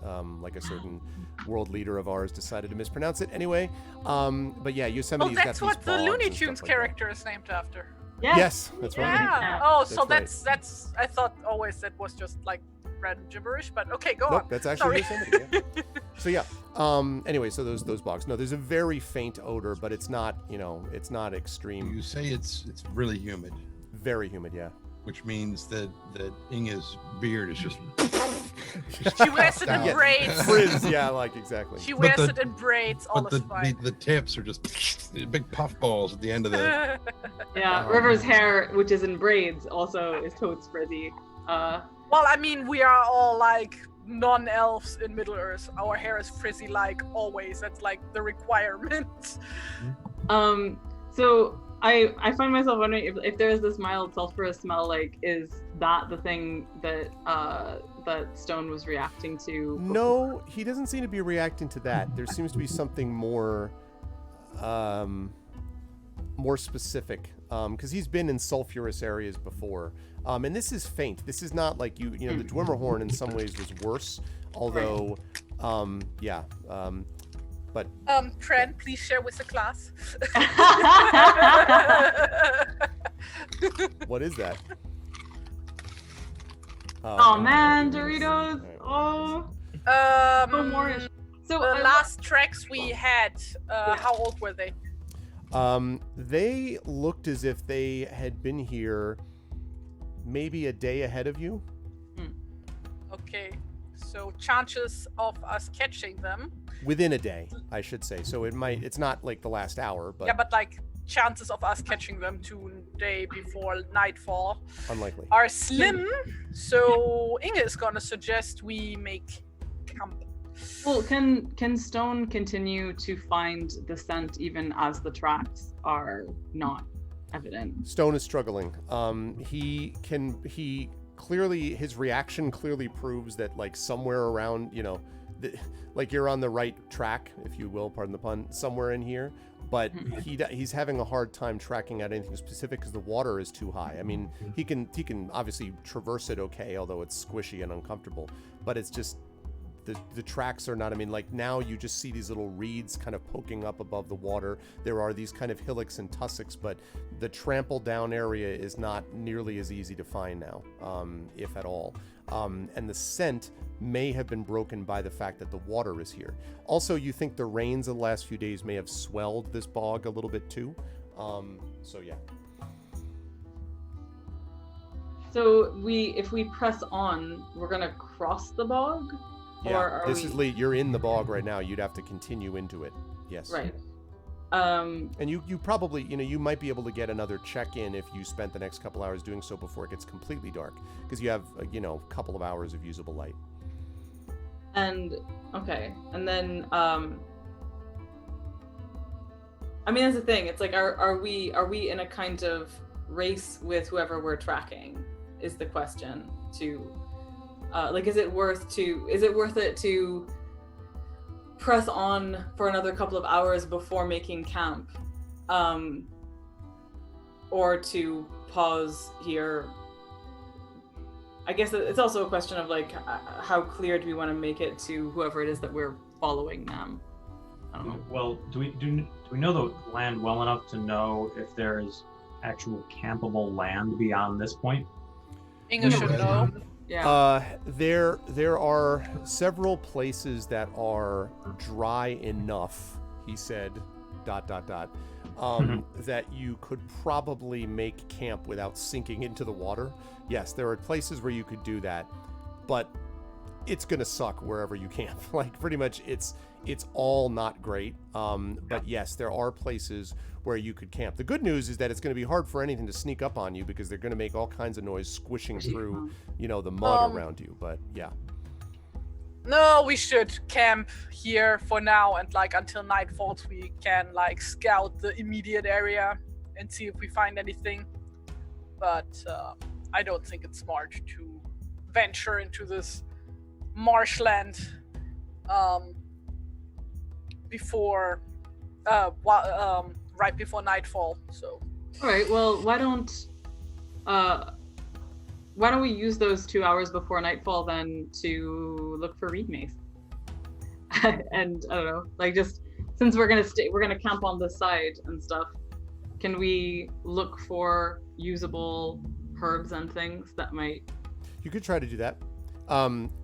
like a certain world leader of ours decided to mispronounce it anyway. But yeah, Oh, Yosemite's got that's these what the bogs Looney and stuff Tunes like that. character is named after. Yes, that's right. Yeah. Oh, so That's that's I thought always that was just like random gibberish, but okay, go Nope, on. that's actually Sorry. Yosemite. Yeah. So yeah. Anyway, so those bogs. No, there's a very faint odor, but it's not, it's not extreme. You say it's really humid, Very humid, yeah. which means that Inge's beard is just. She wears it in Yeah. braids. Frizz, yeah, like exactly. She wears the- it in braids. All But is fine. the tips are just big puff balls at the end of the. Yeah, River's hair, which is in braids, also is totes frizzy. Well, I mean, we are all like non-elves in Middle Earth. Our hair is frizzy like always. That's like the requirement. So I find myself wondering if there is this mild sulfurous smell, like, is that the thing that that Stone was reacting to? No, he doesn't seem to be reacting to that. There seems to be something more specific, because he's been in sulfurous areas before. And this is faint. This is not like the Dwemerhorn in some ways was worse, although, yeah. But Tran, please share with the class. what is that? Oh man, Doritos! Oh, no more. So The I- last tracks we had, how old were they? They looked as if they had been here maybe a day ahead of you. Okay, so chances of us catching them. Within a day, I should say. So it's not like the last hour, but Yeah, but like chances of us catching them today before nightfall unlikely. are slim. So Inge is gonna suggest we make camp. Well, can Stone continue to find the scent even as the tracks are not evident? Stone is struggling. He clearly, his reaction clearly proves that like somewhere around, like you're on the right track, if you will, pardon the pun, somewhere in here. But he's having a hard time tracking out anything specific because the water is too high. I mean, he can obviously traverse it okay, although it's squishy and uncomfortable. But it's just the tracks are not. I mean, like now you just see these little reeds kind of poking up above the water. There are these kind of hillocks and tussocks, but the trampled down area is not nearly as easy to find now, if at all. And the scent may have been broken by the fact that the water is here. Also, you think the rains of the last few days may have swelled this bog a little bit too. So yeah. So if we press on, we're gonna cross the bog? Yeah, Or are this we... is late. You're in the bog right now. You'd have to continue into it. Yes. Right. And you probably, you might be able to get another check-in if you spent the next couple hours doing so before it gets completely dark, because you have, a couple of hours of usable light. And okay, and then I mean, that's the thing. It's like, are we in a kind of race with whoever we're tracking? Is the question. To like, is it worth it to press on for another couple of hours before making camp, or to pause here? I guess it's also a question of like, how clear do we want to make it to whoever it is that we're following them? I don't know. Well, do we know the land well enough to know if there is actual campable land beyond this point? Inga should know. Yeah. There are several places that are dry enough, he said, ... that you could probably make camp without sinking into the water. Yes, there are places where you could do that, but it's gonna suck wherever you camp. Like pretty much, it's all not great. But yes, there are places where you could camp. The good news is that it's going to be hard for anything to sneak up on you because they're going to make all kinds of noise squishing through, the mud around you. But yeah. No, we should camp here for now, and like until night falls, we can like scout the immediate area and see if we find anything. But I don't think it's smart to venture into this marshland before right before nightfall. So all right, well, why don't we use those 2 hours before nightfall then to look for reed mace? And I don't know, like, just since we're gonna camp on this side and stuff, can we look for usable herbs and things that might... You could try to do that.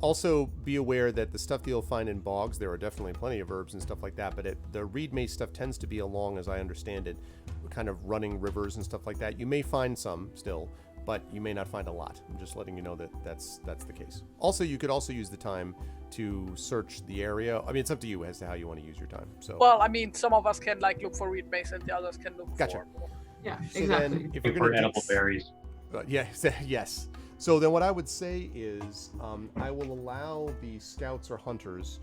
Also, be aware that the stuff that you'll find in bogs, there are definitely plenty of herbs and stuff like that, but the reed mace stuff tends to be along, as I understand it, kind of running rivers and stuff like that. You may find some still, but you may not find a lot. I'm just letting you know that that's the case. Also, you could also use the time to search the area. I mean, it's up to you as to how you want to use your time. So, well, I mean, some of us can like look for reed mace, and the others can look Gotcha. for... Yeah, so exactly. then, if you're For going edible berries. yes. So then what I would say is I will allow the scouts or hunters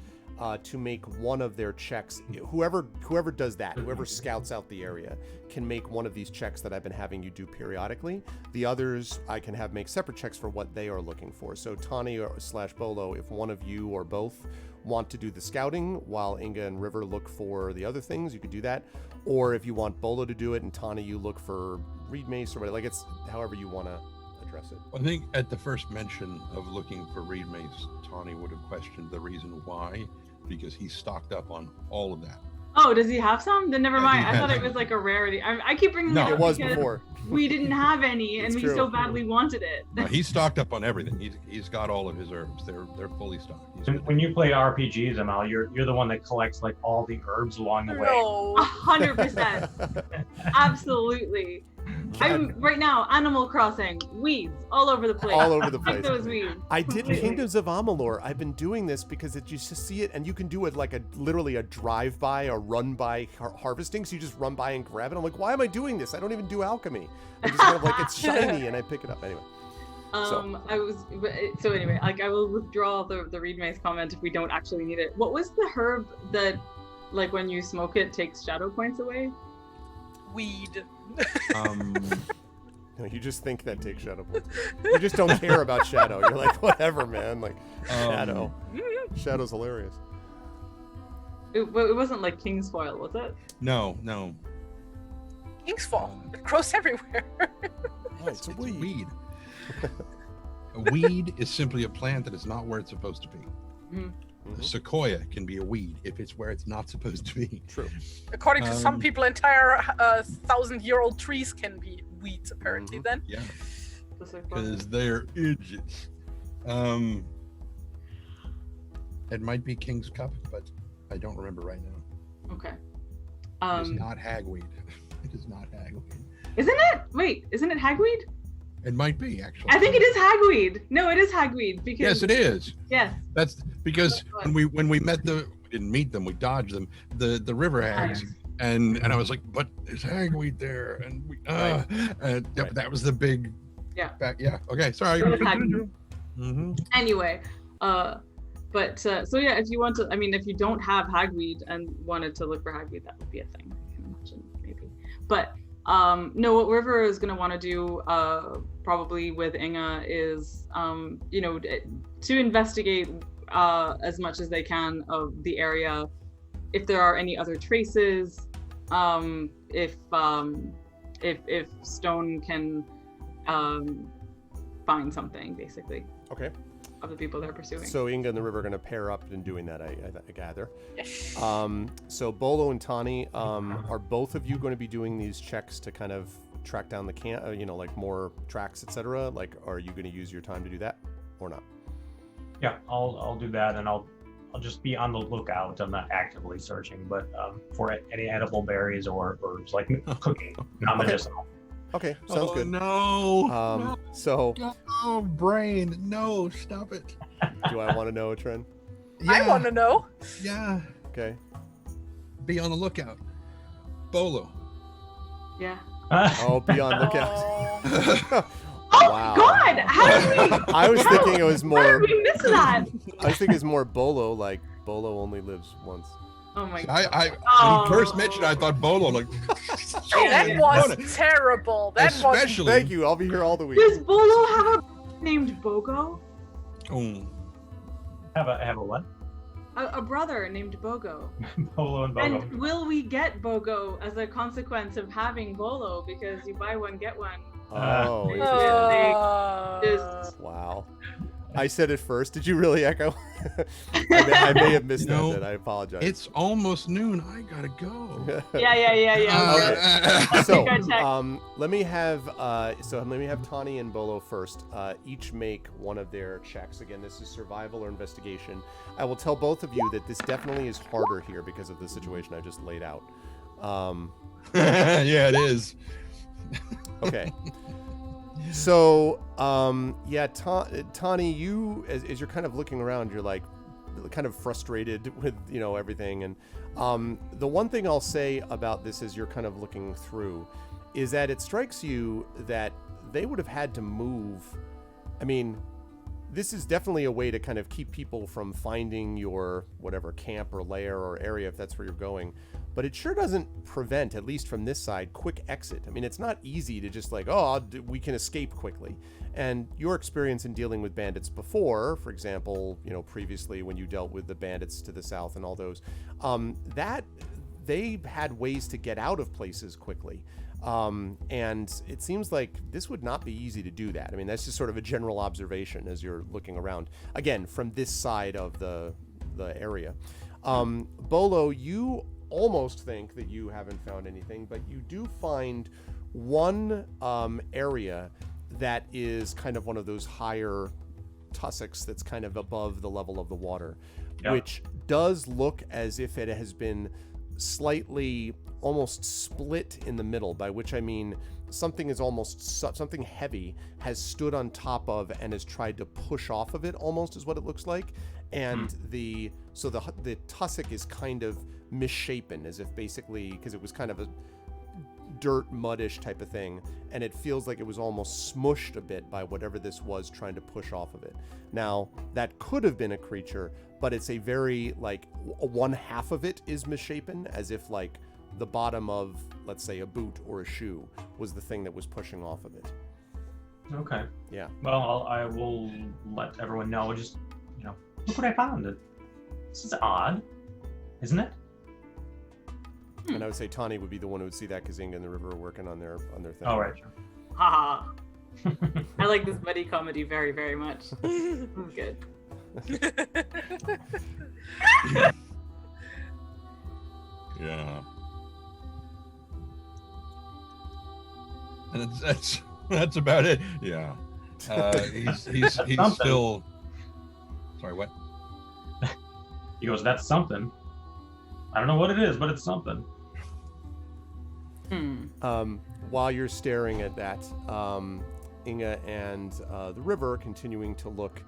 to make one of their checks. Whoever does that, whoever scouts out the area, can make one of these checks that I've been having you do periodically. The others I can have make separate checks for what they are looking for. So Tani / Bolo, if one of you or both want to do the scouting while Inga and River look for the other things, you could do that. Or if you want Bolo to do it and Tani, you look for reed mace or whatever. Like, it's however you want to address it. I think at the first mention of looking for reed mace, Tawny would have questioned the reason why, because he's stocked up on all of that. Oh, does he have some? Then never Yeah, mind. he I thought has it was like a rarity. I keep bringing No, it It up was because before. we didn't have any, and It's we true. so badly wanted it. No, he's stocked up on everything. He's got all of his herbs. They're fully stocked. He's good. When you play RPGs, Amal, you're the one that collects like all the herbs along the way. No. 100%. Absolutely. I'm right now Animal Crossing, weeds all over the place. All over the Like place. those weeds. I did Completely. Kingdoms of Amalur. I've been doing this because you just see it, and you can do it like literally a drive-by, a run-by harvesting. So you just run by and grab it. I'm like, why am I doing this? I don't even do alchemy. I just kind of like, it's shiny, and I pick it up anyway. So anyway, like, I will withdraw the reed mace comment if we don't actually need it. What was the herb that, like, when you smoke it, takes shadow points away? Weed. No, you just think that takes shadow points. You just don't care about shadow. You're like, whatever, man. Like, shadow. Shadow's hilarious. It wasn't like King's Foil, was it? No. King's Fall. It grows everywhere. Oh, it's a weed. A weed is simply a plant that is not where it's supposed to be. Mhm. A sequoia can be a weed if it's where it's not supposed to be. True. According to some people, entire 1,000-year-old trees can be weeds, apparently, Mhm. then. Yeah, Just like fun. because they're idiots. It might be King's Cup, but I don't remember right now. Okay. It is not hagweed. It is not hagweed. Isn't it? Wait, isn't it hagweed? It might be, actually. I think it is hagweed. No, it is hagweed because Yes, it is. Yes. That's because when we met we didn't meet them, we dodged them, the river hags, and I was like, but there's hagweed there, and Right. that was the big. Yeah. Okay. Sorry. It was hagweed. Mm-hmm. Anyway, so yeah, if you want to, I mean, if you don't have hagweed and wanted to look for hagweed, that would be a thing. I can imagine, maybe. But no, what River is going to want to do, probably with Inga, is to investigate as much as they can of the area, if there are any other traces, if Stone can find something, basically. Okay. of the people they're pursuing. So Inga and the River are going to pair up in doing that, I gather. Yes. So Bolo and Tani, are both of you going to be doing these checks to kind of track down the like more tracks, etc.? Like, are you going to use your time to do that or not? Yeah, I'll do that, and I'll just be on the lookout. I'm not actively searching, but for any edible berries or herbs, like cooking, not medicinal. Okay, sounds good. No. So, No, brain. No, stop it. do I want to know a trend? I want to know. Yeah. Okay. Be on the lookout. Bolo. Yeah. Oh, be on lookout. Oh Wow. God! How did we? I was thinking it was How more. did we miss that? I was thinking it's more Bolo, like Bolo only lives once. Oh my God. When he first mentioned it, I thought Bolo, like, That was terrible. That was. especially. Thank you. I'll be here all the week. Does Bolo have a named Bogo? Oh, Have a what? A brother named Bogo. Polo and Bogo. And will we get Bogo as a consequence of having Bolo? Because you buy one, get one. Oh, Just wow. I said it first. Did you really, Echo? I may have missed No. that. I apologize. it's almost noon. I gotta go. yeah. Okay. So, Go check. let me have Tani and Bolo first. Each make one of their checks. Again, this is survival or investigation. I will tell both of you that this definitely is harder here because of the situation I just laid out. Yeah, it is. Okay. So, Tani, you, as you're kind of looking around, you're like kind of frustrated with, everything. And the one thing I'll say about this as you're kind of looking through is that it strikes you that they would have had to move. I mean, this is definitely a way to kind of keep people from finding your whatever camp or lair or area if that's where you're going. But it sure doesn't prevent, at least from this side, quick exit. I mean, it's not easy to just like, we can escape quickly. And your experience in dealing with bandits before, for example, previously when you dealt with the bandits to the south and all those, that they had ways to get out of places quickly. And it seems like this would not be easy to do that. I mean, that's just sort of a general observation as you're looking around. Again, from this side of the area. Bolo, you almost think that you haven't found anything, but you do find one area that is kind of one of those higher tussocks that's kind of above the level of the water, which does look as if it has been slightly almost split in the middle, by which I mean something heavy has stood on top of and has tried to push off of it, almost is what it looks like. And the tussock is kind of misshapen, as if basically, because it was kind of a dirt muddish type of thing, and it feels like it was almost smushed a bit by whatever this was trying to push off of it. Now, that could have been a creature, but it's a very, like, one half of it is misshapen, as if like the bottom of, let's say, a boot or a shoe was the thing that was pushing off of it. Okay. Yeah. Well, I will let everyone know. Just, look what I found. This is odd, isn't it? And I would say Tani would be the one who would see that because Inga and the River are working on their thing. Oh, right. Haha. I like this buddy comedy very, very much. This is good. Yeah. And that's about it. Yeah. He's still. Sorry, what? He goes, that's something. I don't know what it is, but it's something. While you're staring at that, Inga and the River are continuing to look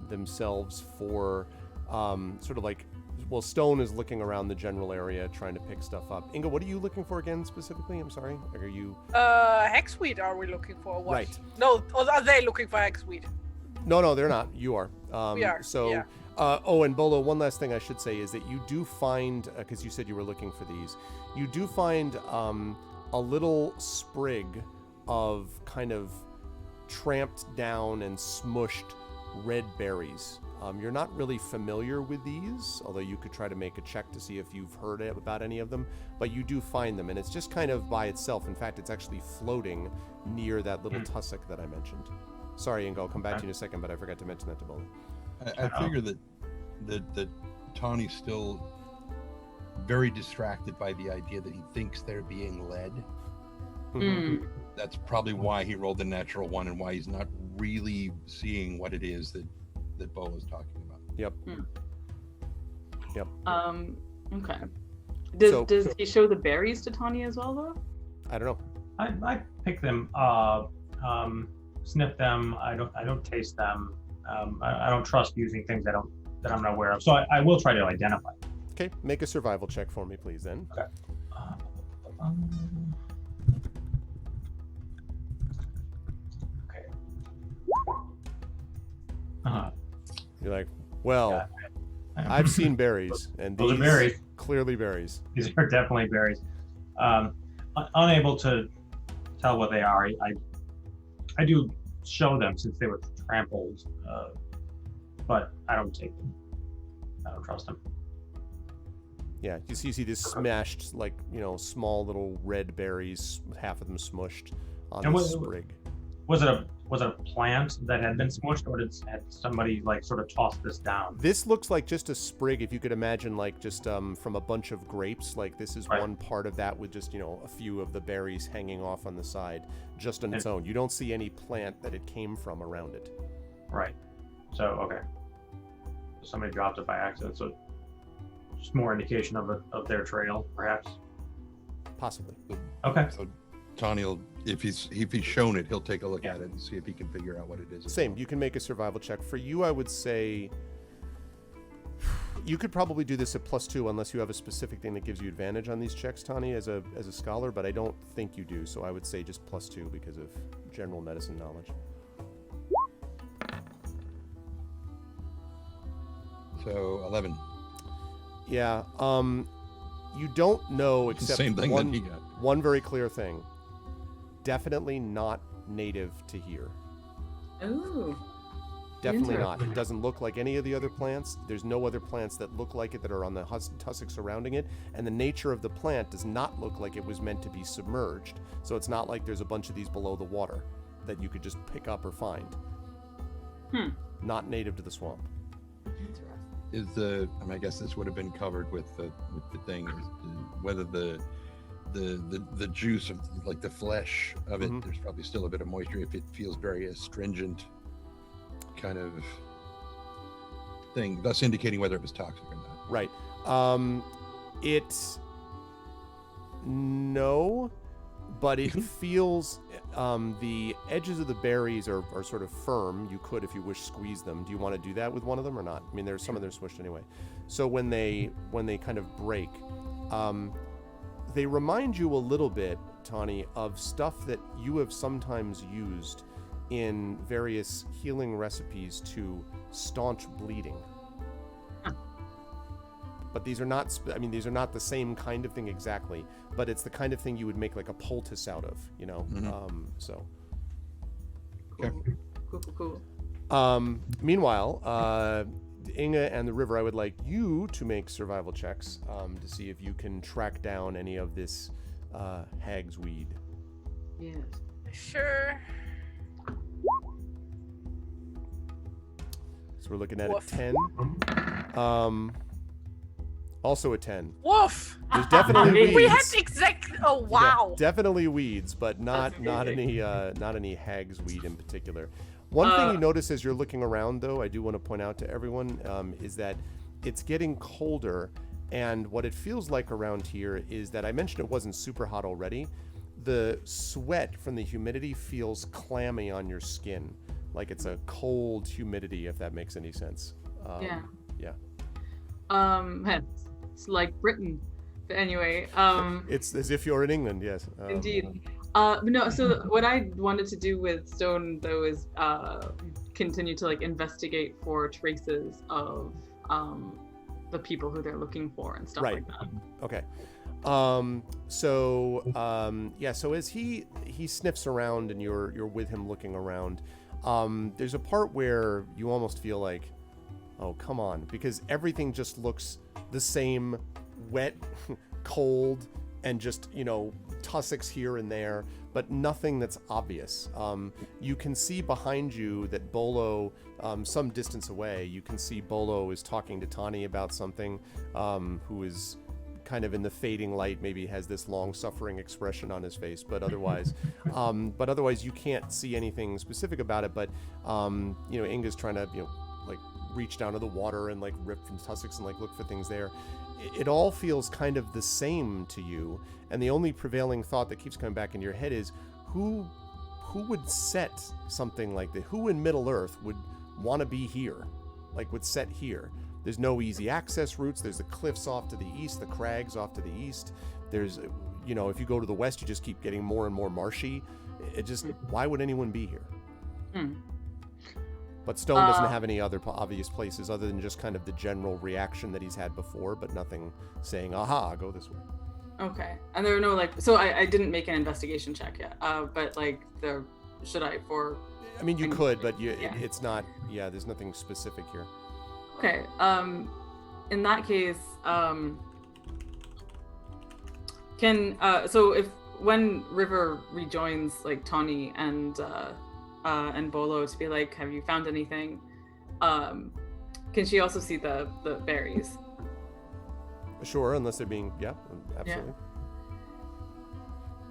themselves for sort of like, well, Stone is looking around the general area trying to pick stuff up. Inga, what are you looking for again specifically? I'm sorry. Are you? Hexweed are we looking for? What? Right. No, or are they looking for hexweed? No, they're not. You are. We are. So, yeah. And Bolo, one last thing I should say is that you do find, because you said you were looking for these, you do find a little sprig of kind of tramped down and smushed red berries. You're not really familiar with these, although you could try to make a check to see if you've heard about any of them, but you do find them, and it's just kind of by itself. In fact, it's actually floating near that little tussock that I mentioned. Sorry, Ingo, I'll come back to you in a second, but I forgot to mention that to Bola. I figure that Tawny's still very distracted by the idea that he thinks they're being led. That's probably why he rolled the natural one and why he's not really seeing what it is that Bo is talking about. Yep. Yep. Okay. So- Does he show the berries to Tawny as well, though? I don't know. I pick them, sniff them. I don't taste them. I don't trust using things that I'm not aware of. So I will try to identify. Okay, make a survival check for me, please, then. Okay. Okay. You're like, well, I've seen berries, and Those are these berries. clearly berries. These are definitely berries. Unable to tell what they are. I do show them since they were trampled, but I don't take them. I don't trust them. Yeah, you see this smashed, like, small little red berries, half of them smushed on And this sprig. Was it a plant that had been smushed, or had somebody like sort of tossed this down? This looks like just a sprig, if you could imagine, like just from a bunch of grapes. Like this is Right. one part of that with just a few of the berries hanging off on the side, just on its own. You don't see any plant that it came from around it. Right. So okay. Somebody dropped it by accident, so just more indication of their trail, perhaps. Possibly. Okay. So Tawny will, if he's shown it, he'll take a look at it and see if he can figure out what it is. as Same. well. You can make a survival check. For you, I would say you could probably do this at +2 unless you have a specific thing that gives you advantage on these checks, Tawny, as a scholar, but I don't think you do. So I would say just +2 because of general medicine knowledge. So 11. Yeah. You don't know It's the except same thing that he got. one very clear thing. Definitely not native to here. Ooh. Definitely not. Interesting. It doesn't look like any of the other plants. There's no other plants that look like it that are on the tussocks surrounding it. And the nature of the plant does not look like it was meant to be submerged. So it's not like there's a bunch of these below the water that you could just pick up or find. Not native to the swamp. Is I guess this would have been covered with the thing, whether the juice of like the flesh of it, there's probably still a bit of moisture if it feels very astringent kind of thing, thus indicating whether it was toxic or not. Right. No, but it feels the edges of the berries are sort of firm. You could, if you wish, squeeze them. Do you want to do that with one of them or not? I mean, there's some of them smushed anyway. So when they kind of break, they remind you a little bit, Tawny, of stuff that you have sometimes used in various healing recipes to staunch bleeding. But these are not, these are not the same kind of thing exactly, but it's the kind of thing you would make like a poultice out of, so. Okay. Cool. Meanwhile, Inga and the river, I would like you to make survival checks to see if you can track down any of this hag's weed. Yes. Sure. So we're looking at Woof. a 10. Also a 10. Woof! There's definitely weeds. We had exact. Oh wow! Yeah, definitely weeds, but not any hag's weed in particular. One thing you notice as you're looking around, though, I do want to point out to everyone, is that it's getting colder, and what it feels like around here is that I mentioned it wasn't super hot already. The sweat from the humidity feels clammy on your skin, like it's a cold humidity, if that makes any sense. Yeah. Yeah. It's like Britain. But anyway, It's as if you're in England, yes. indeed. No, so what I wanted to do with Stone though is continue to like investigate for traces of the people who they're looking for and stuff like that. Okay. So as he sniffs around and you're with him looking around, there's a part where you almost feel like, oh, come on, because everything just looks the same, wet, cold, and just, tussocks here and there. but nothing that's obvious. You can see behind you that Bolo, some distance away, you can see Bolo is talking to Tani about something, who is kind of in the fading light, maybe has this long-suffering expression on his face, but otherwise, you can't see anything specific about it. But Inga's trying to like reach down to the water and like rip from tussocks and like look for things there. It all feels kind of the same to you, and the only prevailing thought that keeps coming back into your head is who would set something like that? Who in Middle Earth would want to be here, like would set here? There's no easy access routes. There's the cliffs off to the east, the crags off to the east. There's, if you go to the west, you just keep getting more and more marshy. Why would anyone be here? But Stone doesn't have any other obvious places other than just kind of the general reaction that he's had before, but nothing saying, aha, go this way. Okay. And there are no so I didn't make an investigation check yet, but should I for... I mean, you could, but it's not, there's nothing specific here. Okay. In that case, when River rejoins like Tawny and Bolo to be like, have you found anything? Can she also see the berries? Sure, unless they're being, absolutely.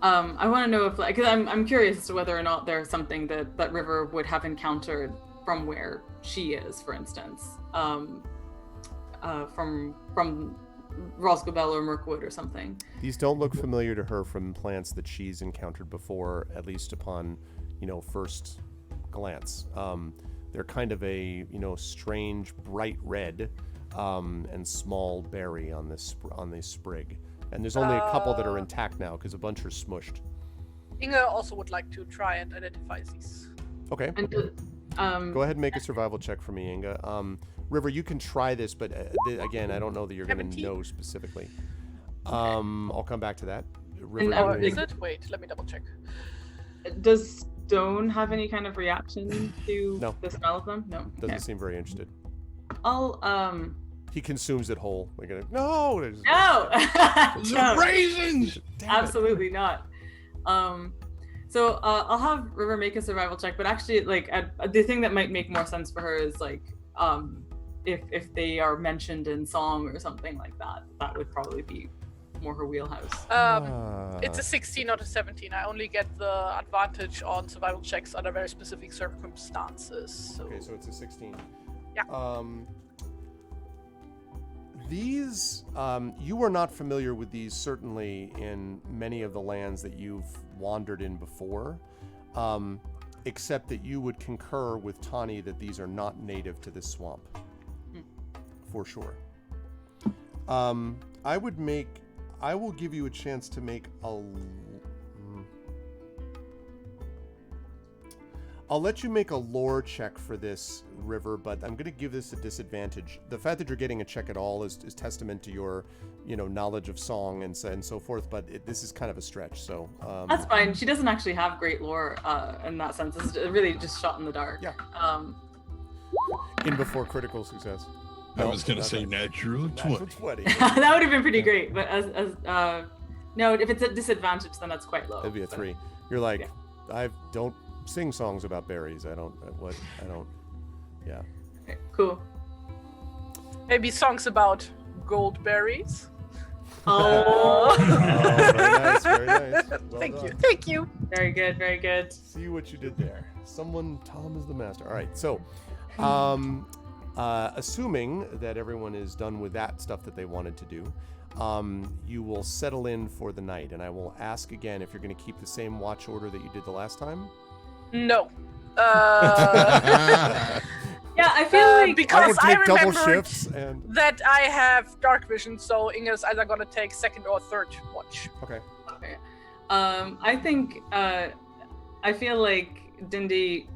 I want to know if, because I'm curious as to whether or not there's something that River would have encountered from where she is, for instance, from Rosgobel or Mirkwood or something. These don't look familiar to her from plants that she's encountered before, at least upon, first glance. They're kind of a, strange bright red and small berry on this sprig. And there's only a couple that are intact now because a bunch are smushed. Inga also would like to try and identify these. Okay. And, go ahead and make a survival check for me, Inga. River, you can try this, but again, I don't know that you're going to know specifically. I'll come back to that. River, Is it? Wait, let me double check. Does Stone have any kind of reaction to the smell of them? No. Doesn't seem very interested. I'll He consumes it whole. Like, no! No! Raisins! Absolutely not. So I'll have River make a survival check, but actually, the thing that might make more sense for her is if they are mentioned in song or something like that, that would probably be more her wheelhouse. It's a 16, not a 17. I only get the advantage on survival checks under very specific circumstances. So. Okay, so it's a 16. Yeah. These, you are not familiar with these, certainly in many of the lands that you've wandered in before, except that you would concur with Tani that these are not native to this swamp, for sure. I will give you a chance to make I'll let you make a lore check for this, River, but I'm going to give this a disadvantage. The fact that you're getting a check at all is testament to your, knowledge of song and so forth, but this is kind of a stretch, so... That's fine. She doesn't actually have great lore in that sense. It's really just shot in the dark. Yeah. In before critical success. I was going to say natural 20. That would have been pretty great, but no, if it's a disadvantage, then that's quite low. It'd be a 3. You're like, I don't sing songs about berries. I don't. Yeah. Okay, cool. Maybe songs about gold berries. Oh. Very nice. Very nice. Well Thank you. Very good. Very good. See what you did there. Tom is the master. All right. So, assuming that everyone is done with that stuff that they wanted to do, you will settle in for the night, and I will ask again if you're going to keep the same watch order that you did the last time. No. Yeah, I feel like because I remembered and... that I have dark vision, so Inga's either gonna take second or third watch. Okay. I think I feel like Dindy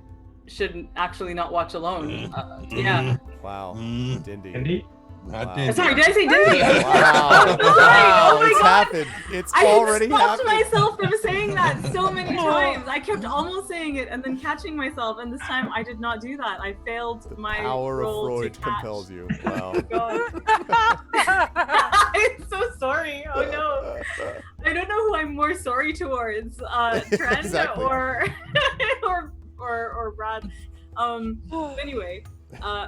should actually not watch alone. Yeah. Wow. Dindy. Dindy? Not Wow. Sorry, did I say Dindy? Wow. Oh my It's God. happened. It's I already stopped happened. myself from saying that so many times. I kept almost saying it and then catching myself, and this time I did not do that. I failed my Power of role Freud to catch. compels you. Wow. God. I'm so sorry. Oh no. I don't know who I'm more sorry towards, Trent Exactly. or or Brad. Anyway,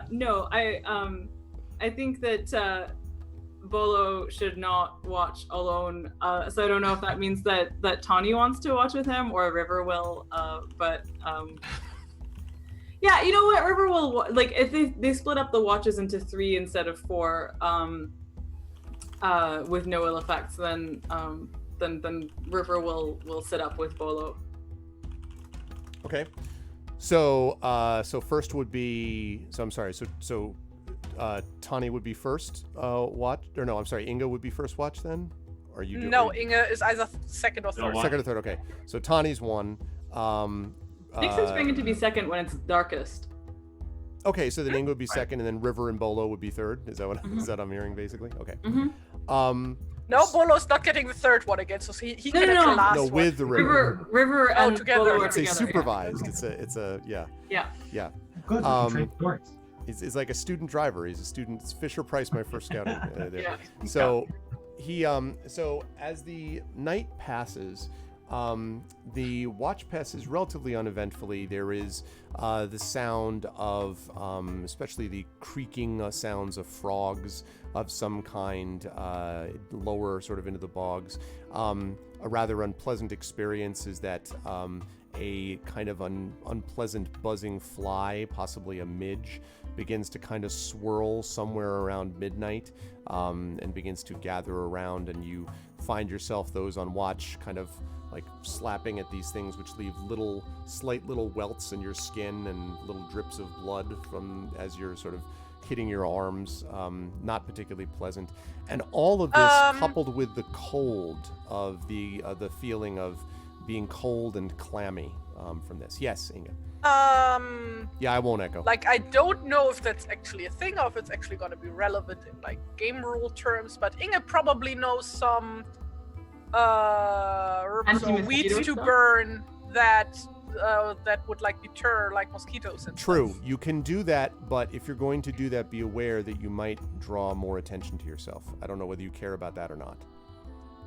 no, I think that Bolo should not watch alone. So I don't know if that means that Tawny wants to watch with him or River will. But yeah, you know what? River will like if they split up the watches into 3 instead of 4. With no ill effects, then River will sit up with Bolo. Okay. So first would be. So I'm sorry. So Tani would be first watch, or no? I'm sorry. Inga would be first watch then. Or you do? No, Inga is either second or third. Second or third. Okay. So Tani's one. Makes sense for Inga to be second when it's darkest. Okay, so then Inga would be second, and then River and Bolo would be third. Is that what is that I'm hearing basically? Okay. No, Bolo's not getting the third one again, so he No, can no, have no. the last No, one. with the River. River and together. Bolo are It's a together. supervised. It's a yeah. Yeah. Good. We can trade stories. He's like a student driver. He's a student. It's Fisher Price, my first scouting there. Yeah. So he so as the night passes, the watch passes relatively uneventfully. There is the sound of especially the creaking sounds of frogs of some kind lower sort of into the bogs. A rather unpleasant experience is that a kind of unpleasant buzzing fly, possibly a midge, begins to kind of swirl somewhere around midnight and begins to gather around, and you find yourself, those on watch, kind of like slapping at these things, which leave slight little welts in your skin and little drips of blood from as you're sort of hitting your arms. Not particularly pleasant, and all of this coupled with the cold of the feeling of being cold and clammy from this. Yes, Inga. Yeah, I won't echo. Like, I don't know if that's actually a thing or if it's actually going to be relevant in like game rule terms, but Inga probably knows some herbs or weeds to stuff? burn that would like deter like mosquitoes and True, stuff. you can do that, but if you're going to do that, be aware that you might draw more attention to yourself. I don't know whether you care about that or not.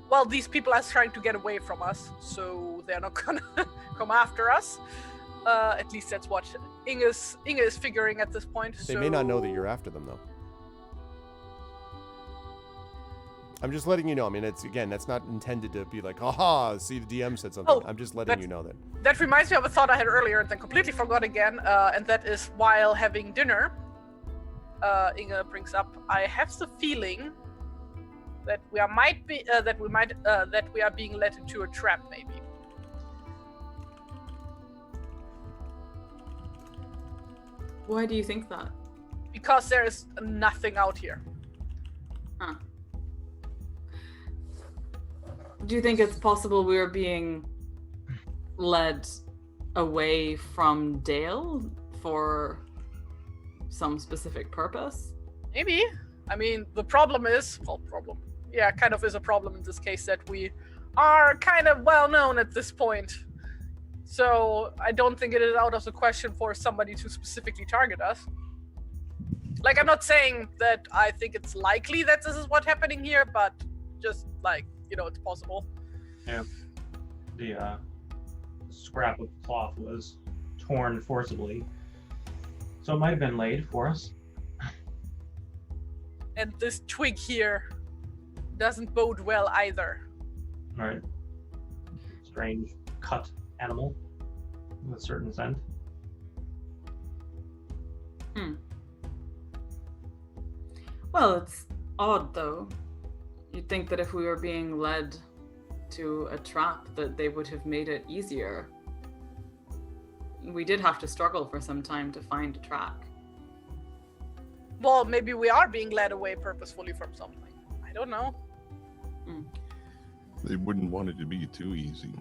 Well, these people are trying to get away from us, so they're not gonna come after us. At least that's what Inga is figuring at this point. They may not know that you're after them, though. I'm just letting you know. I mean, that's not intended to be like, aha, see, the DM said something. I'm just letting you know that. That reminds me of a thought I had earlier and then completely forgot again, and that is while having dinner, Inga brings up, I have the feeling that we are being led into a trap, maybe. Why do you think that? Because there is nothing out here. Huh. Do you think it's possible we are being led away from Dale for some specific purpose? Maybe. I mean, the problem is, yeah, kind of is a problem in this case, that we are kind of well known at this point. So I don't think it is out of the question for somebody to specifically target us. Like, I'm not saying that I think it's likely that this is what's happening here, but just like, it's possible. Yeah. The scrap of cloth was torn forcibly, so it might have been laid for us. And this twig here doesn't bode well either. All right. Strange cut animal with a certain scent. Well, it's odd though. You'd think that if we were being led to a trap that they would have made it easier. We did have to struggle for some time to find a track. Well, maybe we are being led away purposefully from something. I don't know. They wouldn't want it to be too easy.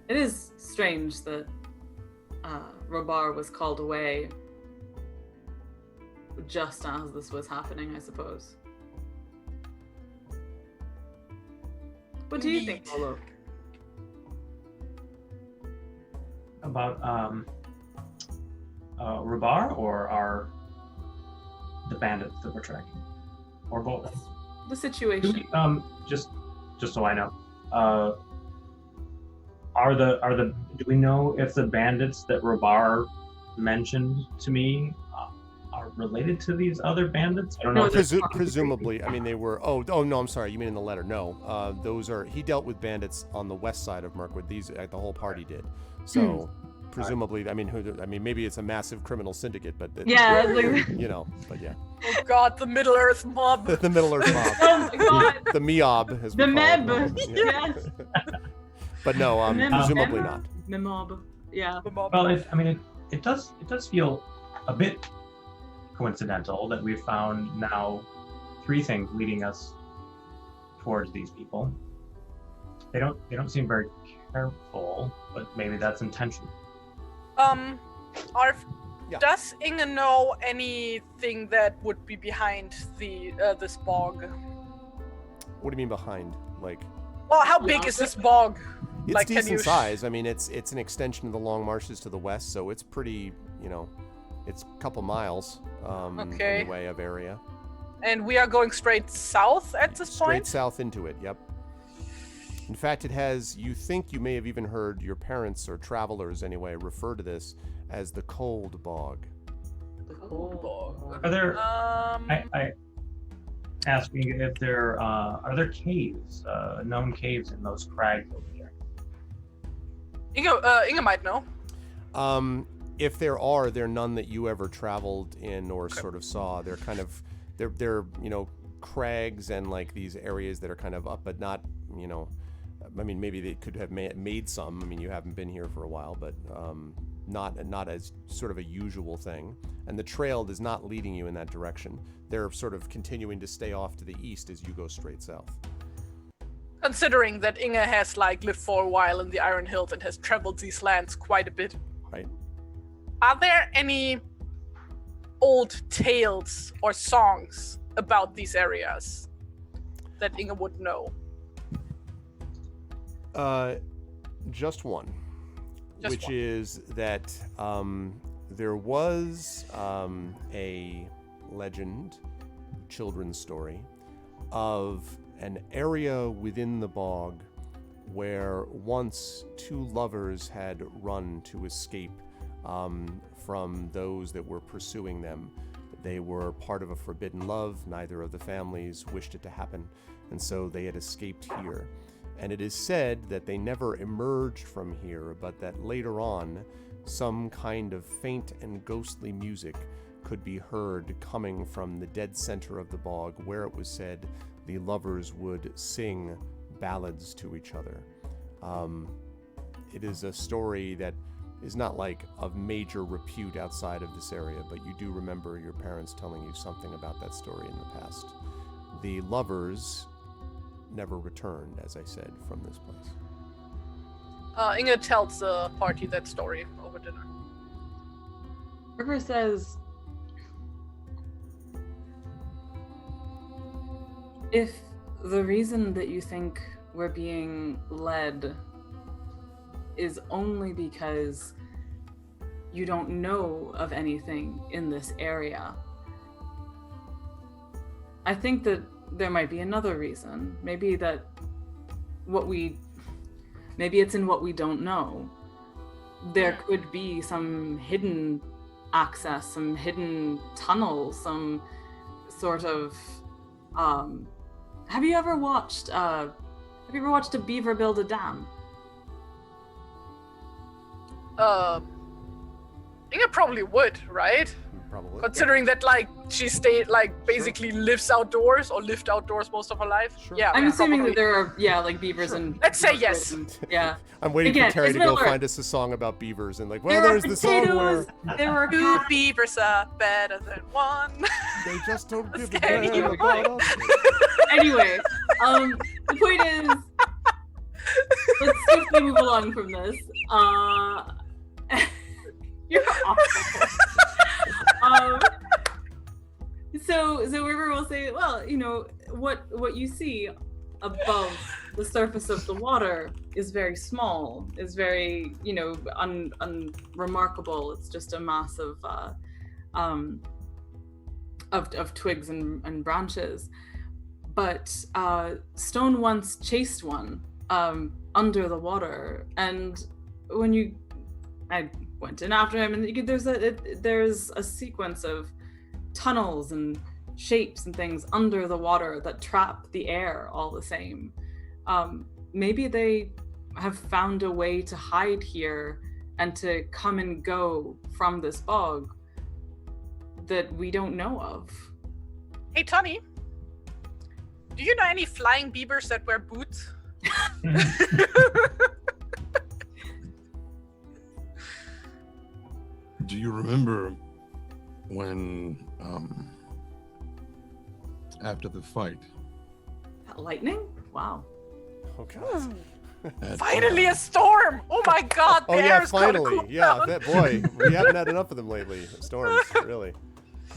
It is strange that Robar was called away just as this was happening, I suppose. What do you think, Polo? About Rubar or our the bandits that we're tracking, or both? The situation. Just so I know, do we know if the bandits that Rabar mentioned to me are related to these other bandits? I don't know. Presumably, I mean, they were. Oh no, I'm sorry. You mean in the letter? No, those are. He dealt with bandits on the west side of Mirkwood. These, the whole party did. So. Presumably, I mean, maybe it's a massive criminal syndicate, but yeah, but yeah. Oh God, the Middle Earth mob. The Middle Earth mob. Oh my God. The Meob, as we The call Meb. it. Yes. But no, presumably not. The mob. Yeah. The mob. Well, it does feel a bit coincidental that we've found now 3 things leading us towards these people. They don't seem very careful, but maybe that's intentional. Does Inge know anything that would be behind this bog? What do you mean behind? Like? Well, how big is this bog? It's decent size. I mean, it's an extension of the long marshes to the west, so it's pretty. It's a couple miles. Anyway, of area. And we are going straight south at this point? Straight south into it. Yep. In fact, it has, you think you may have even heard your parents or travelers anyway refer to this as the Cold Bog. The Cold Bog. Are there, I asking if there, are there caves, known caves in those crags over there? Inge might know. If there are, they're none that you ever traveled in or sort of saw. They're kind of, they're crags and like these areas that are kind of up, but not, I mean, maybe they could have made some. I mean, you haven't been here for a while, but not as sort of a usual thing. And the trail is not leading you in that direction. They're sort of continuing to stay off to the east as you go straight south. Considering that Inge has lived for a while in the Iron Hills and has traveled these lands quite a bit. Right. Are there any old tales or songs about these areas that Inge would know? Just one, which is that there was a legend, children's story, of an area within the bog where once 2 lovers had run to escape from those that were pursuing them. They were part of a forbidden love. Neither of the families wished it to happen, and so they had escaped here. And it is said that they never emerged from here, but that later on, some kind of faint and ghostly music could be heard coming from the dead center of the bog, where it was said the lovers would sing ballads to each other. It is a story that is not like of major repute outside of this area, but you do remember your parents telling you something about that story in the past. The lovers never returned, as I said, from this place. Inge tells the party that story over dinner. River says, if the reason that you think we're being led is only because you don't know of anything in this area, I think that there might be another reason. Maybe it's in what we don't know. There could be some hidden access, some hidden tunnel, some sort of have you ever watched a beaver build a dam? Inge probably would, right? Probably. Considering that she stayed basically lives outdoors or lived outdoors most of her life. Sure. Yeah. I'm assuming probably. that there are beavers and Let's say yes. and, yeah. I'm waiting Again, for Terry it's to go Miller. find us a song about beavers and There there's are the song potatoes, where there are 2 cats. beavers are better than 1. they just don't give a Scary damn. boy. about us. Anyway, the point is, let's swiftly move along from this. You're awful. So River will say, well, what you see above the surface of the water is very small, is very, unremarkable. It's just a mass of of twigs and branches. But Stone once chased one under the water, and when I went in after him, and there's a sequence of tunnels and shapes and things under the water that trap the air all the same. Maybe they have found a way to hide here and to come and go from this bog that we don't know of. Hey, Tony, do you know any flying beavers that wear boots? Do you remember when, after the fight, Lightning? Wow. Oh god. Finally a storm! Oh my god, the Oh yeah, air is gonna finally. cool Yeah, down. that boy. We haven't had enough of them lately. Storms, really.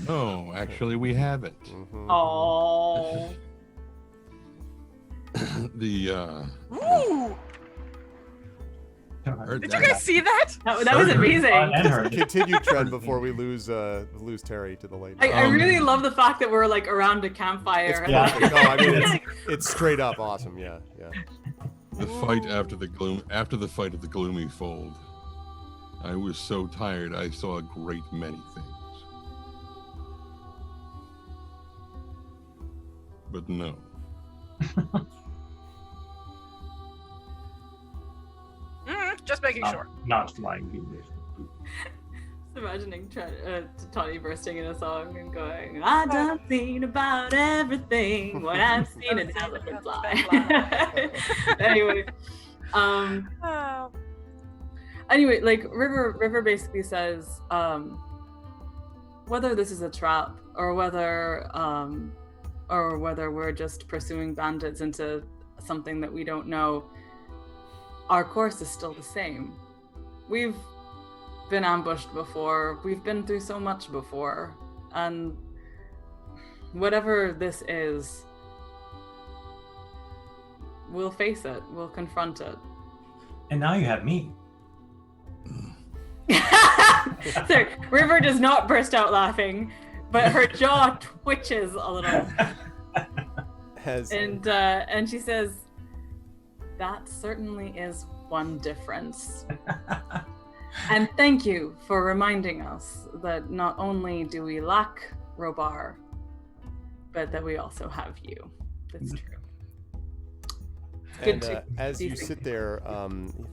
No, actually, we haven't. Mhm. Oh. Ooh! Heard Did that. you guys see that? That was amazing. And her. Continued trend before we lose Terry to the lightning. I really love the fact that we're like around a campfire. It's Yeah. perfect. No, I mean it's straight up awesome. Yeah, yeah. The fight after the fight of the gloomy fold. I was so tired. I saw a great many things. But no. Just making sure. Not flying beavers. Just imagining Tony bursting in a song and going, I done seen about everything. What I've seen is elephant fly. Anyway, like River basically says, whether this is a trap or whether we're just pursuing bandits into something that we don't know, our course is still the same. We've been ambushed before. We've been through so much before. And whatever this is, we'll face it. We'll confront it. And now you have me. So River does not burst out laughing, but her jaw twitches a little. And she says, that certainly is one difference. And thank you for reminding us that not only do we lack Robar, but that we also have you. That's true. And as you sit there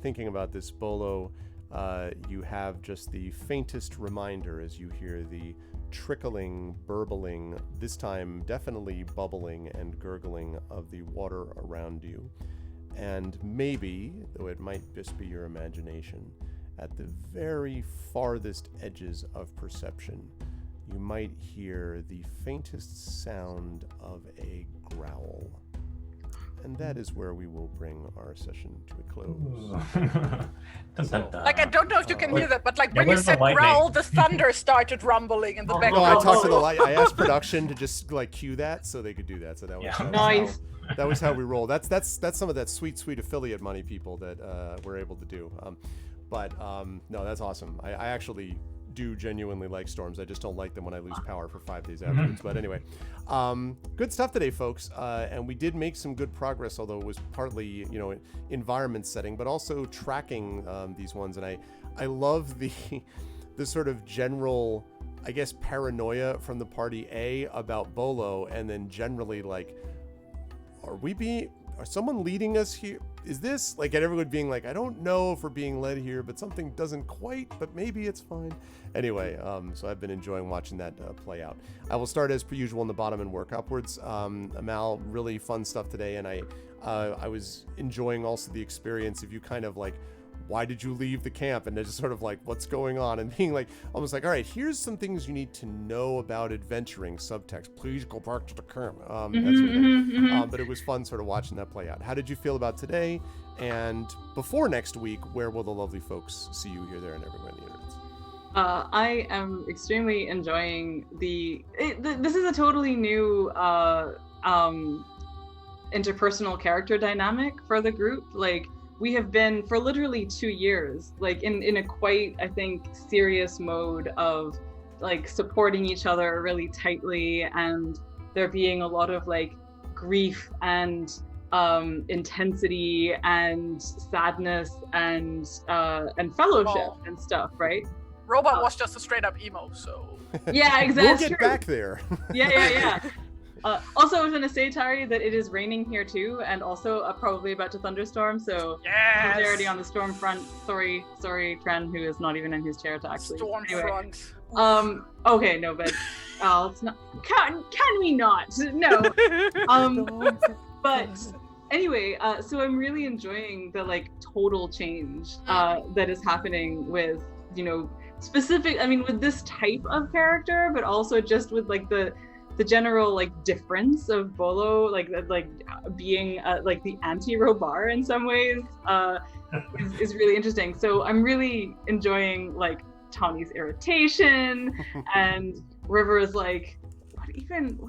thinking about this, Bolo, you have just the faintest reminder as you hear the trickling, burbling, this time definitely bubbling and gurgling of the water around you. And maybe, though it might just be your imagination, at the very farthest edges of perception, you might hear the faintest sound of a growl. And that is where we will bring our session to a close. Like, I don't know if you can hear that, but like Yeah, when you where's the said lightning? growl, the thunder started rumbling in the No, background. I talked to the light. I asked production to just like cue that so they could do that. So that was, Yeah. that was Nice. that was how we roll. That's some of that sweet affiliate money, people, that we're able to do. No, that's awesome. I actually do genuinely like storms. I just don't like them when I lose power for 5 days afterwards. But anyway, good stuff today, folks. And we did make some good progress, although it was partly, environment setting, but also tracking these ones. And I love the sort of general, I guess, paranoia from the party A about Bolo, and then generally like, are someone leading us here? Is this like, and everyone being like, I don't know if we're being led here, but something doesn't quite, but maybe it's fine. Anyway, so I've been enjoying watching that play out. I will start as per usual in the bottom and work upwards. Amal, really fun stuff today, and I was enjoying also the experience of you kind of like, why did you leave the camp? And they're just sort of like, what's going on? And being like, almost like, all right, here's some things you need to know about adventuring, subtext. Please go back to the camp. That sort of thing. But it was fun sort of watching that play out. How did you feel about today? And before next week, where will the lovely folks see you here, there, and everywhere in the internet? I am extremely enjoying this is a totally new interpersonal character dynamic for the group. Like, we have been for literally 2 years, like in a quite, I think, serious mode of like supporting each other really tightly, and there being a lot of like grief and intensity and sadness and fellowship and stuff, right? Robot was just a straight up emo, so Yeah, exactly. We'll get back there. Yeah. Also, I was gonna say, Tari, that it is raining here too, and also probably about to thunderstorm. So yes, solidarity on the storm front. Sorry, Tren, who is not even in his chair to actually. Storm front. Okay, no, but it's not. Can we not? No. But anyway, so I'm really enjoying the like total change that is happening with, you know, specific. I mean, with this type of character, but also just with like the general like difference of Bolo, like being like the anti-Robar in some ways, is really interesting. So I'm really enjoying like Tawny's irritation, and River is like, what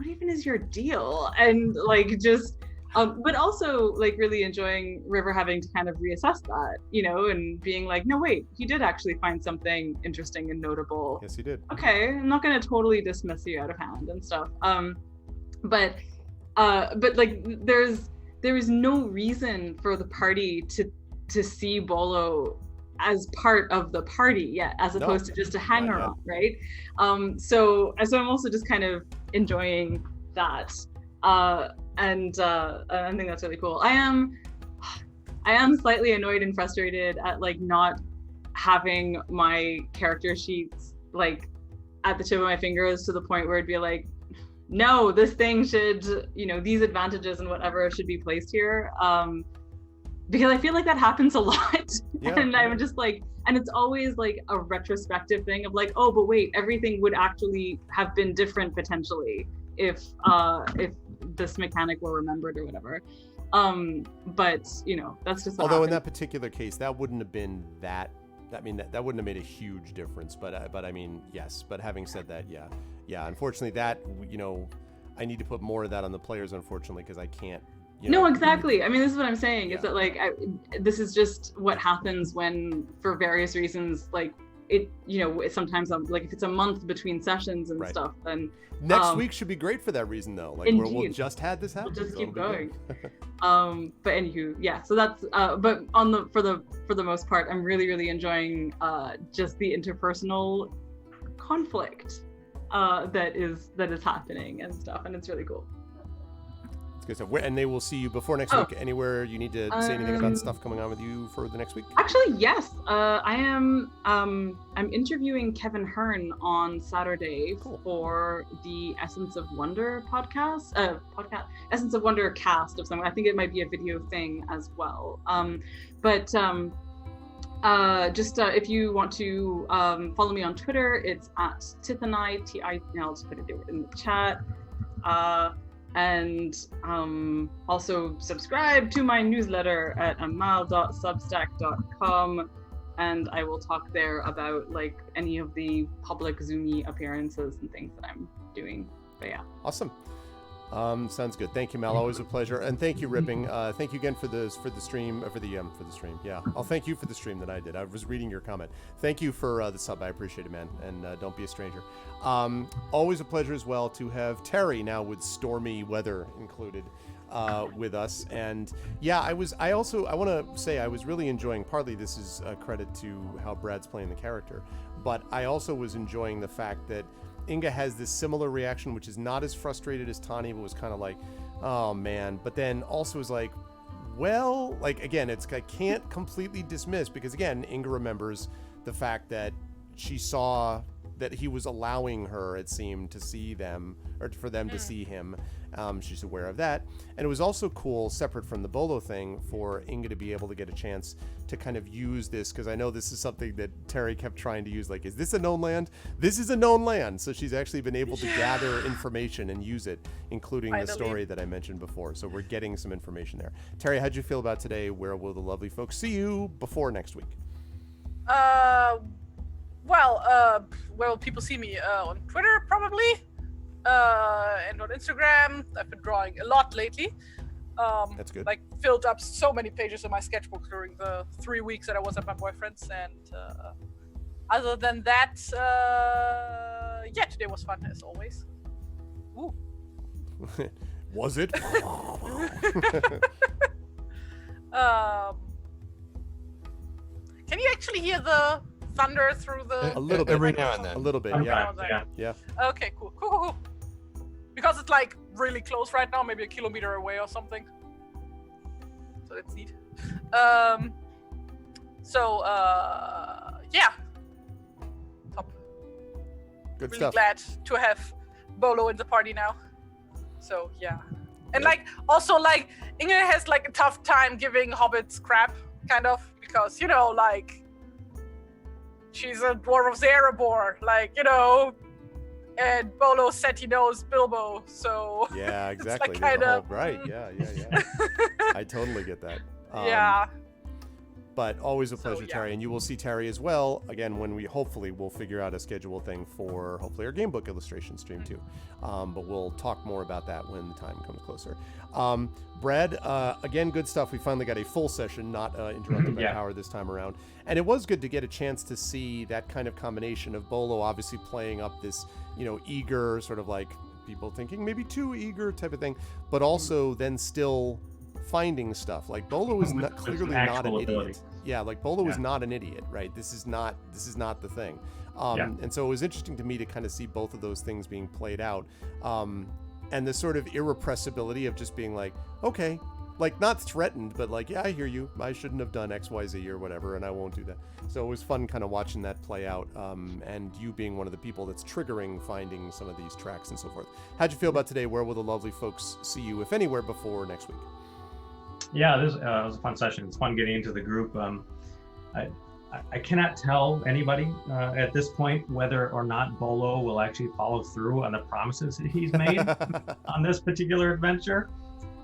even is your deal? And like just but also like really enjoying River having to kind of reassess that, you know, and being like, no, wait, he did actually find something interesting and notable. Yes, he did. Okay, I'm not going to totally dismiss you out of hand and stuff. But like there is no reason for the party to see Bolo as part of the party yet, as opposed to just a hanger on, right? So I'm also just kind of enjoying that. And I think that's really cool. I am slightly annoyed and frustrated at like not having my character sheets like at the tip of my fingers, to the point where it'd be like, no, this thing should, you know, these advantages and whatever should be placed here. Because I feel like that happens a lot. Yeah. And I'm just like, and it's always like a retrospective thing of like, oh, but wait, everything would actually have been different potentially if this mechanic were remembered or whatever. But you know, that's just what although happened. in that particular case, that wouldn't have been that. I mean, that wouldn't have made a huge difference. But I mean, yes. But having said that, yeah. Unfortunately, that, you know, I need to put more of that on the players, unfortunately, because I can't. You know, no, exactly. I mean, this is what I'm saying. Yeah. Is that like this is just what happens when, for various reasons, like it, you know, sometimes like if it's a month between sessions and stuff, then next week should be great for that reason, though. Like we'll just had this happen. We'll just so keep it'll be going. But anywho, yeah. So that's but for the most part, I'm really enjoying just the interpersonal conflict that is happening and stuff, and it's really cool. Good stuff. And they will see you before next week. Anywhere you need to say anything about stuff coming on with you for the next week? Actually, yes. I am. I'm interviewing Kevin Hearn on Saturday for the Essence of Wonder podcast. Essence of Wonder cast of something. I think it might be a video thing as well. Just if you want to follow me on Twitter, it's at Tithanai, I'll just put it in the chat. And also subscribe to my newsletter at amal.substack.com, and I will talk there about like any of the public Zoomy appearances and things that I'm doing. But yeah. Awesome. Sounds good. Thank you, Mal. Always a pleasure. And thank you, Ripping. Thank you again for the stream. For the stream. Yeah. I'll thank you for the stream that I did. I was reading your comment. Thank you for the sub. I appreciate it, man. And don't be a stranger. Always a pleasure as well to have Terry now with stormy weather included with us. And yeah, I want to say I was really enjoying, partly this is a credit to how Brad's playing the character, but I also was enjoying the fact that Inga has this similar reaction, which is not as frustrated as Tani, but was kind of like, oh man, but then also is like, well, like again, I can't completely dismiss, because again, Inga remembers the fact that she saw that he was allowing her, it seemed, to see them, or for them to see him. She's aware of that. And it was also cool, separate from the Bolo thing, for Inga to be able to get a chance to kind of use this, because I know this is something that Terry kept trying to use, like, is this a known land? This is a known land. So she's actually been able to gather information and use it, including the story that I mentioned before. So we're getting some information there. Terry, how'd you feel about today? Where will the lovely folks see you before next week? Well, where will people see me? On Twitter, probably, and on Instagram. I've been drawing a lot lately. That's good. Like, filled up so many pages in my sketchbook during the 3 weeks that I was at my boyfriend's, and other than that, yeah, today was fun as always. Ooh. Was it? Can you actually hear the thunder through the? A little bit. Every now and A then. little bit, yeah. Sometimes, yeah. Yeah. Okay, cool. Because it's like really close right now, maybe a kilometer away or something. So that's neat. Yeah. Top. Good Really stuff. glad to have Bolo in the party now. So yeah. And like also like Inge has like a tough time giving hobbits crap, kind of, because like she's a dwarf of the Erebor, like, and Bolo said he knows Bilbo, so Yeah, it's exactly. like There's a kind of whole- right. Yeah. I totally get that. yeah. But always a So, pleasure, yeah. Terry. And you will see Terry as well, again, when we'll figure out a schedule thing for hopefully our game book illustration stream too. But we'll talk more about that when the time comes closer. Brad, again, good stuff. We finally got a full session, not interrupted by Yeah. power this time around. And it was good to get a chance to see that kind of combination of Bolo obviously playing up this, eager sort of like people thinking maybe too eager type of thing, but also then still finding stuff. Like Bolo is With not, some clearly not an actual idiot. ability. Yeah, like Bolo is Yeah. not an idiot, right? This is not the thing. Yeah. And so it was interesting to me to kind of see both of those things being played out. And the sort of irrepressibility of just being like, okay, like not threatened, but like, yeah, I hear you. I shouldn't have done X, Y, Z or whatever, and I won't do that. So it was fun kind of watching that play out, and you being one of the people that's triggering finding some of these tracks and so forth. How'd you feel about today? Where will the lovely folks see you, if anywhere, before next week? Yeah, this was a fun session. It's fun getting into the group. I cannot tell anybody at this point whether or not Bolo will actually follow through on the promises that he's made on this particular adventure.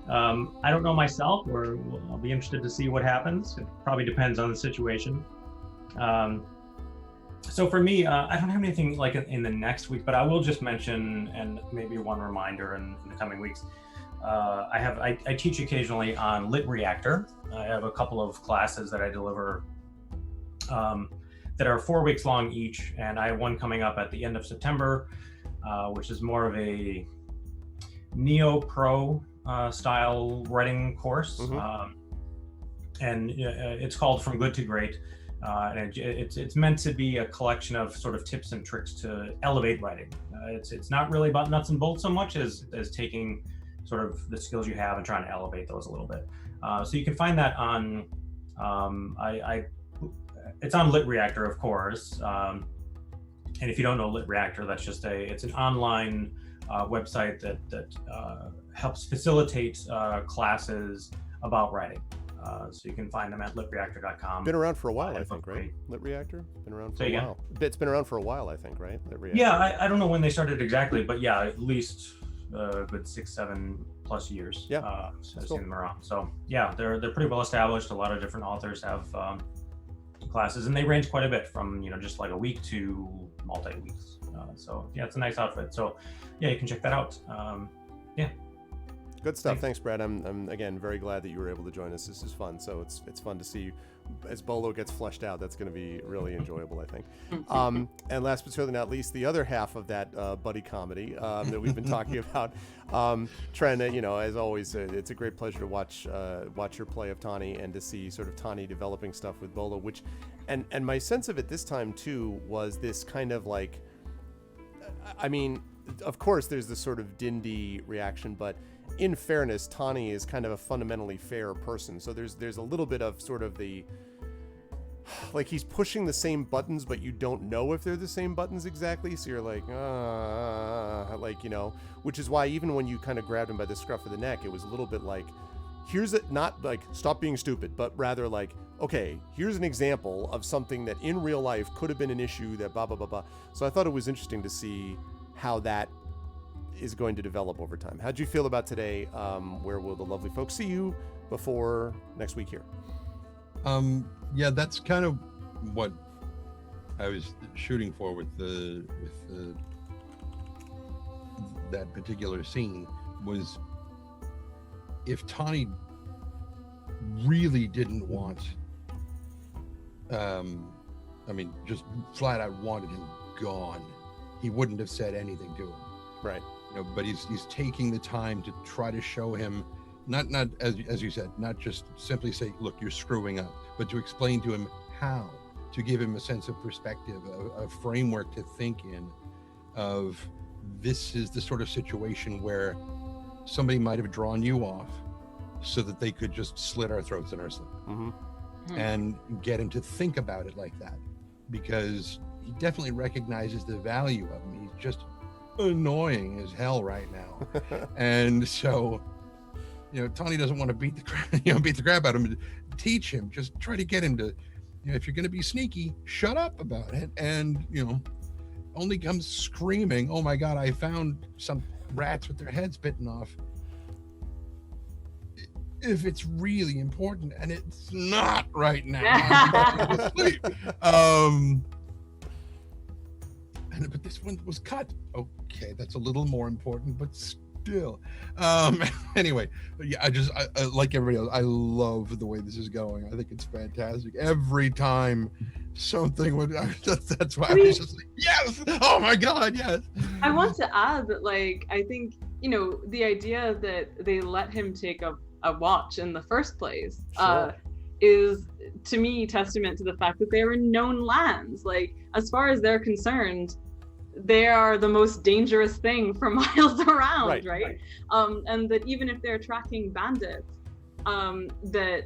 I don't know myself, or I'll be interested to see what happens. It probably depends on the situation. So for me, I don't have anything like in the next week, but I will just mention, and maybe one reminder in the coming weeks. I teach occasionally on Lit Reactor. I have a couple of classes that I deliver that are 4 weeks long each, and I have one coming up at the end of September, which is more of a neo-pro style writing course. Mhm. And it's called From Good to Great. And it's meant to be a collection of sort of tips and tricks to elevate writing. It's not really about nuts and bolts so much as taking sort of the skills you have and trying to elevate those a little bit. So you can find that on, it's on Lit Reactor, of course. And if you don't know Lit Reactor, that's just it's an online website that helps facilitate classes about writing. So you can find them at litreactor.com. Been around for a while, I have think, a right? great- Lit Reactor? Been around for Say a again? while. It's been around for a while, I think, right? Lit Reactor. Yeah, I don't know when they started exactly, but yeah, at least a good 6-7 plus years. Yeah, Since I've cool. seen them around. So yeah, they're pretty well established. A lot of different authors have classes, and they range quite a bit from just like a week to multi weeks. So yeah, it's a nice outfit. So yeah, you can check that out. Yeah. Good stuff. Thanks. Thanks, Brad. I'm again very glad that you were able to join us. This is fun. So it's fun to see as Bolo gets fleshed out. That's going to be really enjoyable, I think. And last but certainly not least, the other half of that buddy comedy that we've been talking about. Trying to, as always, it's a great pleasure to watch your play of Tani and to see sort of Tani developing stuff with Bolo. Which, and my sense of it this time too was this kind of like, I mean, of course, there's this sort of Dindy reaction, but in fairness, Tani is kind of a fundamentally fair person. So there's a little bit of sort of the, like he's pushing the same buttons, but you don't know if they're the same buttons exactly. So you're like, which is why even when you kind of grabbed him by the scruff of the neck, it was a little bit like, here's it, not like stop being stupid, but rather like, okay, here's an example of something that in real life could have been an issue that blah, blah, blah, blah. So I thought it was interesting to see how that is going to develop over time. How'd you feel about today? Where will the lovely folks see you before next week here? Yeah, that's kind of what I was shooting for with that particular scene, was if Tani really didn't want, just flat out wanted him gone, he wouldn't have said anything to him. Right. But he's taking the time to try to show him, not as you said, not just simply say, look, you're screwing up, but to explain to him how, to give him a sense of perspective, a framework to think in, of this is the sort of situation where somebody might have drawn you off so that they could just slit our throats in our sleep. And get him to think about it like that, because he definitely recognizes the value of him. He's just annoying as hell right now. And so, Tawny doesn't want to beat the crap out of him. Teach him, just try to get him to, if you're going to be sneaky, shut up about it. And, only comes screaming, oh my God, I found some rats with their heads bitten off. If it's really important, and it's not right now. I'm asleep. But this one was cut. Okay, that's a little more important, but still. Anyway, yeah, I like everybody else, I love the way this is going. I think it's fantastic. Every time something would, that's why I was just like, yes, oh my God, yes. I want to add that, I think, the idea that they let him take a watch in the first place is, to me, testament to the fact that they are in known lands. As far as they're concerned, they are the most dangerous thing for miles around, right? And that even if they're tracking bandits, that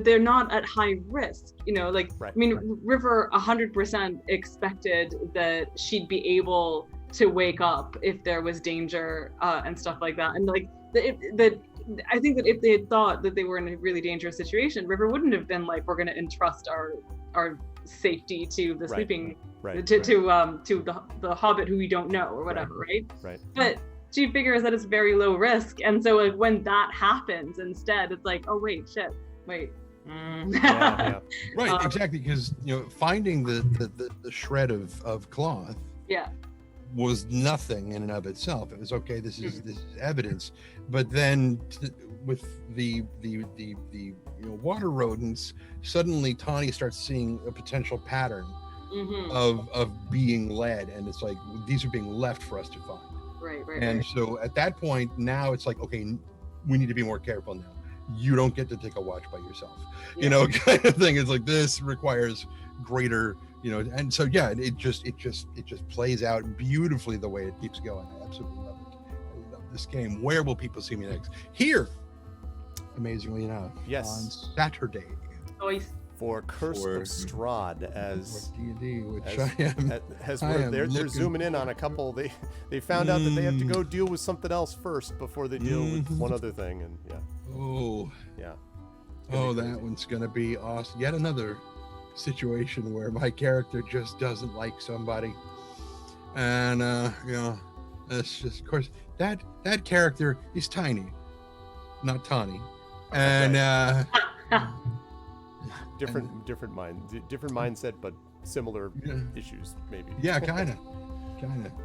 they're not at high risk, River 100% expected that she'd be able to wake up if there was danger and stuff like that. And I think that if they had thought that they were in a really dangerous situation, River wouldn't have been like, we're going to entrust our safety to the sleeping, to the hobbit who we don't know or whatever, right? But she figures that it's very low risk, and so when that happens, instead it's like, oh wait, shit, wait. Right, exactly, because finding the shred of cloth was nothing in and of itself. It was okay, this is evidence, but then with the water rodents, suddenly Tawny starts seeing a potential pattern of being led, and it's like, these are being left for us to find. Right. So at that point, now it's like, okay, we need to be more careful now. You don't get to take a watch by yourself, kind of thing. It's like, this requires greater, and so it just plays out beautifully the way it keeps going. I absolutely love it. I love this game. Where will people see me next? Here, amazingly enough, on Saturday. For Curse of Strahd, as D&D, which they're zooming in on a couple. They found out that they have to go deal with something else first before they deal with one other thing, and that one's gonna be awesome. Yet another situation where my character just doesn't like somebody, and it's just, of course, that character is tiny, not Tawny, and different mindset, but similar issues, maybe. Yeah, kind of.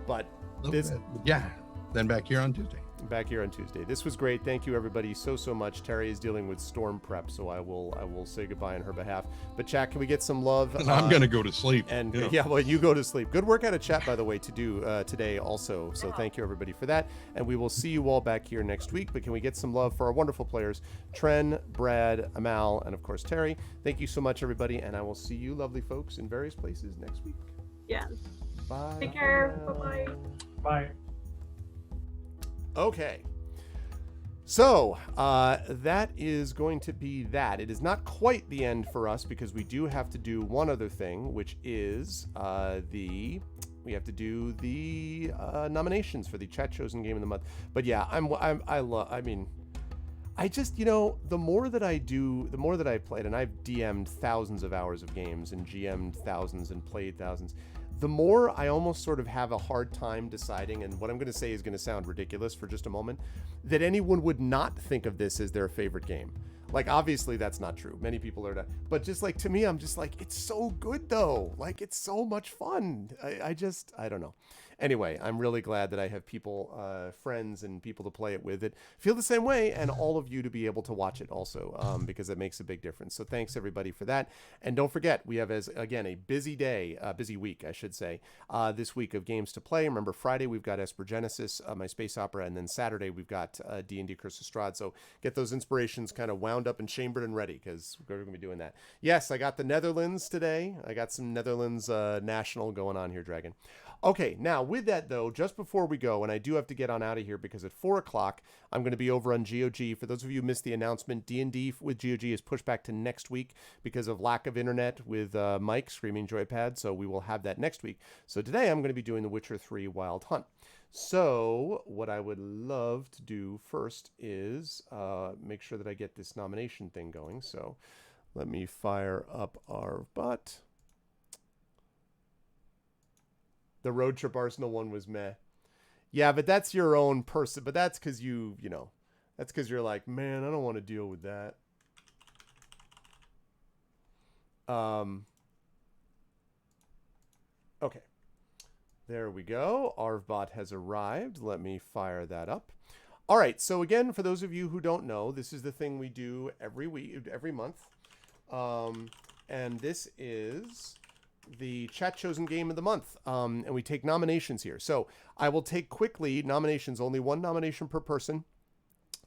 But then back here on Tuesday. This was great. Thank you, everybody, so much. Terry is dealing with storm prep, so I will say goodbye on her behalf. But chat, can we get some love? And I'm gonna go to sleep. And you go to sleep. Good work out of chat, by the way, to do today also. So thank you, everybody, for that. And we will see you all back here next week. But can we get some love for our wonderful players, Tren, Brad, Amal, and of course Terry? Thank you so much, everybody, and I will see you, lovely folks, in various places next week. Yes. Bye. Take care. Bye-bye. Bye. Okay, so that is going to be that. It is not quite the end for us, because we do have to do one other thing, which is we have to do the nominations for the Chat Chosen Game of the Month. But yeah, I just, the more that I do, the more that I've played, and I've DM'd thousands of hours of games and GM'd thousands and played thousands, the more I almost sort of have a hard time deciding, and what I'm going to say is going to sound ridiculous for just a moment, that anyone would not think of this as their favorite game. Obviously that's not true. Many people are not, but just to me, I'm just like, it's so good though. It's so much fun. I don't know. anyway, I'm really glad that I have people, friends and people to play it with that feel the same way, and all of you to be able to watch it also, because it makes a big difference. So thanks everybody for that. And don't forget, we have, as again, a busy day, busy week, I should say, this week of games to play. Remember, Friday we've got Esper Genesis, my space opera, and then Saturday we've got D&D Curse of Strahd. So get those inspirations kind of wound up and chambered and ready, because we're going to be doing that. Yes, I got the Netherlands today. I got some Netherlands national going on here, Dragon. Okay, now with that though, just before we go, and I do have to get on out of here because at 4 o'clock I'm going to be over on GOG. For those of you who missed the announcement, D&D with GOG is pushed back to next week because of lack of internet with Mike Screaming Joypad. So we will have that next week. So today I'm going to be doing The Witcher 3 Wild Hunt. So what I would love to do first is make sure that I get this nomination thing going. So let me fire up our bot. The Road Trip Arsenal one was meh. Yeah, but that's your own person. But that's because you know, that's because you're like, man, I don't want to deal with that. Okay. There we go. Arvbot has arrived. Let me fire that up. All right. So again, for those of you who don't know, this is the thing we do every week, every month. And this is the Chat Chosen Game of the Month. And we take nominations here. So I will take quickly nominations, only one nomination per person.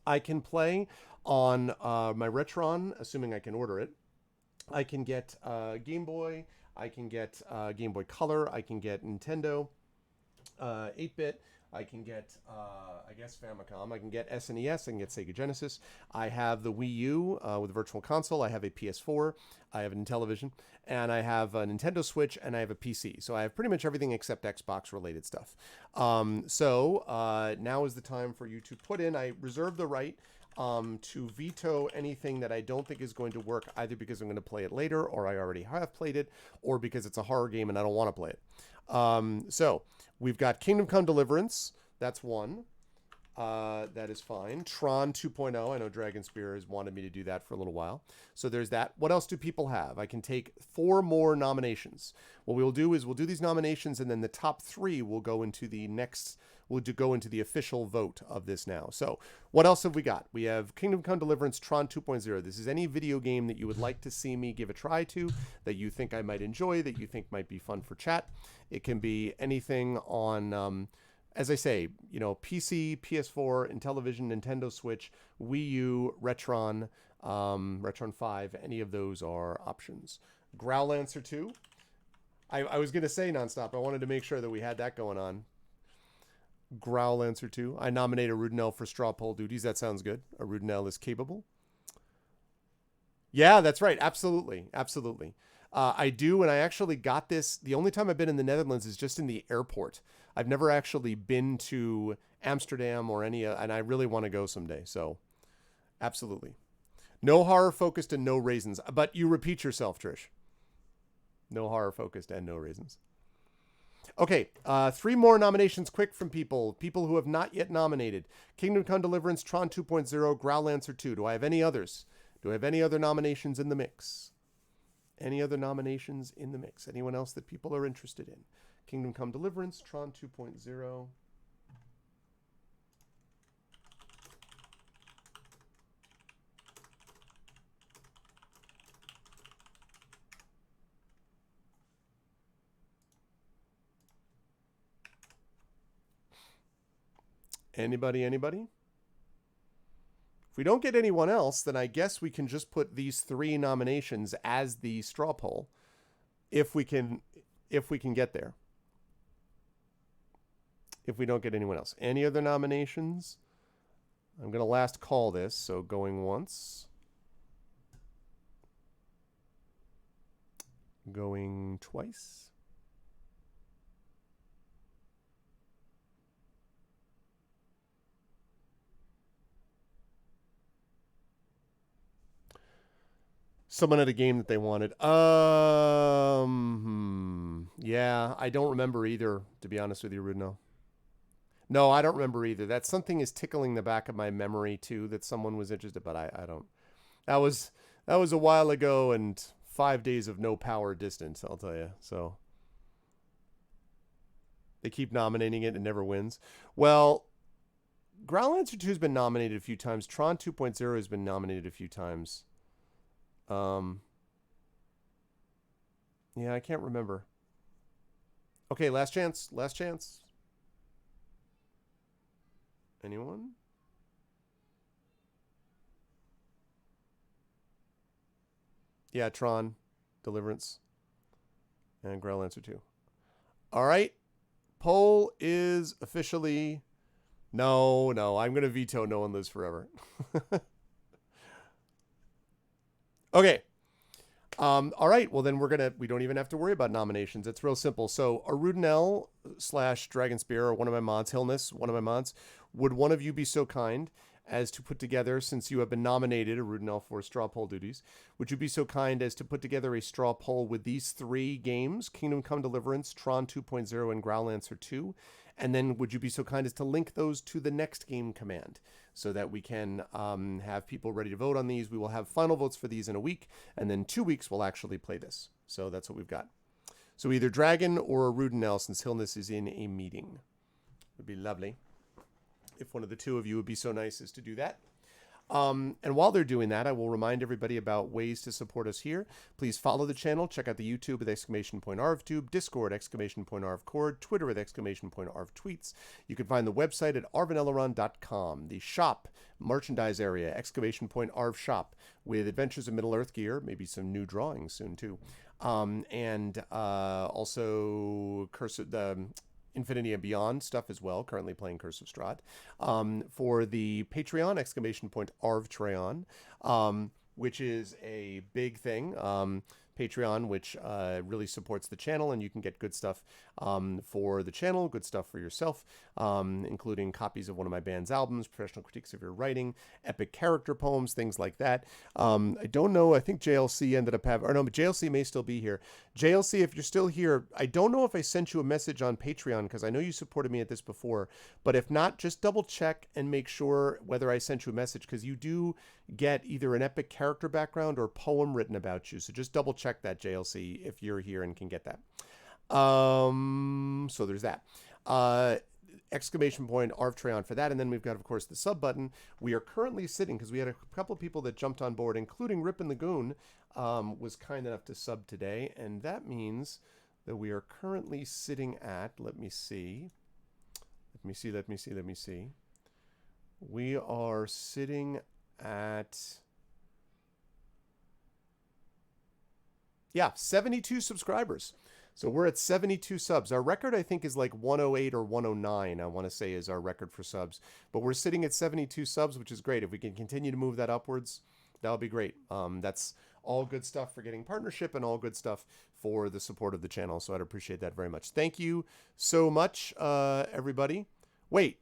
I can play on my Retron, assuming I can order it. I can get Game Boy. I can get Game Boy Color. I can get Nintendo 8-bit. I can get, I guess, Famicom. I can get SNES. I can get Sega Genesis. I have the Wii U with a Virtual Console. I have a PS4. I have a Intellivision. And I have a Nintendo Switch. And I have a PC. So I have pretty much everything except Xbox-related stuff. So now is the time for you to put in. I reserve the right to veto anything that I don't think is going to work, either because I'm going to play it later, or I already have played it, or because it's a horror game and I don't want to play it. So we've got Kingdom Come Deliverance. That's one. That is fine. Tron 2.0. I know Dragon Spear has wanted me to do that for a little while. So there's that. What else do people have? I can take 4 more nominations. What we'll do is we'll do these nominations, and then the top 3 will go into the next. We'll go into the official vote of this now. So what else have we got? We have Kingdom Come Deliverance Tron 2.0. This is any video game that you would like to see me give a try to, that you think I might enjoy, that you think might be fun for chat. It can be anything on, as I say, you know, PC, PS4, Intellivision, Nintendo Switch, Wii U, Retron, Retron 5. Any of those are options. Growlancer 2. I was going to say nonstop. I wanted to make sure that we had that going on. Growlancer 2. I nominate a Rudinell for straw poll duties. That sounds good. A Rudinell is capable. Yeah, that's right. Absolutely. Absolutely. I do, and I actually got this. The only time I've been in the Netherlands is just in the airport. I've never actually been to Amsterdam or any, and I really want to go someday. So, absolutely. No horror focused and no raisins. But you repeat yourself, Trish. No horror focused and no raisins. Okay, 3 more nominations quick from people who have not yet nominated. Kingdom Come Deliverance, Tron 2.0, Growlancer 2. Do I have any others? Do I have any other nominations in the mix? Any other nominations in the mix? Anyone else that people are interested in? Kingdom Come Deliverance, Tron 2.0. Anybody? If we don't get anyone else, then I guess we can just put these 3 nominations as the straw poll, if we can get there. If we don't get anyone else. Any other nominations? I'm going to last call this, so going once. Going twice. Someone had a game that they wanted. Yeah, I don't remember either, to be honest with you, Rudno. No, I don't remember either. That something is tickling the back of my memory too, that someone was interested, but I don't. That was a while ago and 5 days of no power distance, I'll tell you. So They keep nominating it and never wins. Well, Groundlancer 2 has been nominated a few times. Tron 2.0 has been nominated a few times. Yeah, I can't remember. Okay, last chance. Last chance. Anyone? Yeah, Tron, Deliverance, and Groundlancer 2. All right. Poll is officially... No, I'm going to veto No One Lives Forever. Okay. All right. Well, then we don't even have to worry about nominations. It's real simple. So Arudinel / Dragonspear, or one of my mods, Hillness, one of my mods, would one of you be so kind as to put together, since you have been nominated, Arudinel, for straw poll duties, would you be so kind as to put together a straw poll with these 3 games, Kingdom Come Deliverance, Tron 2.0, and Groundlancer 2? And then would you be so kind as to link those to the next game command so that we can have people ready to vote on these? We will have final votes for these in a week, and then 2 weeks we'll actually play this. So that's what we've got. So either Dragon or Arudinel, since Hillness is in a meeting. Would be lovely if one of the 2 of you would be so nice as to do that. And while they're doing that, I will remind everybody about ways to support us here. Please follow the channel. Check out the YouTube with !ArvTube, Discord !ArvCord, Twitter with !ArvTweets. You can find the website at arvaneleron.com. The shop, merchandise area, !ArvShop, with Adventures of Middle-earth gear, maybe some new drawings soon too. And also Infinity and Beyond stuff as well. Currently playing Curse of Strahd. For the Patreon, !ArvTreon, which is a big thing. Patreon, which really supports the channel, and you can get good stuff for the channel, good stuff for yourself, including copies of one of my band's albums, professional critiques of your writing, epic character poems, things like that. I don't know. I think JLC ended up having, or no, but JLC may still be here. JLC, if you're still here, I don't know if I sent you a message on Patreon, because I know you supported me at this before, but if not, just double check and make sure whether I sent you a message, because you do get either an epic character background or poem written about you. So just double check that, JLC, if you're here and can get that. So there's that. !ArvTreon for that. And then we've got, of course, the sub button. We are currently sitting, because we had a couple of people that jumped on board, including Rip and the Goon, was kind enough to sub today. And that means that we are currently sitting at, let me see. We are sitting at, 72 subscribers. So we're at 72 subs. Our record, I think, is like 108 or 109, I want to say, is our record for subs. But we're sitting at 72 subs, which is great. If we can continue to move that upwards, that would be great. That's all good stuff for getting partnership and all good stuff for the support of the channel. So I'd appreciate that very much. Thank you so much, everybody. Wait,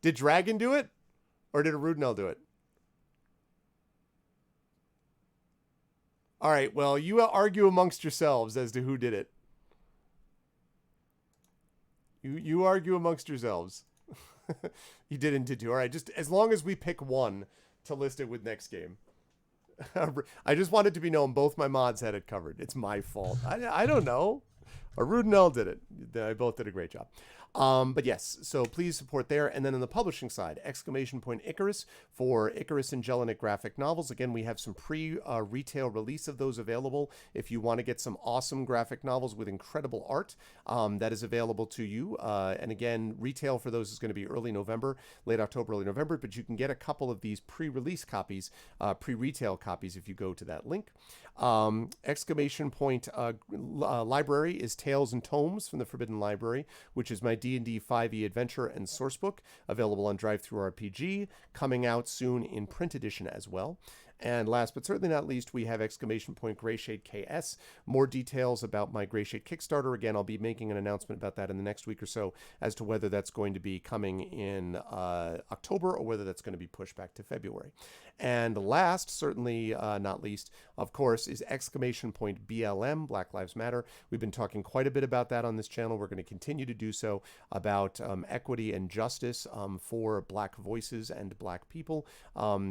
did Dragon do it? Or did Arudinel do it? All right, well, you argue amongst yourselves as to who did it. You argue amongst yourselves. You didn't did you? All right, just as long as we pick one to list it with next game. I just wanted to be known both my mods had it covered. It's my fault. I don't know. Arudinel did it. They both did a great job. But yes, so please support there. And then on the publishing side, !Icarus for Icarus and Jelinek graphic novels. Again, we have some pre-retail release of those available. If you want to get some awesome graphic novels with incredible art, that is available to you. And again, retail for those is going to be early November, late October, early November, but you can get a couple of these pre-release copies, pre-retail copies if you go to that link. Library is Tales and Tomes from the Forbidden Library, which is my D&D 5e adventure and sourcebook, available on Drive-Thru RPG, coming out soon in print edition as well. And last but certainly not least, we have Grayshade KS. More details about my Grayshade Kickstarter. Again, I'll be making an announcement about that in the next week or so as to whether that's going to be coming in October or whether that's going to be pushed back to February. And last, certainly not least, of course, is BLM, Black Lives Matter. We've been talking quite a bit about that on this channel. We're going to continue to do so, about equity and justice for Black voices and Black people,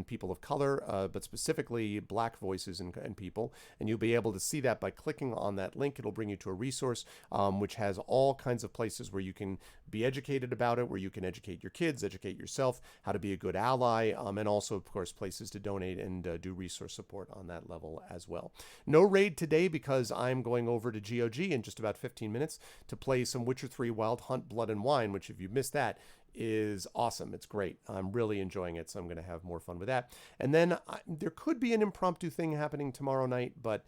people of color, but specifically specifically Black voices and people. And you'll be able to see that by clicking on that link. It'll bring you to a resource which has all kinds of places where you can be educated about it, where you can educate your kids, educate yourself, how to be a good ally, and also, of course, places to donate and do resource support on that level as well. No raid today because I'm going over to GOG in just about 15 minutes to play some Witcher 3 Wild Hunt Blood and Wine, which if you missed that, is awesome. It's great. I'm really enjoying it, so I'm going to have more fun with that. And then there could be an impromptu thing happening tomorrow night, but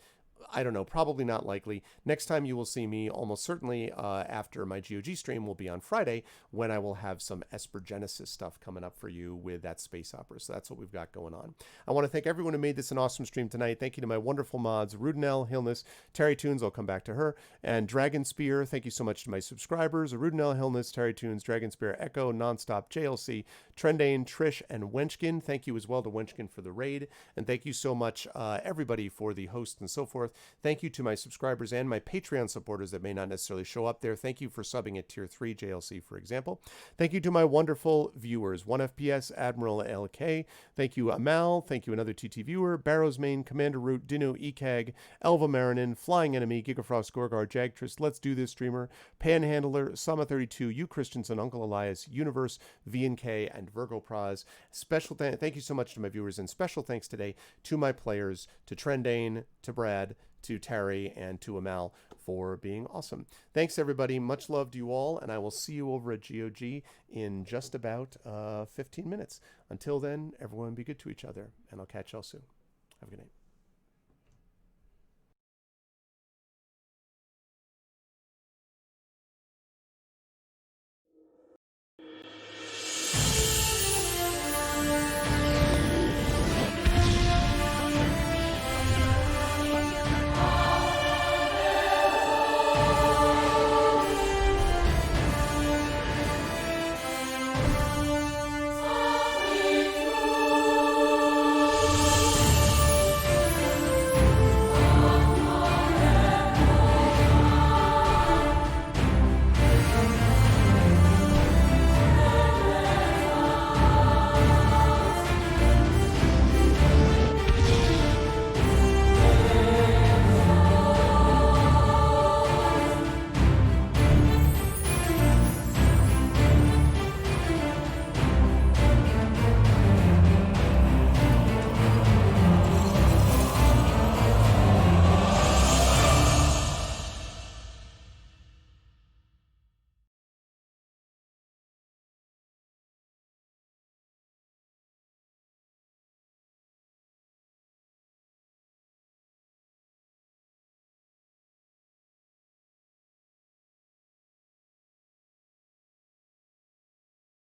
I don't know, probably not likely. Next time you will see me, almost certainly after my GOG stream, will be on Friday, when I will have some Esper Genesis stuff coming up for you with that space opera. So that's what we've got going on. I want to thank everyone who made this an awesome stream tonight. Thank you to my wonderful mods, Rudinell, Hillness, Terry Tunes, I'll come back to her, and Dragon Spear. Thank you so much to my subscribers, Rudinell, Hillness, Terry Tunes, Dragon Spear, Echo, Nonstop, JLC, Trendane, Trish, and Wenchkin. Thank you as well to Wenchkin for the raid. And thank you so much, everybody, for the host and so forth. Thank you to my subscribers and my Patreon supporters that may not necessarily show up there. Thank you for subbing at Tier 3, JLC, for example. Thank you to my wonderful viewers, 1FPS, Admiral LK. Thank you, Amal. Thank you, another TT viewer, Barrows Main, Commander Root, Dino, ECAG, Elva Marinin, Flying Enemy, Gigafrost, Gorgar, Jagtrist, Let's Do This Streamer, Panhandler, Sama32, You Christensen, Uncle Elias, Universe, VNK, and Virgo Praz. Thank you so much to my viewers, and special thanks today to my players, to Trendane, to Brad, to Terry, and to Amal for being awesome. Thanks, everybody. Much love to you all, and I will see you over at GOG in just about 15 minutes. Until then, everyone be good to each other, and I'll catch y'all soon. Have a good night.